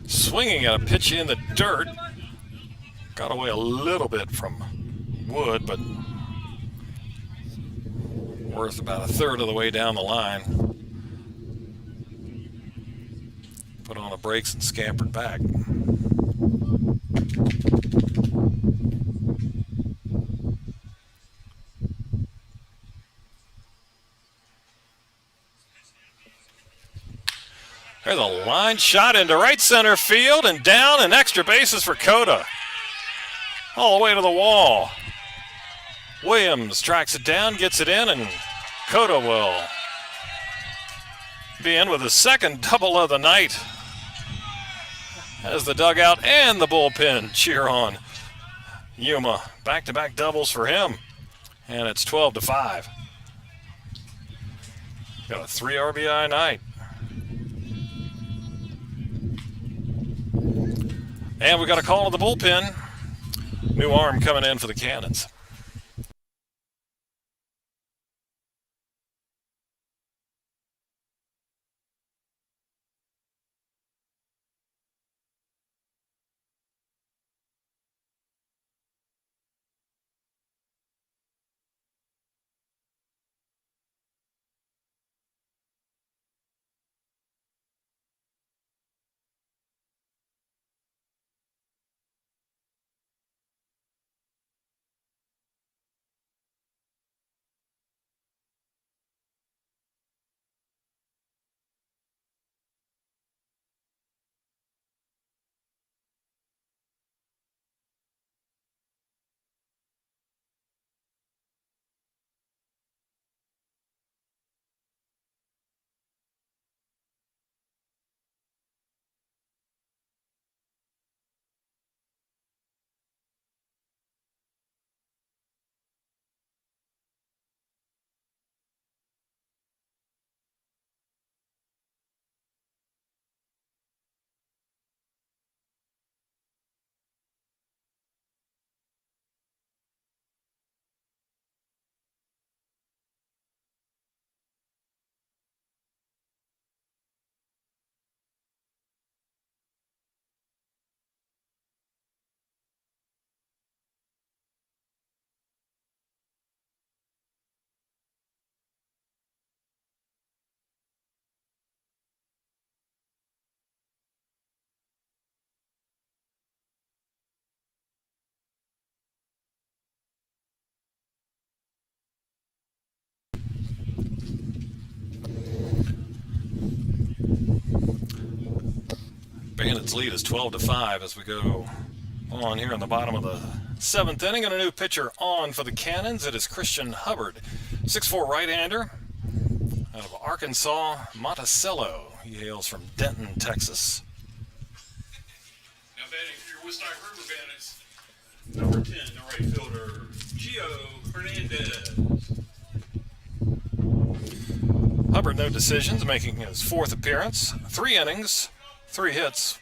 Swinging at a pitch in the dirt. Got away a little bit from Wood, but Worth about a third of the way down the line. Put on the brakes and scampered back. There's a line shot into right center field and down, and extra bases for Coda. All the way to the wall. Williams tracks it down, gets it in, and Coda will be in with his second double of the night as the dugout and the bullpen cheer on Yuma. Back-to-back doubles for him, and it's 12-5. Got a 3 RBI night. And we got a call to the bullpen. New arm coming in for the Cannons. Bandits lead is 12-5 as we go on here in the bottom of the 7th inning. And a new pitcher on for the Cannons. It is Christian Hubbard, 6'4" right-hander out of Arkansas, Monticello. He hails from Denton, Texas. Now batting for your Woodstock River Bandits, number 10, the right fielder, Gio Hernandez. Hubbard, no decisions, making his 4th appearance. 3 innings, 3 hits,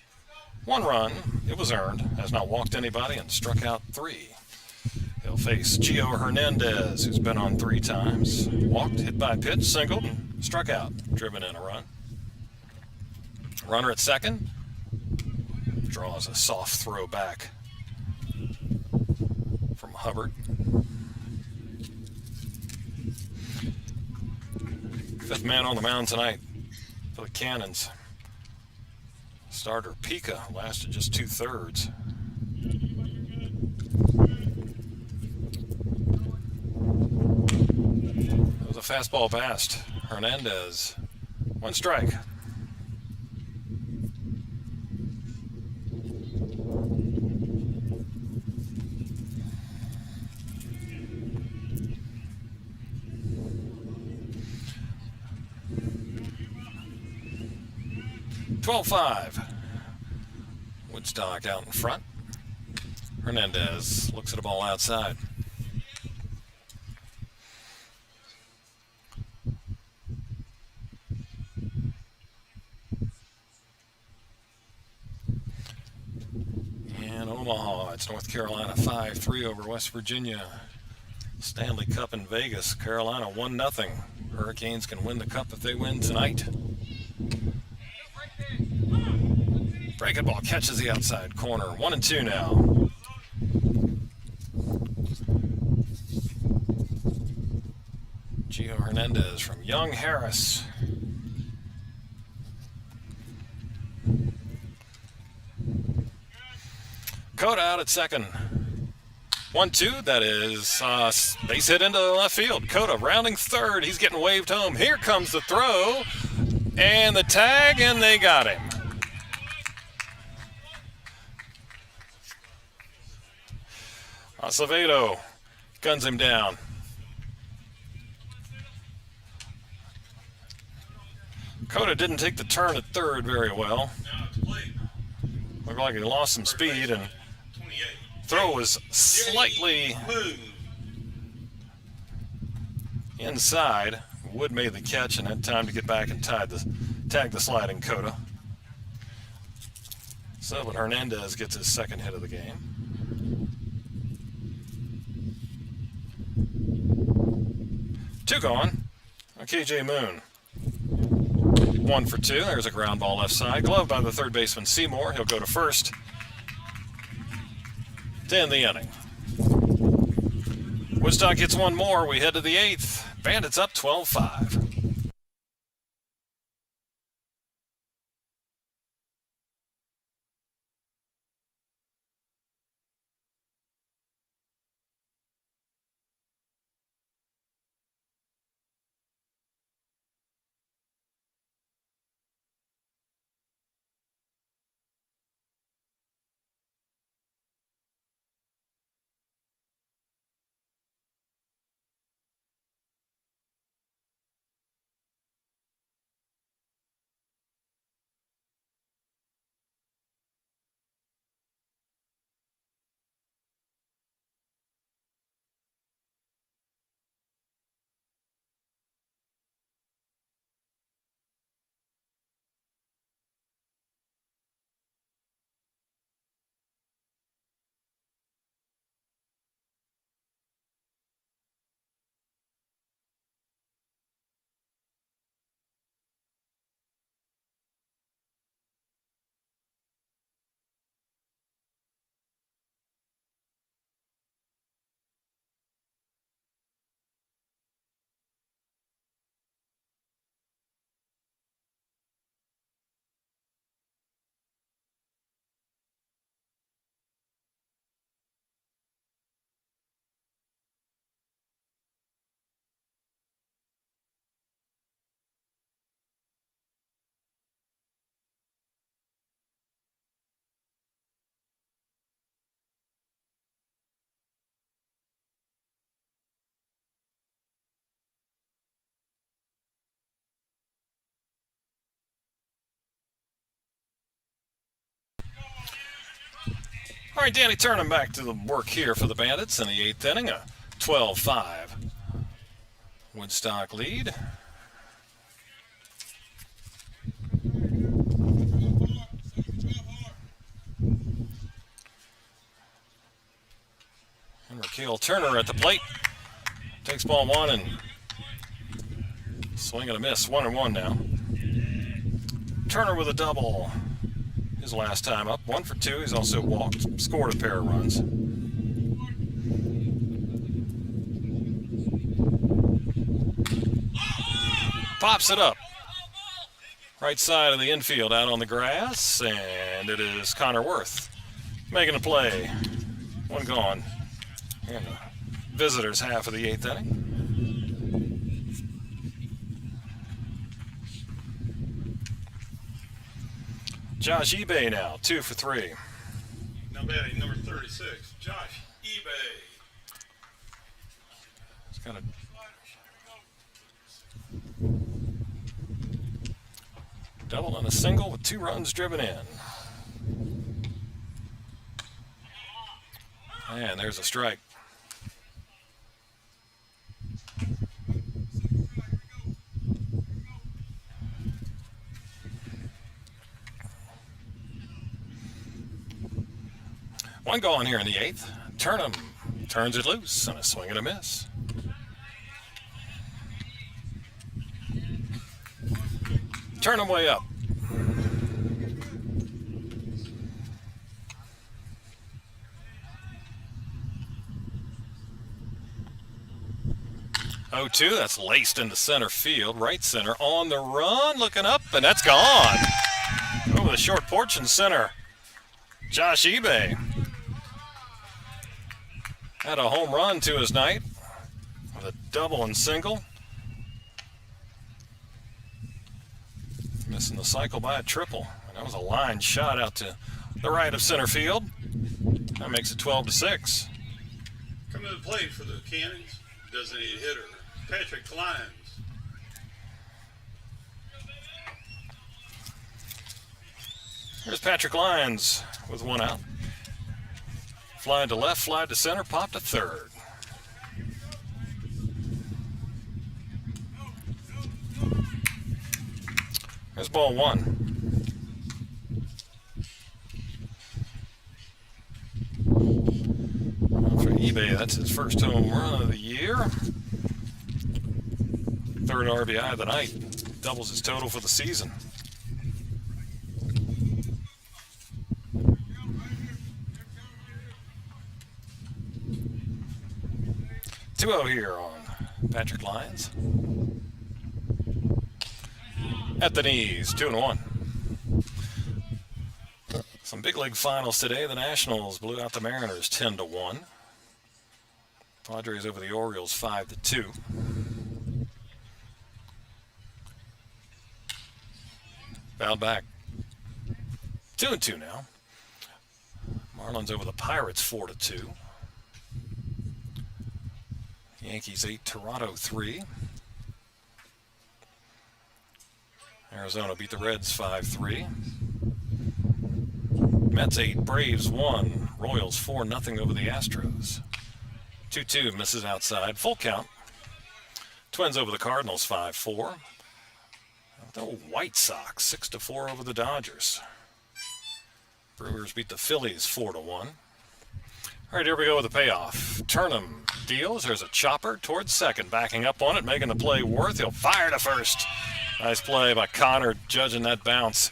1 run. It was earned. Has not walked anybody and struck out 3. He'll face Gio Hernandez, who's been on 3 times. Walked, hit by pitch, singled, and struck out. Driven in a run. Runner at second. Draws a soft throw back from Hubbard. 5th man on the mound tonight for the Cannons. Starter Pika lasted just 2/3. It was a fastball past Hernandez. 1 strike. (12-5). Woodstock out in front. Hernandez looks at a ball outside. And Omaha, it's North Carolina 5-3 over West Virginia. Stanley Cup in Vegas. Carolina 1-0. Hurricanes can win the cup if they win tonight. Breaking ball catches the outside corner. 1-2 now. Gio Hernandez from Young Harris. Coda out at second. 1-2, that is base hit into the left field. Coda rounding third. He's getting waved home. Here comes the throw. And the tag, and they got him. Acevedo guns him down. Cota didn't take the turn at third very well. Looked like he lost some speed, and throw was slightly inside. Wood made the catch and had time to get back and tag the sliding Cota. So, but Hernandez gets his second hit of the game. Two gone. KJ Moon. 1 for 2. There's a ground ball left side. Gloved by the third baseman Seymour. He'll go to first to end the inning. Woodstock gets one more. We head to the 8th. Bandits up 12-5. All right, Danny, turning back to the work here for the Bandits in the 8th inning. A 12-5 Woodstock lead. And Raquel Turner at the plate. Takes ball 1 and swing and a miss. 1-1 now. Turner with a double. His last time up. 1 for 2. He's also walked, scored a pair of runs. Pops it up. Right side of the infield out on the grass. And it is Connor Worth making a play. One gone. And the visitors' half of the 8th inning. Josh eBay now, 2 for 3. Now batting number 36, Josh eBay. He's got a double and a single with 2 runs driven in. And there's a strike. One gone here in the 8th. Turnham turns it loose and a swing and a miss. Turnham way up. Oh, 2, that's laced into center field. Right center on the run, looking up, and that's gone. Over the short porch in center. Josh eBay had a home run to his night with a double and single. Missing the cycle by a triple. And that was a line shot out to the right of center field. That makes it 12-6. Coming to the plate for the Cannons, designated hitter, Patrick Lyons. Here's Patrick Lyons with one out. Fly to left, fly to center, pop to third. Here's ball one. For eBay, that's his first home run of the year. Third RBI of the night. Doubles his total for the season. Two-0 here on Patrick Lyons. At the knees, 2-1. Some big league finals today. The Nationals blew out the Mariners 10-1. Padres over the Orioles 5-2. Fouled back. 2-2 now. Marlins over the Pirates 4-2. Yankees 8, Toronto 3. Arizona beat the Reds 5-3. Mets 8, Braves 1. Royals 4-0 over the Astros. 2-2 misses outside. Full count. Twins over the Cardinals 5-4. The White Sox 6-4 over the Dodgers. Brewers beat the Phillies 4-1. All right, here we go with the payoff. Turnham deals. There's a chopper towards second. Backing up on it, making the play worth. He'll fire to first. Nice play by Connor, judging that bounce.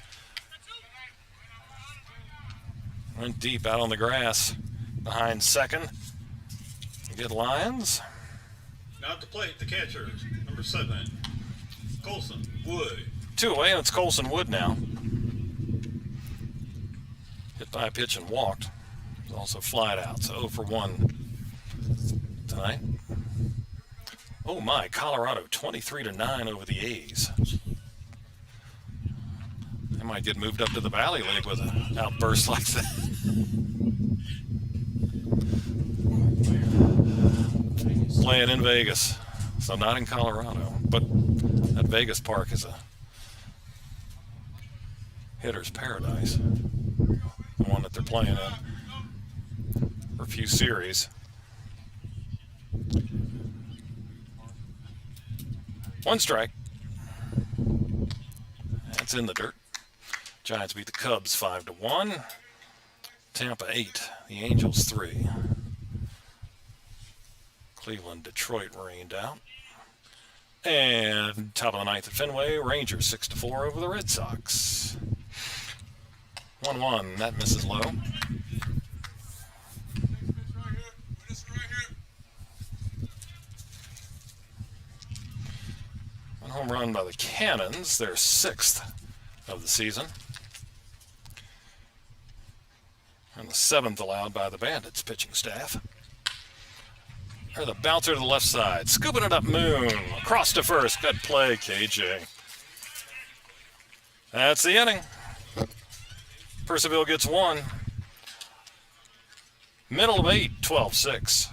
Went deep out on the grass. Behind second. You get Lyons. Now at the plate, the catcher, number 7, Colson Wood. 2 away, and it's Colson Wood now. Hit by a pitch and walked. He's also flied out, so 0 for 1 tonight. Oh my, Colorado 23-9 over the A's. They might get moved up to the Valley League with an outburst like that. Playing in Vegas, so not in Colorado, but that Vegas park is a hitter's paradise. The one that they're playing in for a few series. One strike. That's in the dirt. Giants beat the Cubs 5-1. Tampa 8. The Angels 3. Cleveland, Detroit rained out. And top of the ninth at Fenway, Rangers 6-4 over the Red Sox. 1-1. That misses low. One home run by the Cannons, their 6th of the season. And the 7th allowed by the Bandits pitching staff. Or the bouncer to the left side, scooping it up Moon, across to first. Good play, KJ. That's the inning. Purcellville gets 1. Middle of 8, 12-6.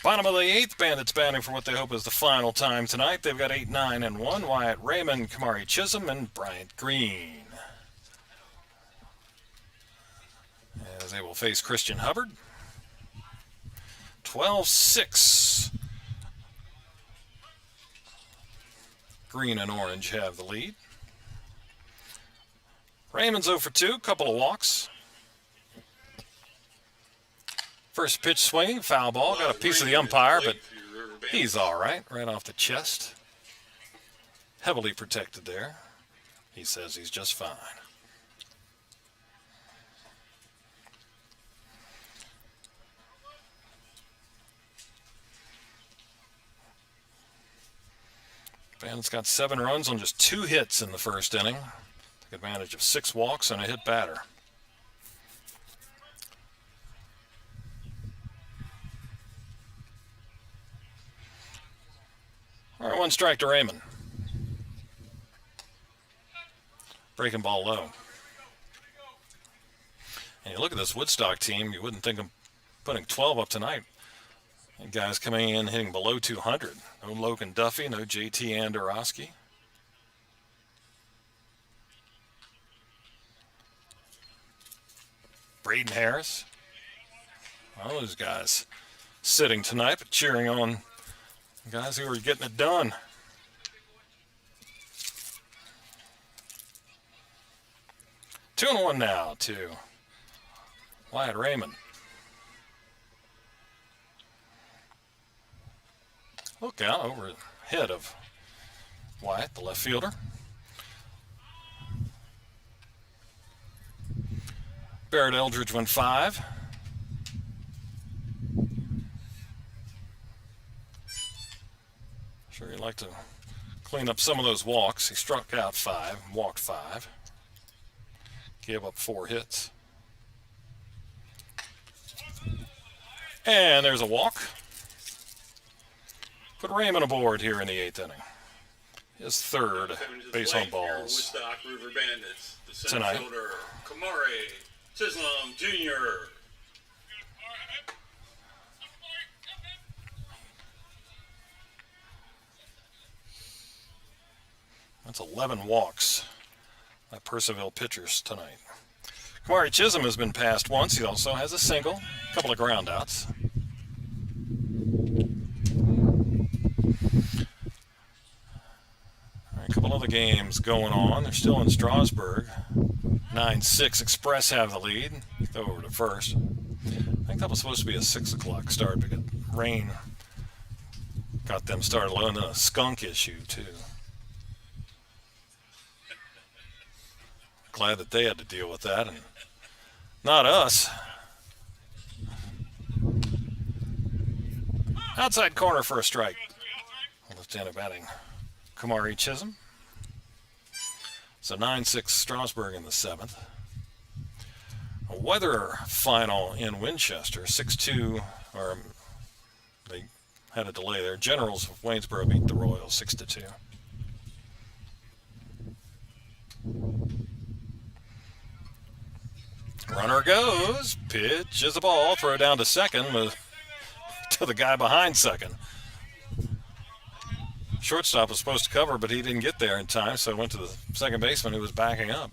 Bottom of the 8th, Bandits batting for what they hope is the final time tonight. They've got 8, 9, and 1. Wyatt Raymond, Kamari Chisholm, and Bryant Green. As they will face Christian Hubbard. 12-6. Green and orange have the lead. Raymond's 0 for 2, couple of walks. First pitch swinging, foul ball. Got a piece of the umpire, but he's all right off the chest. Heavily protected there. He says he's just fine. Bandits got 7 runs on just 2 hits in the first inning. Took advantage of 6 walks and a hit batter. All right, 1 strike to Raymond. Breaking ball low. And you look at this Woodstock team, you wouldn't think of putting 12 up tonight. And guys coming in hitting below 200. No Logan Duffy, no JT Andorowski. Braden Harris. All those guys sitting tonight, but cheering on guys who are getting it done. Two and one now to Wyatt Raymond. Look out over head of Wyatt, the left fielder. Barrett Eldridge went 5. Sure he'd like to clean up some of those walks. He struck out 5, walked 5. Gave up 4 hits. And there's a walk. Put Raymond aboard here in the 8th inning. His 3rd base on balls Woodstock River Bandits. The center tonight. fielder, Kamari Chisholm Jr. That's 11 walks by Purcellville pitchers tonight. Kamari Chisholm has been passed once. He also has a single, a couple of groundouts. A couple other games going on. They're still in Strasburg. 9-6 Express have the lead. Go over to first. I think that was supposed to be a 6 o'clock start because rain got them started low, and then a skunk issue too. Glad that they had to deal with that and not us. Outside corner for a strike. Left-handed batting, Kamari Chisholm. So 9-6 Strasburg in the 7th. A weather final in Winchester, 6-2, or they had a delay there. Generals of Waynesboro beat the Royals 6-2. Runner goes, pitch is a ball, throw down to second to the guy behind second. Shortstop was supposed to cover, but he didn't get there in time, so went to the second baseman who was backing up.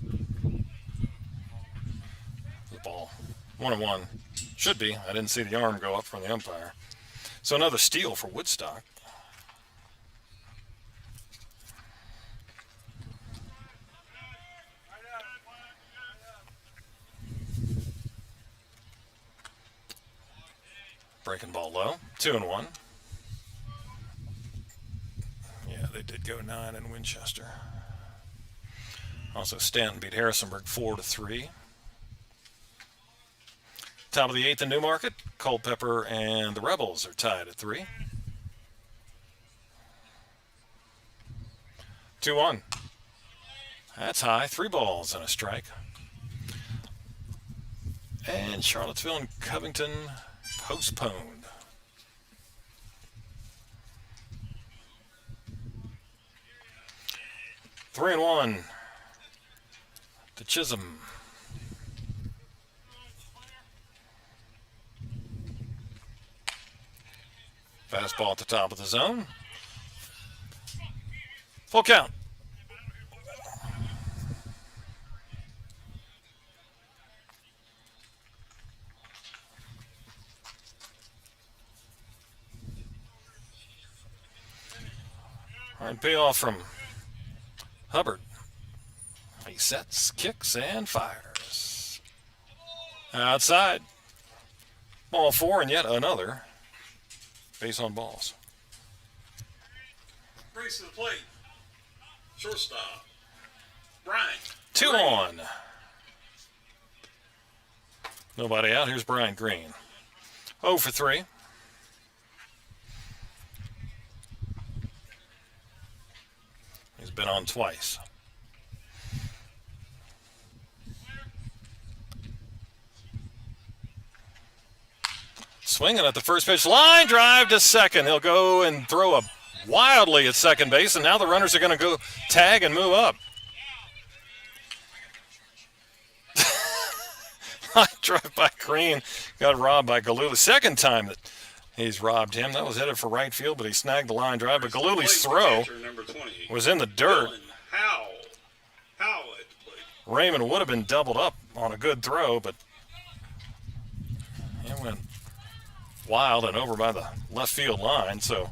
The ball, 1-1. Should be. I didn't see the arm go up from the umpire. So another steal for Woodstock. Breaking ball low, 2-1. Yeah, they did go 9 in Winchester. Also, Stanton beat Harrisonburg 4-3. Top of the 8th in Newmarket, Culpeper and the Rebels are tied at 3. 2-1. That's high. 3 balls and a strike. And Charlottesville and Covington postponed. Three and 1 to Chisholm. Fastball at the top of the zone. Full count. All right, payoff from Hubbard. He sets, kicks, and fires. Outside. Ball 4 and yet another base on balls. Brings to the plate. Shortstop. Brian. 2 on. Nobody out. Here's Brian Green. 0 for 3. He's been on twice. Swinging at the first pitch. Line drive to second. He'll go and throw up wildly at second base, and now the runners are going to go tag and move up. Drive by Green. Got robbed by Galuli. Second time that he's robbed him. That was headed for right field, but he snagged the line drive. But Galuli's throw was in the dirt. Howell at the plate. Raymond would have been doubled up on a good throw, but it went wild and over by the left field line, so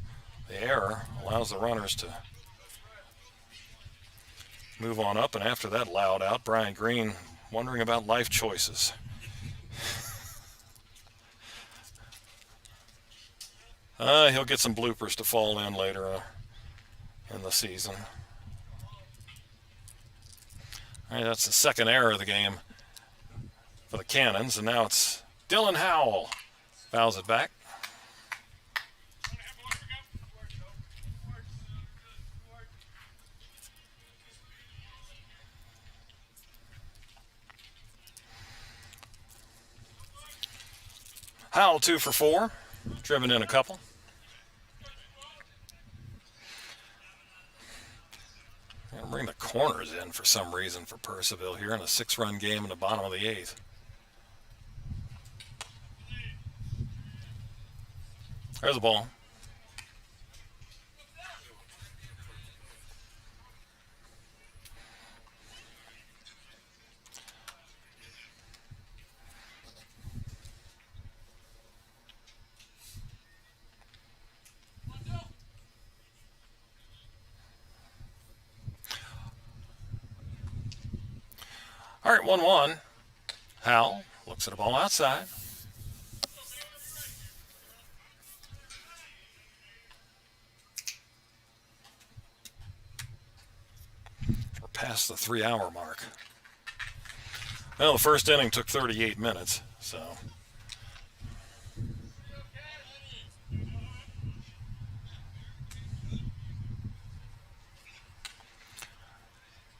the error allows the runners to move on up. And after that loud out, Brian Green wondering about life choices. He'll get some bloopers to fall in later in the season. All right, that's the second error of the game for the Cannons, and now it's Dylan Howell. Fouls it back. Howell 2 for 4, driven in a couple. Gonna bring the corners in for some reason for Purcellville here in a 6-run game in the bottom of the 8th. There's the ball. All right, 1-1. Howell looks at a ball outside. We're past the 3-hour mark. Well, the first inning took 38 minutes, so.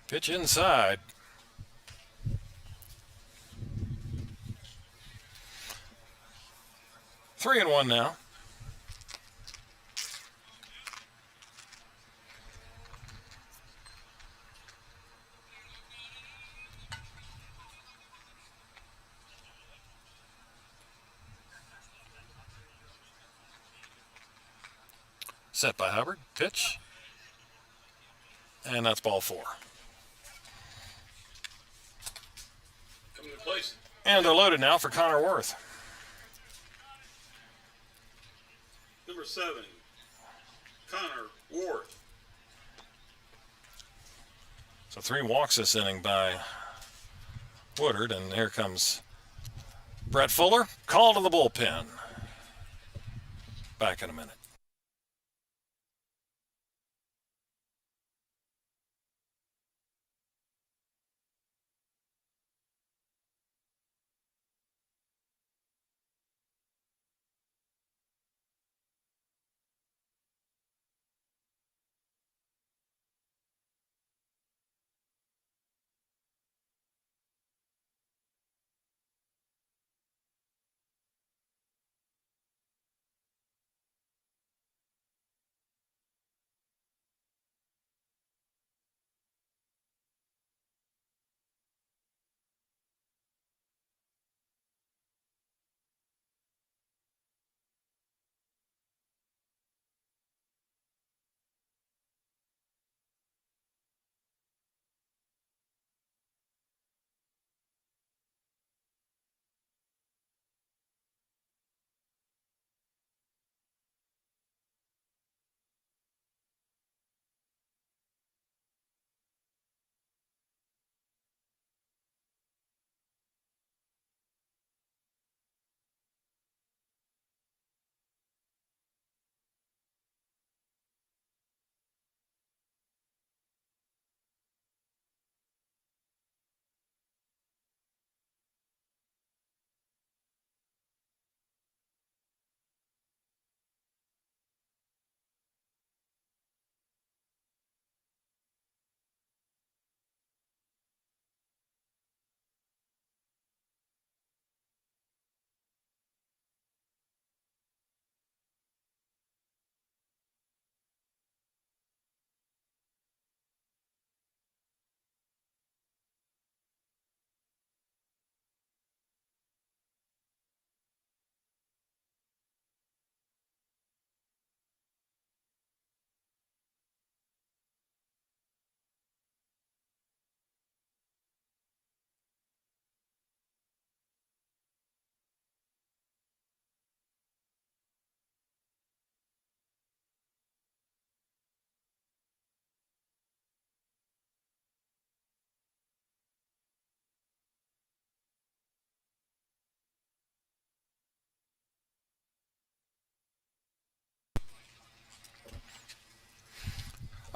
Pitch inside. 3-1 now. Set by Hubbard. Pitch. And that's ball 4. Coming to place. And they're loaded now for Connor Worth. Number 7, Connor Worth. So 3 walks this inning by Woodard, and here comes Brett Fuller. Call to the bullpen. Back in a minute.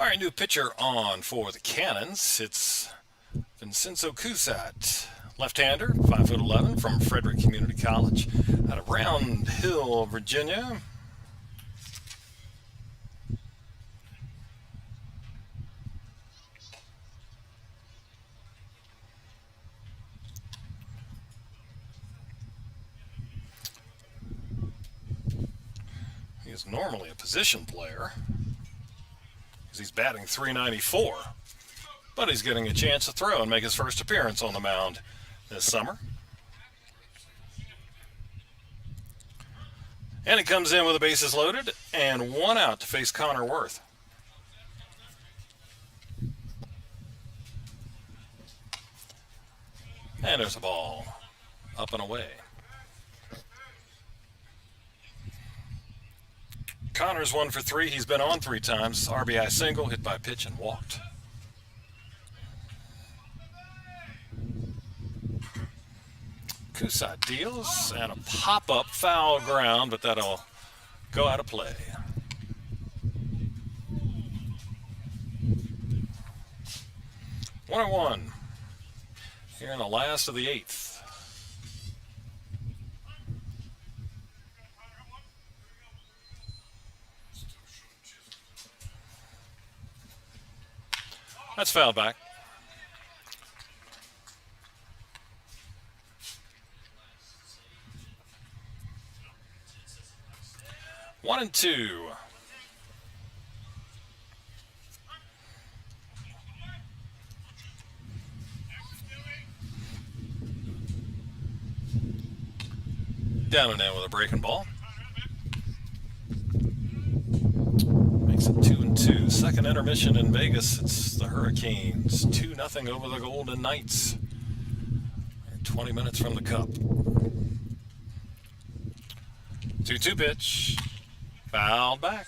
All right, new pitcher on for the Cannons. It's Vincenzo Cusat, left-hander, 5'11", from Frederick Community College, out of Round Hill, Virginia. He is normally a position player, because he's batting .394. But he's getting a chance to throw and make his first appearance on the mound this summer. And he comes in with the bases loaded and 1 out to face Connor Worth. And there's a ball up and away. Connor's 1 for 3. He's been on 3 times. RBI single, hit by pitch, and walked. Cusat deals, and a pop-up foul ground, but that'll go out of play. One and one here in the last of the 8th. That's fouled back. One and two. Down and in with a breaking ball. Makes it 2 and 2. Second intermission in Vegas. It's the Hurricanes 2-0 over the Golden Knights. They're 20 minutes from the Cup. 2-2 pitch. Fouled back.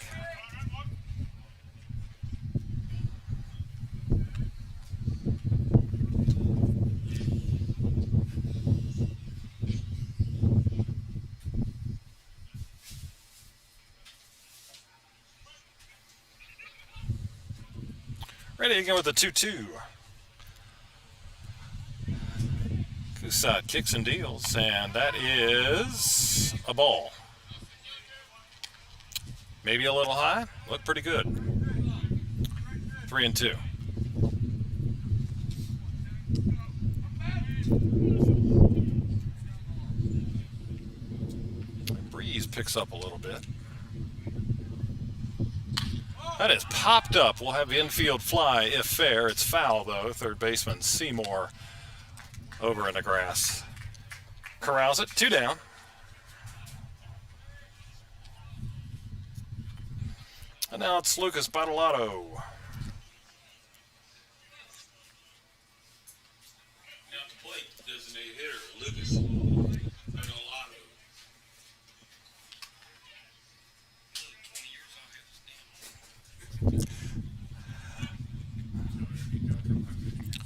Ready again with the 2-2. Cusat kicks and deals, and that is a ball. Maybe a little high. Looked pretty good. 3 and 2. Breeze picks up a little bit. That is popped up. We'll have the infield fly if fair. It's foul, though. Third baseman Seymour over in the grass. Corrals it. 2 down. And now it's Lucas Battolato. Now to plate, designated hitter, Lucas Battolato.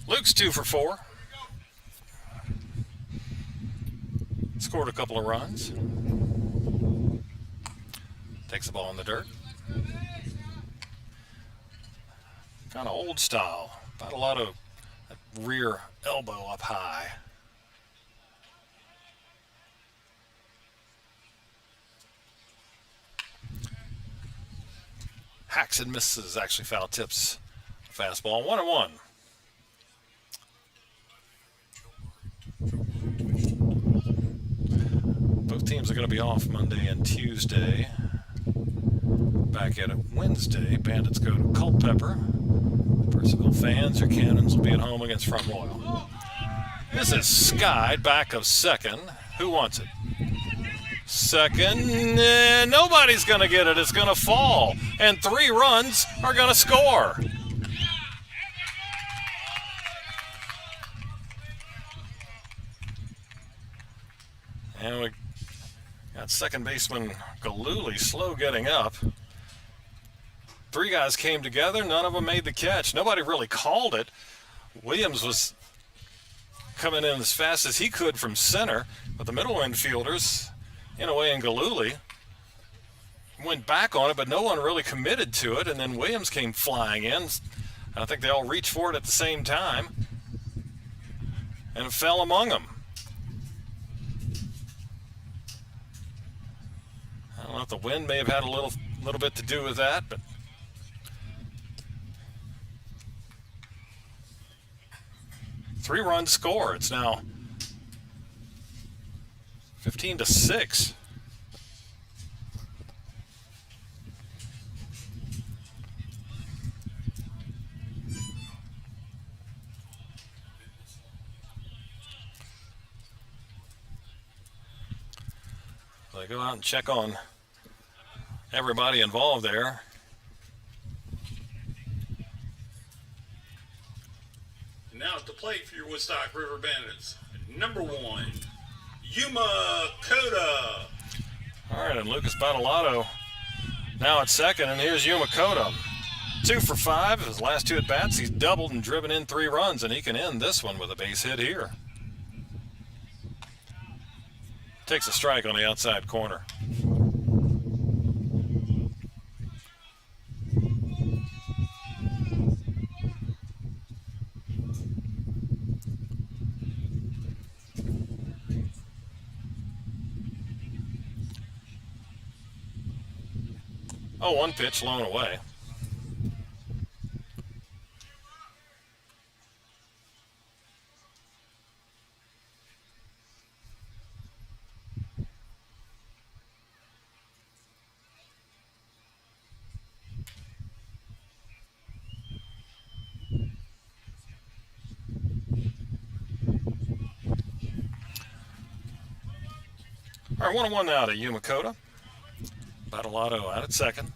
Luke's 2 for 4. Scored a couple of runs. Takes the ball in the dirt. Kind of old style. Battolato, that rear elbow up high. Hacks and misses, actually foul tips. Fastball, 1-1. Both teams are going to be off Monday and Tuesday. Back at it Wednesday. Bandits go to Culpeper. Purcellville fans, your Cannons will be at home against Front Royal. This is Sky, back of second. Who wants it? Second. Nobody's going to get it. It's going to fall. And 3 runs are going to score. And we got second baseman Galuli slow getting up. 3 guys came together. None of them made the catch. Nobody really called it. Williams was coming in as fast as he could from center, but the middle infielders, in a way, in Galuli, went back on it, but no one really committed to it, and then Williams came flying in. I think they all reached for it at the same time, and it fell among them. I don't know if the wind may have had a little bit to do with that, but three-run score. It's now 15-6. They go out and check on everybody involved there. Now at the plate for your Woodstock River Bandits, number 1, Yuma Coda. All right, and Lucas Battalato now at second, and here's Yuma Coda. 2 for 5. His last 2 at-bats, he's doubled and driven in 3 runs, and he can end this one with a base hit here. Takes a strike on the outside corner. Oh, 1 pitch, blown away. All right, 1-1 now to Yuma Coda. Battalato out at second.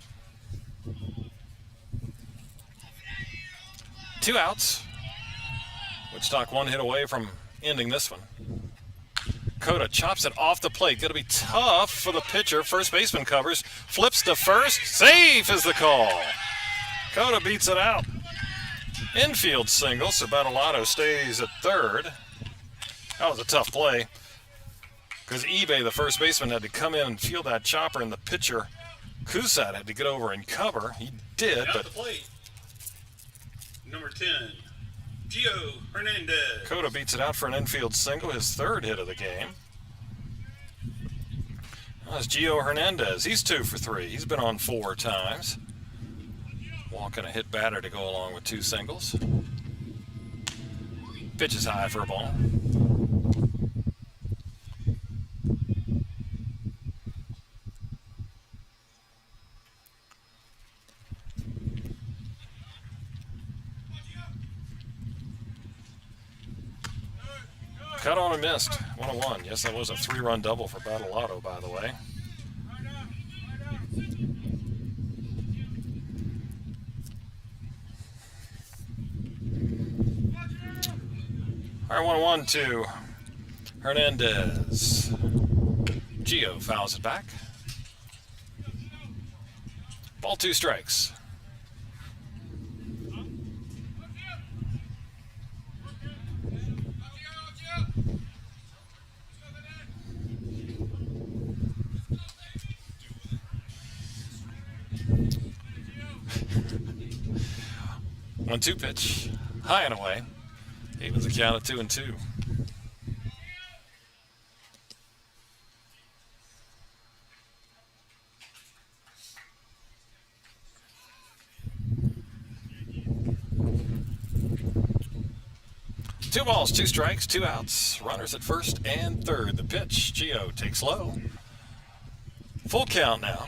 2 outs. Woodstock 1 hit away from ending this one. Coda chops it off the plate. Going to be tough for the pitcher. First baseman covers. Flips to first. Safe is the call. Coda beats it out. Infield single, so Battalato stays at third. That was a tough play, because eBay, the first baseman, had to come in and field that chopper, and the pitcher, Kusat, had to get over and cover. He did, but the plate, number 10, Gio Hernandez. Coda beats it out for an infield single, his 3rd hit of the game. That's Gio Hernandez. He's 2 for 3. He's been on 4 times. Walking a hit batter to go along with 2 singles. Pitch is high for a ball. Cut on and missed. 1-1. Yes, that was a 3-run double for Battalato, by the way. All right, 1-1 to Hernandez. Gio fouls it back. Ball 2 strikes. One-two pitch, high and away. Evens the count at 2-2. Two balls, 2 strikes, 2 outs. Runners at first and third. The pitch, Gio takes low. Full count now.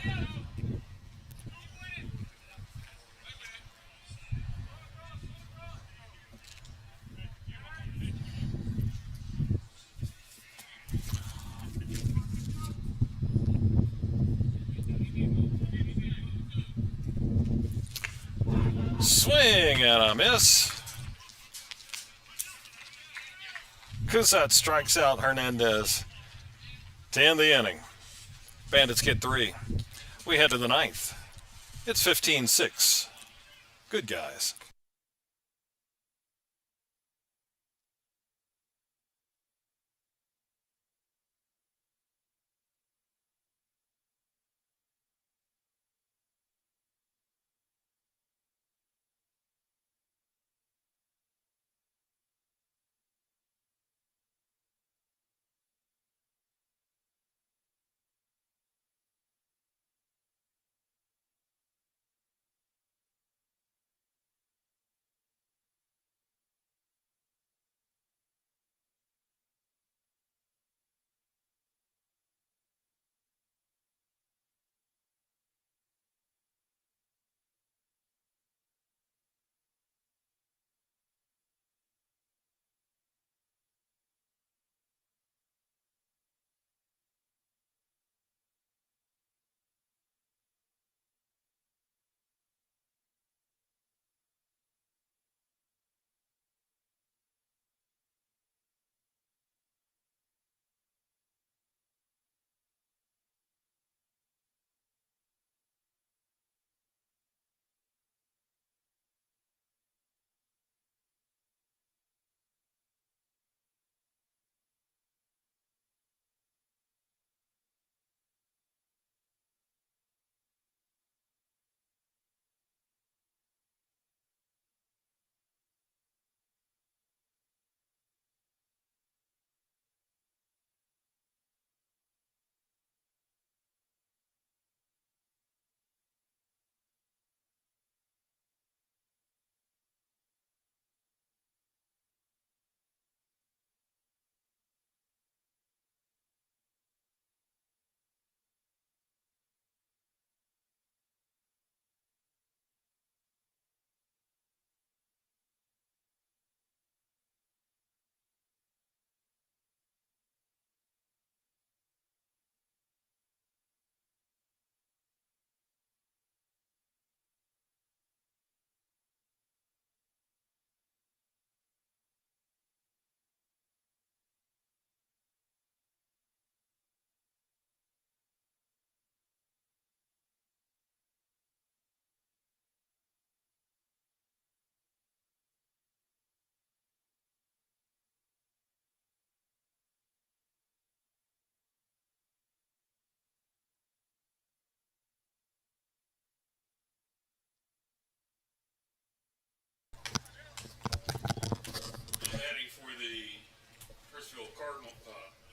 Swing and a miss. Kusat strikes out Hernandez to end the inning. Bandits get 3. We head to the 9th. It's 15-6. Good guys.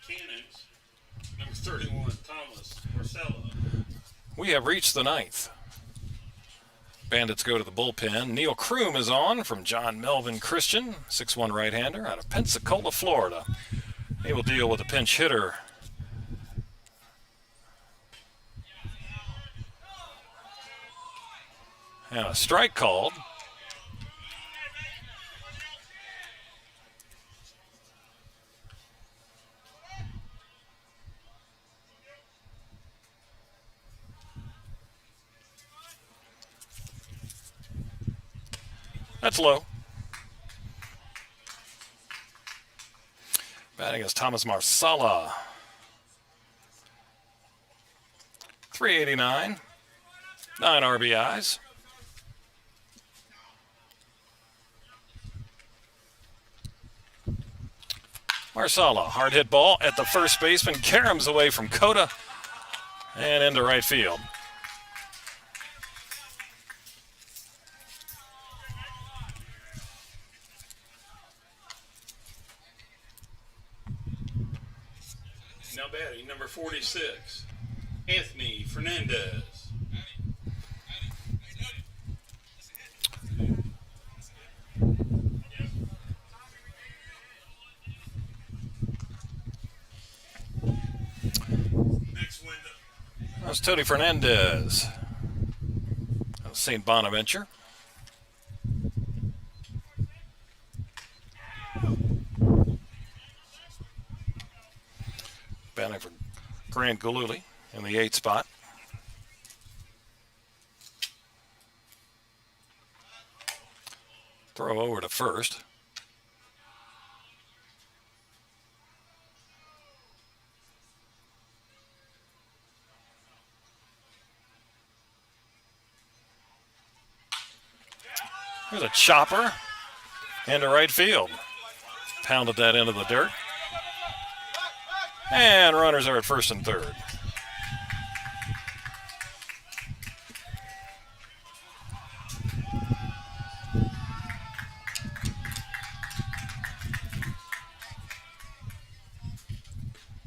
Cannons, number 31, Thomas Purcellville. We have reached the ninth. Bandits go to the bullpen. Neil Kroom is on from John Melvin Christian, 6'1" right-hander out of Pensacola, Florida. He will deal with a pinch hitter. And a strike called. That's low. Batting is Thomas Marsala. 389. 9 RBIs. Marsala, hard hit ball at the first baseman. Caroms away from Cota and into right field. Now batting, number 46, Anthony Fernandez. That's Tony Fernandez of St. Bonaventure. Batting for Grant Galuli in the 8th spot. Throw over to first. There's a chopper into right field. Pounded that into the dirt. And runners are at first and third.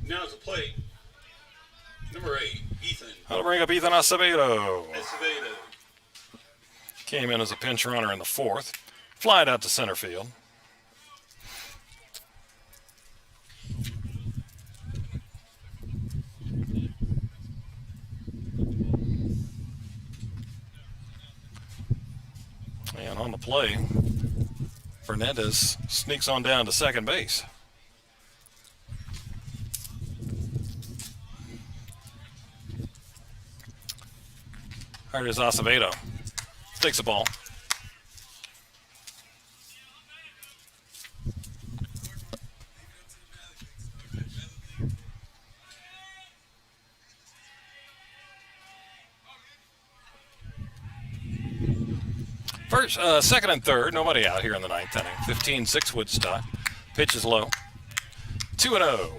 Now it's a plate. Number 8, Ethan. That'll bring up Ethan Acevedo. Acevedo. Came in as a pinch runner in the 4th. Flied out to center field. And on the play, Fernandez sneaks on down to second base. Here is Acevedo. Takes the ball. First, second and third, nobody out here in the 9th inning. 15-6 Woodstock. Pitch is low. 2-0.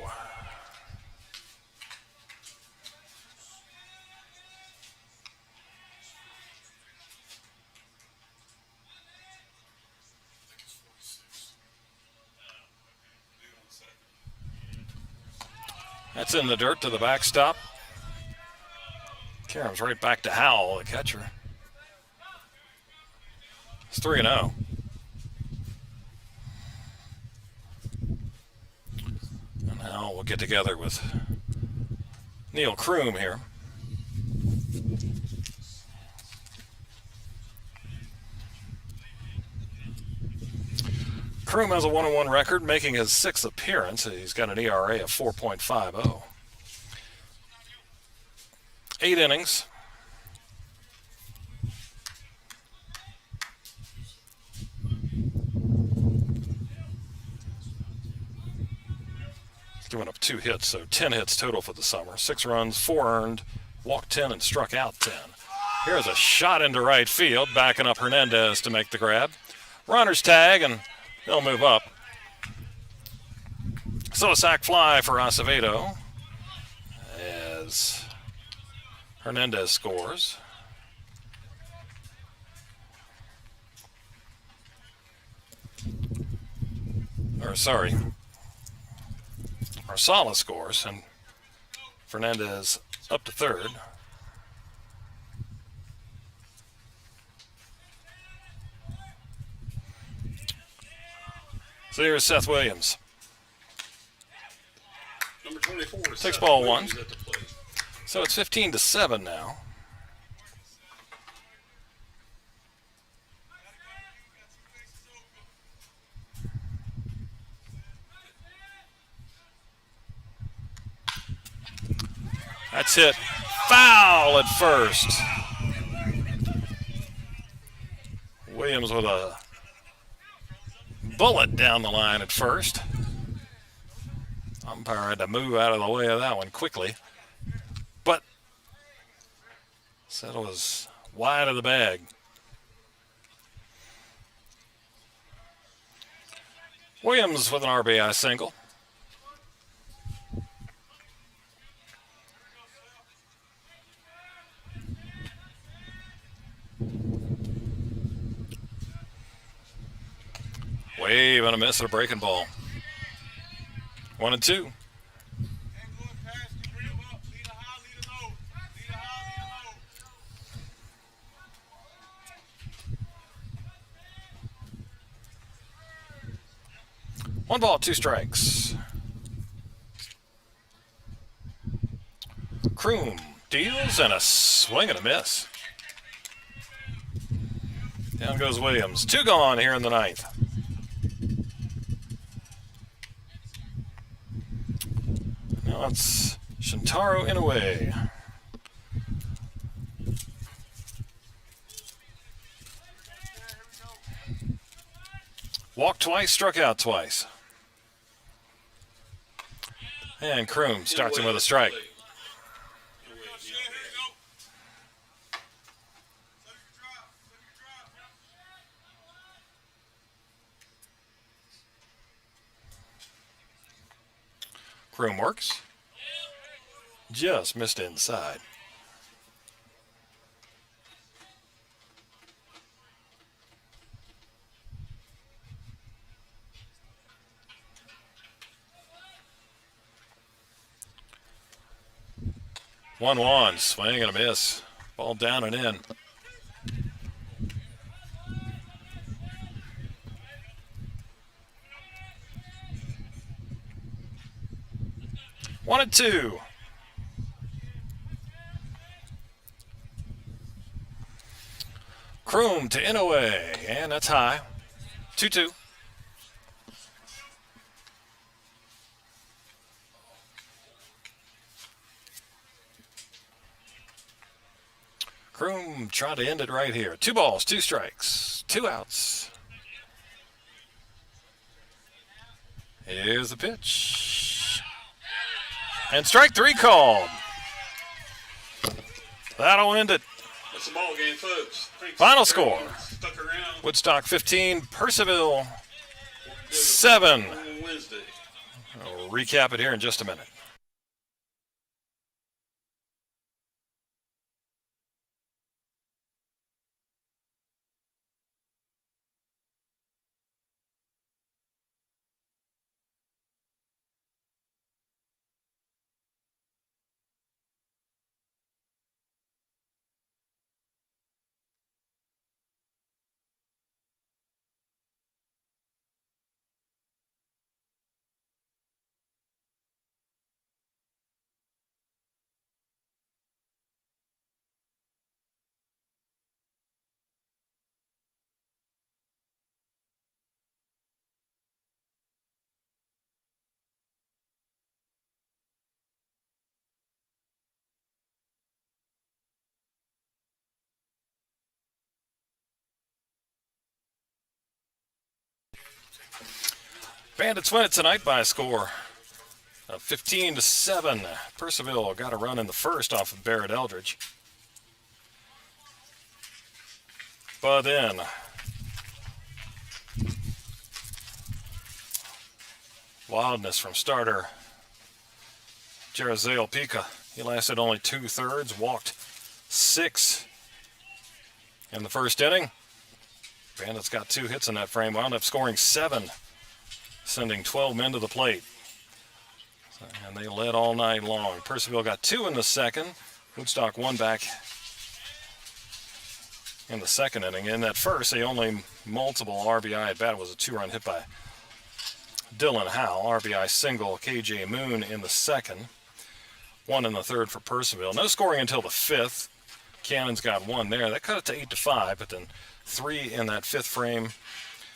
That's in the dirt to the backstop. Caroms right back to Howell, the catcher. It's 3-0. And now we'll get together with Neil Kroom here. Kroom has a 1-1 record, making his 6th appearance. He's got an ERA of 4.50. 8 innings. He's given up 2 hits, so 10 hits total for the summer. 6 runs, 4 earned, walked 10, and struck out 10. Here's a shot into right field, backing up Hernandez to make the grab. Runner's tag, and they'll move up. So a sac fly for Acevedo as Hernandez scores. Marsala scores, and Fernandez up to third. So here's Seth Williams. Number 24. Takes Seth ball Williams one. at the plate. So it's 15-7 now. That's hit. Foul at first. Williams with a bullet down the line at first. Umpire had to move out of the way of that one quickly. But said it was wide of the bag. Williams with an RBI single. Wave and a miss at a breaking ball. 1-2. One ball, two strikes. Kroom deals and a swing and a miss. Down goes Williams. Two gone here in the ninth. Now it's Shintaro Inoue. Walked twice, struck out twice. And Kroom starts him with a strike. Kroom works. Just missed inside. One, swing and a miss. Ball down and in. One and two. Kroom to Inoue, and that's high. 2-2. Kroom trying to end it right here. 2 balls, 2 strikes, 2 outs. Here's the pitch. And strike 3 called. That'll end it. That's the ball game, folks. Thanks Final score. Stuck around. Woodstock 15, Purcellville 7. On Wednesday. I'll recap it here in just a minute. Bandits win it tonight by a score of 15-7. Purcellville got a run in the first off of Barrett Eldridge. But then wildness from starter Jerizeel Pika. He lasted only 2/3, walked 6 in the first inning. Bandits got 2 hits in that frame, wound up scoring 7, sending 12 men to the plate. And they led all night long. Purcellville got 2 in the second. Woodstock 1 back in the second inning. In that first, they only multiple RBI at bat. It was a 2-run hit by Dylan Howe. RBI single, KJ Moon in the second. 1 in the third for Purcellville. No scoring until the fifth. Cannons got 1 there. That cut it to 8-5, but then 3 in that fifth frame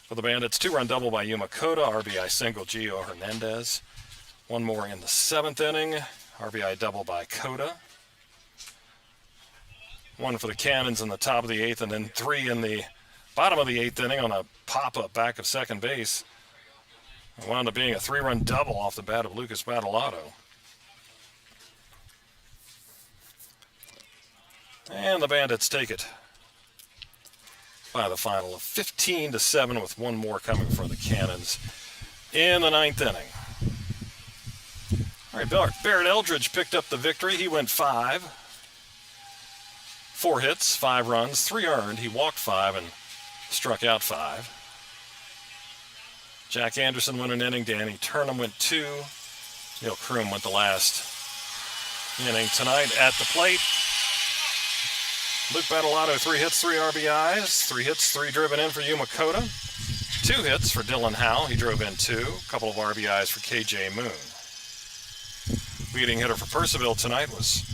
for the Bandits. 2-run double by Yuma Cota. RBI single, Gio Hernandez. 1 more in the seventh inning. RBI double by Cota. 1 for the Cannons in the top of the eighth, and then 3 in the bottom of the eighth inning on a pop-up back of second base. It wound up being a 3-run double off the bat of Lucas Battalato. And the Bandits take it by the final of 15-7, with 1 more coming for the Cannons in the ninth inning. All right, Barrett Eldridge picked up the victory. He went 5. 4 hits, 5 runs, 3 earned. He walked 5 and struck out 5. Jack Anderson went an inning. Danny Turnham went 2. Neil Kroom went the last inning tonight at the plate. Luke Battalato, 3 hits, 3 RBIs. 3 hits, 3 driven in for Yuma Cota. 2 hits for Dylan Howe. He drove in 2. A couple of RBIs for KJ Moon. Leading hitter for Purcellville tonight was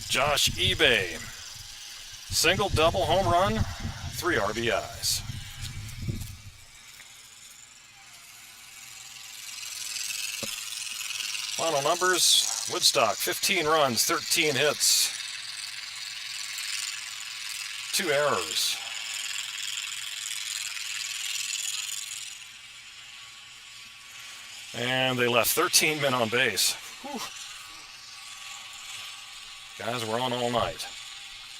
Josh eBay. Single, double, home run, 3 RBIs. Final numbers: Woodstock 15 runs, 13 hits, 2 errors. And they left 13 men on base. Whew. Guys were on all night.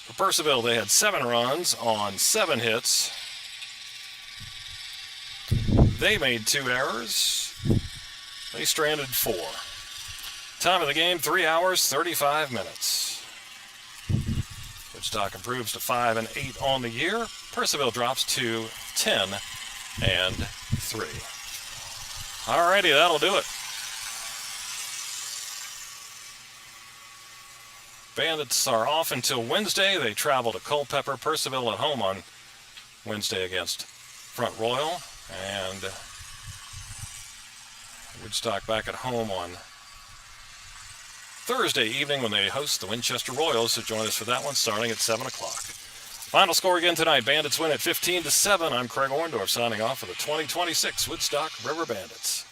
For Purcellville, they had 7 runs on 7 hits. They made 2 errors. They stranded 4. Time of the game, 3 hours, 35 minutes. Woodstock improves to 5-8 on the year. Purcellville drops to 10-3. Alrighty, that'll do it. Bandits are off until Wednesday. They travel to Culpeper. Purcellville at home on Wednesday against Front Royal. And Woodstock back at home on Thursday evening when they host the Winchester Royals. So join us for that one starting at 7 o'clock. Final score again tonight. Bandits win at 15-7. I'm Craig Orndorff signing off for the 2026 Woodstock River Bandits.